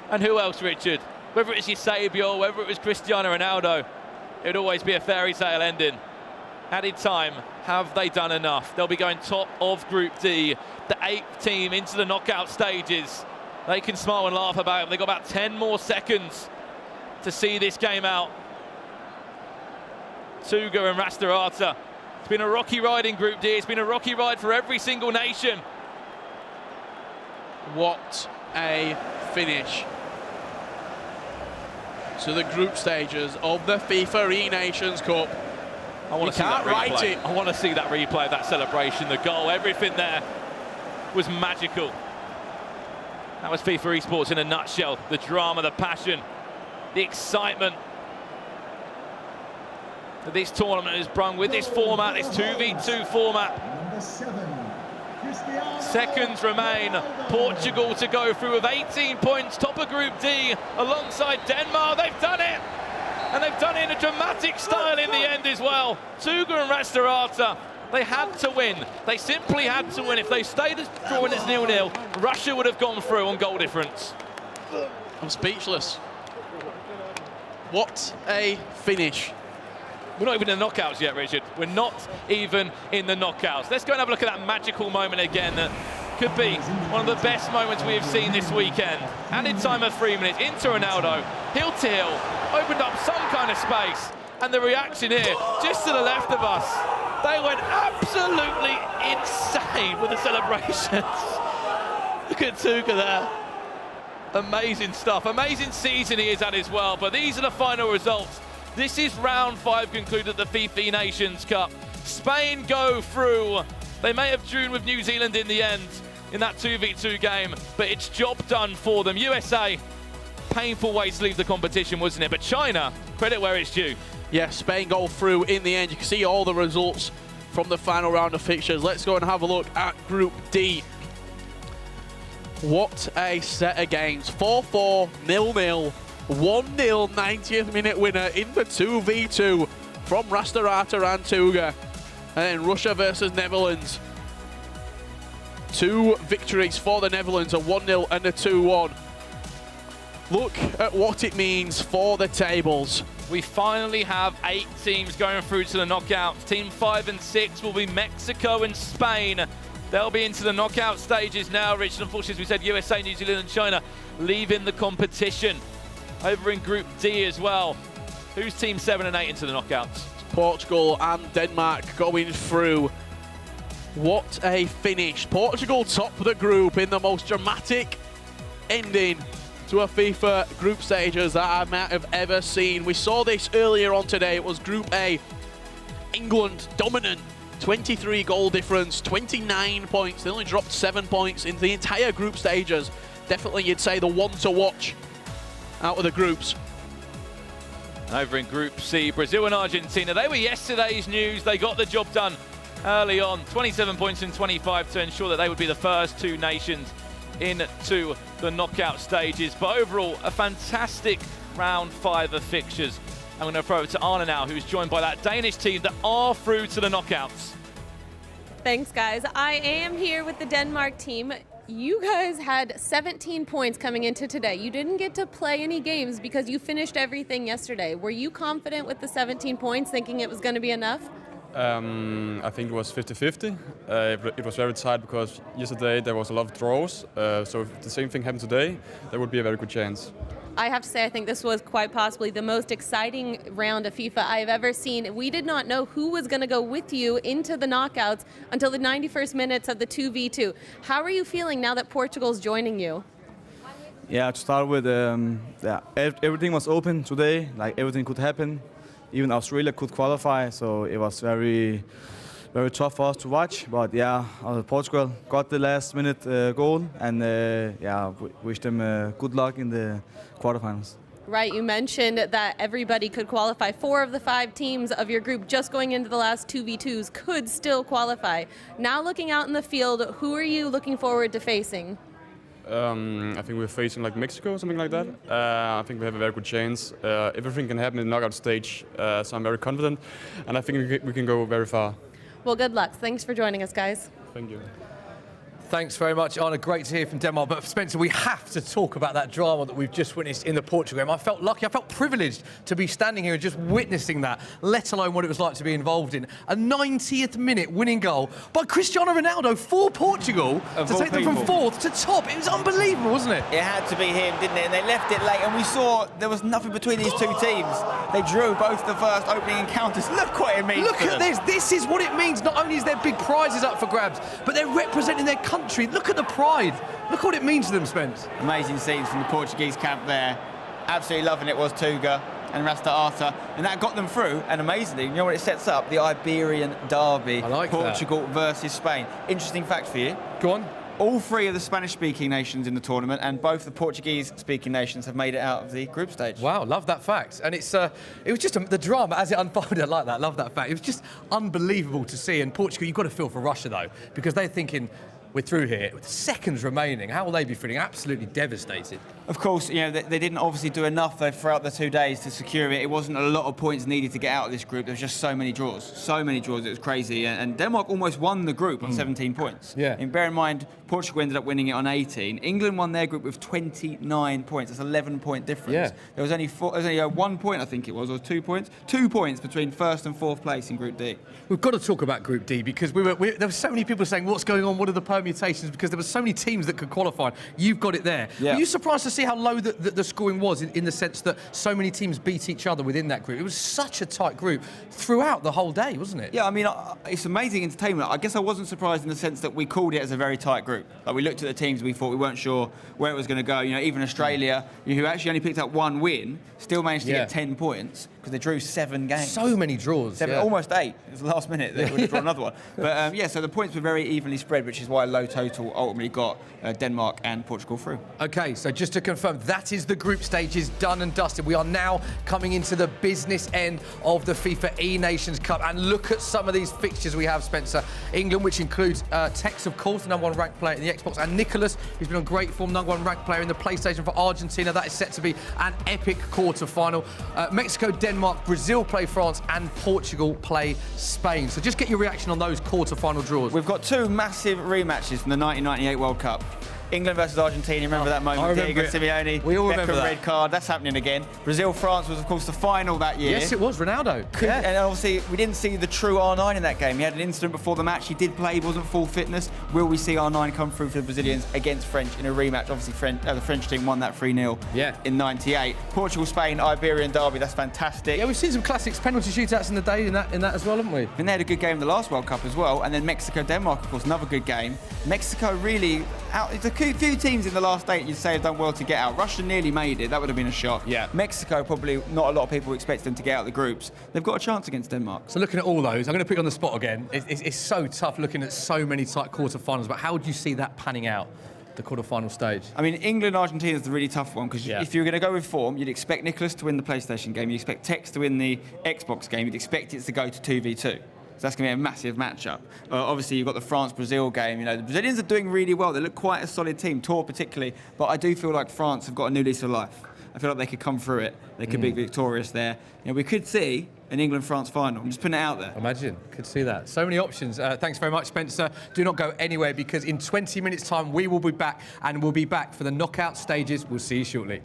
And who else, Richard? Whether it's Eusebio, whether it was Cristiano Ronaldo, it would always be a fairy tale ending. Added time, have they done enough? They'll be going top of Group D, the 8th team into the knockout stages. They can smile and laugh about it. They've got about 10 more seconds to see this game out. Tuga and Rastarata. It's been a rocky ride in Group D. It's been a rocky ride for every single nation. What a finish to the group stages of the FIFA eNations Cup. I want to see that replay. I want to see that replay of that celebration, the goal, everything there was magical. That was FIFA eSports in a nutshell. The drama, the passion, the excitement that this tournament has brought with this format, this 2v2 format. Seconds remain. Portugal to go through with 18 points, top of Group D, alongside Denmark. They've done it! And they've done it in a dramatic style in the end as well. Tuga and Rastarata, they had to win. They simply had to win. If they stayed as drawing as 0-0, Russia would have gone through on goal difference. I'm speechless. What a finish. We're not even in the knockouts yet, Richard. We're not even in the knockouts. Let's go and have a look at that magical moment again that could be one of the best moments we have seen this weekend. And in time of 3 minutes, into Ronaldo, heel to heel, opened up some kind of space. And the reaction here, just to the left of us, they went absolutely insane with the celebrations. Look at Tuga there. Amazing stuff. Amazing season he has had as well. But these are the final results. This is round 5 concluded at the FIFA eNations Cup. Spain go through. They may have drew with New Zealand in the end in that 2v2 game, but it's job done for them. USA, painful way to leave the competition, wasn't it? But China, credit where it's due. Yeah, Spain go through in the end. You can see all the results from the final round of fixtures. Let's go and have a look at Group D. What a set of games. 4-4, 0-0. 1-0 90th minute winner in the 2v2 from Rastarata and Tuga. And then Russia versus Netherlands. 2 victories for the Netherlands, a 1-0 and a 2-1. Look at what it means for the tables. We finally have 8 teams going through to the knockouts. Team 5 and 6 will be Mexico and Spain. They'll be into the knockout stages now, Rich. And unfortunately, as we said, USA, New Zealand and China leaving the competition. Over in Group D as well. Who's Team 7 and 8 into the knockouts? Portugal and Denmark going through. What a finish. Portugal top the group in the most dramatic ending to a FIFA group stages that I might have ever seen. We saw this earlier on today. It was Group A. England dominant. 23 goal difference, 29 points. They only dropped 7 points in the entire group stages. Definitely, you'd say the one to watch out of the groups. Over in Group C, Brazil and Argentina, they were yesterday's news. They got the job done early on. 27 points in 25 to ensure that they would be the first two nations into the knockout stages. But overall, a fantastic round 5 of fixtures. I'm going to throw it to Anna now, who's joined by that Danish team that are through to the knockouts. Thanks, guys. I am here with the Denmark team. You guys had 17 points coming into today. You didn't get to play any games because you finished everything yesterday. Were you confident with the 17 points, thinking it was going to be enough? I think it was 50-50. It was very tight because yesterday there was a lot of draws. So if the same thing happened today, there would be a very good chance. I have to say, I think this was quite possibly the most exciting round of FIFA I've ever seen. We did not know who was going to go with you into the knockouts until the 91st minutes of the 2v2. How are you feeling now that Portugal's joining you? Yeah, to start with, everything was open today. Like, everything could happen. Even Australia could qualify, so it was very tough for us to watch. But yeah, Portugal got the last minute goal, and wish them good luck in the quarterfinals. Right, you mentioned that everybody could qualify. 4 of the 5 teams of your group just going into the last 2v2s could still qualify. Now looking out in the field, who are you looking forward to facing? I think we're facing like Mexico or something like that. I think we have a very good chance. Everything can happen in the knockout stage, so I'm very confident, and I think we can go very far. Well, good luck. Thanks for joining us, guys. Thank you. Thanks very much, Anna. Great to hear from Denmark. But Spencer, we have to talk about that drama that we've just witnessed in the Portugal game. I felt lucky, I felt privileged to be standing here and just witnessing that, let alone what it was like to be involved in. A 90th minute winning goal by Cristiano Ronaldo for Portugal to take them from 4th to top. It was unbelievable, wasn't it? It had to be him, didn't it? And they left it late, and we saw there was nothing between these two teams. They drew both the first opening encounters. Look what it means. Look at this. This is what it means. Not only is there big prizes up for grabs, but they're representing their country. Look at the pride. Look what it means to them, Spence. Amazing scenes from the Portuguese camp there. Absolutely loving it was Tuga and Rasta Arta, and that got them through. And amazingly, you know what it sets up? The Iberian derby. I like Portugal versus Spain. Interesting fact for you. Go on. All 3 of the Spanish-speaking nations in the tournament, and both the Portuguese-speaking nations have made it out of the group stage. Wow, love that fact. And it was just the drama as it unfolded. I like that. Love that fact. It was just unbelievable to see. And Portugal, you've got to feel for Russia though, because they're thinking, we're through here with seconds remaining. How will they be feeling? Absolutely devastated. Of course, you know, they didn't obviously do enough though throughout the 2 days to secure it. It wasn't a lot of points needed to get out of this group. There was just so many draws. It was crazy. And Denmark almost won the group on 17 points. Yeah. And bear in mind, Portugal ended up winning it on 18. England won their group with 29 points. That's 11-point difference. Yeah. There was only 1 point, I think it was, or 2 points. 2 points between 1st and 4th place in Group D. We've got to talk about Group D because there were so many people saying, what's going on? What are the permutations? Because there were so many teams that could qualify. You've got it there. Yeah. Were you surprised to see how low the scoring was in the sense that so many teams beat each other within that group? It was such a tight group throughout the whole day, wasn't it? Yeah, I mean, it's amazing entertainment. I guess I wasn't surprised in the sense that we called it as a very tight group. Like, we looked at the teams, we thought we weren't sure where it was going to go. You know, even Australia, who actually only picked up 1 win, still managed to get 10 points because they drew 7 games. So many draws. 7, almost 8. It was the last minute they would have drawn another one. But so the points were very evenly spread, which is why low total ultimately got Denmark and Portugal through. Okay, so just to confirm, that is the group stages done and dusted. We are now coming into the business end of the FIFA eNations Cup. And look at some of these fixtures we have, Spencer. England, which includes Tex, of course, the #1 ranked player in the Xbox, and Nicholas, who's been on great form, #1 ranked player in the PlayStation for Argentina. That is set to be an epic quarter-final. Mexico, Denmark, Brazil play France, and Portugal play Spain. So just get your reaction on those quarter-final draws. We've got 2 massive rematches from the 1998 World Cup. England versus Argentina, remember that moment? I remember Diego Simeone, we all remember that. red card, that's happening again. Brazil-France was, of course, the final that year. Yes, it was, Ronaldo. And obviously, we didn't see the true R9 in that game. He had an incident before the match. He did play, he wasn't full fitness. Will we see R9 come through for the Brazilians against French in a rematch? Obviously, the French team won that 3-0 in '98. Portugal-Spain, Iberian derby, that's fantastic. Yeah, we've seen some classics, penalty shootouts in the day in that as well, haven't we? And they had a good game in the last World Cup as well. And then Mexico-Denmark, of course, another good game. Mexico really, few teams in the last 8 you'd say have done well to get out. Russia nearly made it. That would have been a shock. Yeah. Mexico, probably not a lot of people expect them to get out of the groups. They've got a chance against Denmark. So looking at all those, I'm going to put you on the spot again. It's so tough looking at so many tight quarterfinals, but how do you see that panning out, the quarterfinal stage? I mean, England-Argentina is the really tough one, because if you're going to go with form, you'd expect Nicholas to win the PlayStation game, you'd expect Tex to win the Xbox game, you'd expect it to go to 2v2. So that's going to be a massive matchup. Obviously, you've got the France-Brazil game. You know, the Brazilians are doing really well. They look quite a solid team, Tor particularly. But I do feel like France have got a new lease of life. I feel like they could come through it. They could be victorious there. You know, we could see an England-France final. I'm just putting it out there. Imagine, could see that. So many options. Thanks very much, Spencer. Do not go anywhere, because in 20 minutes' time we will be back, and we'll be back for the knockout stages. We'll see you shortly.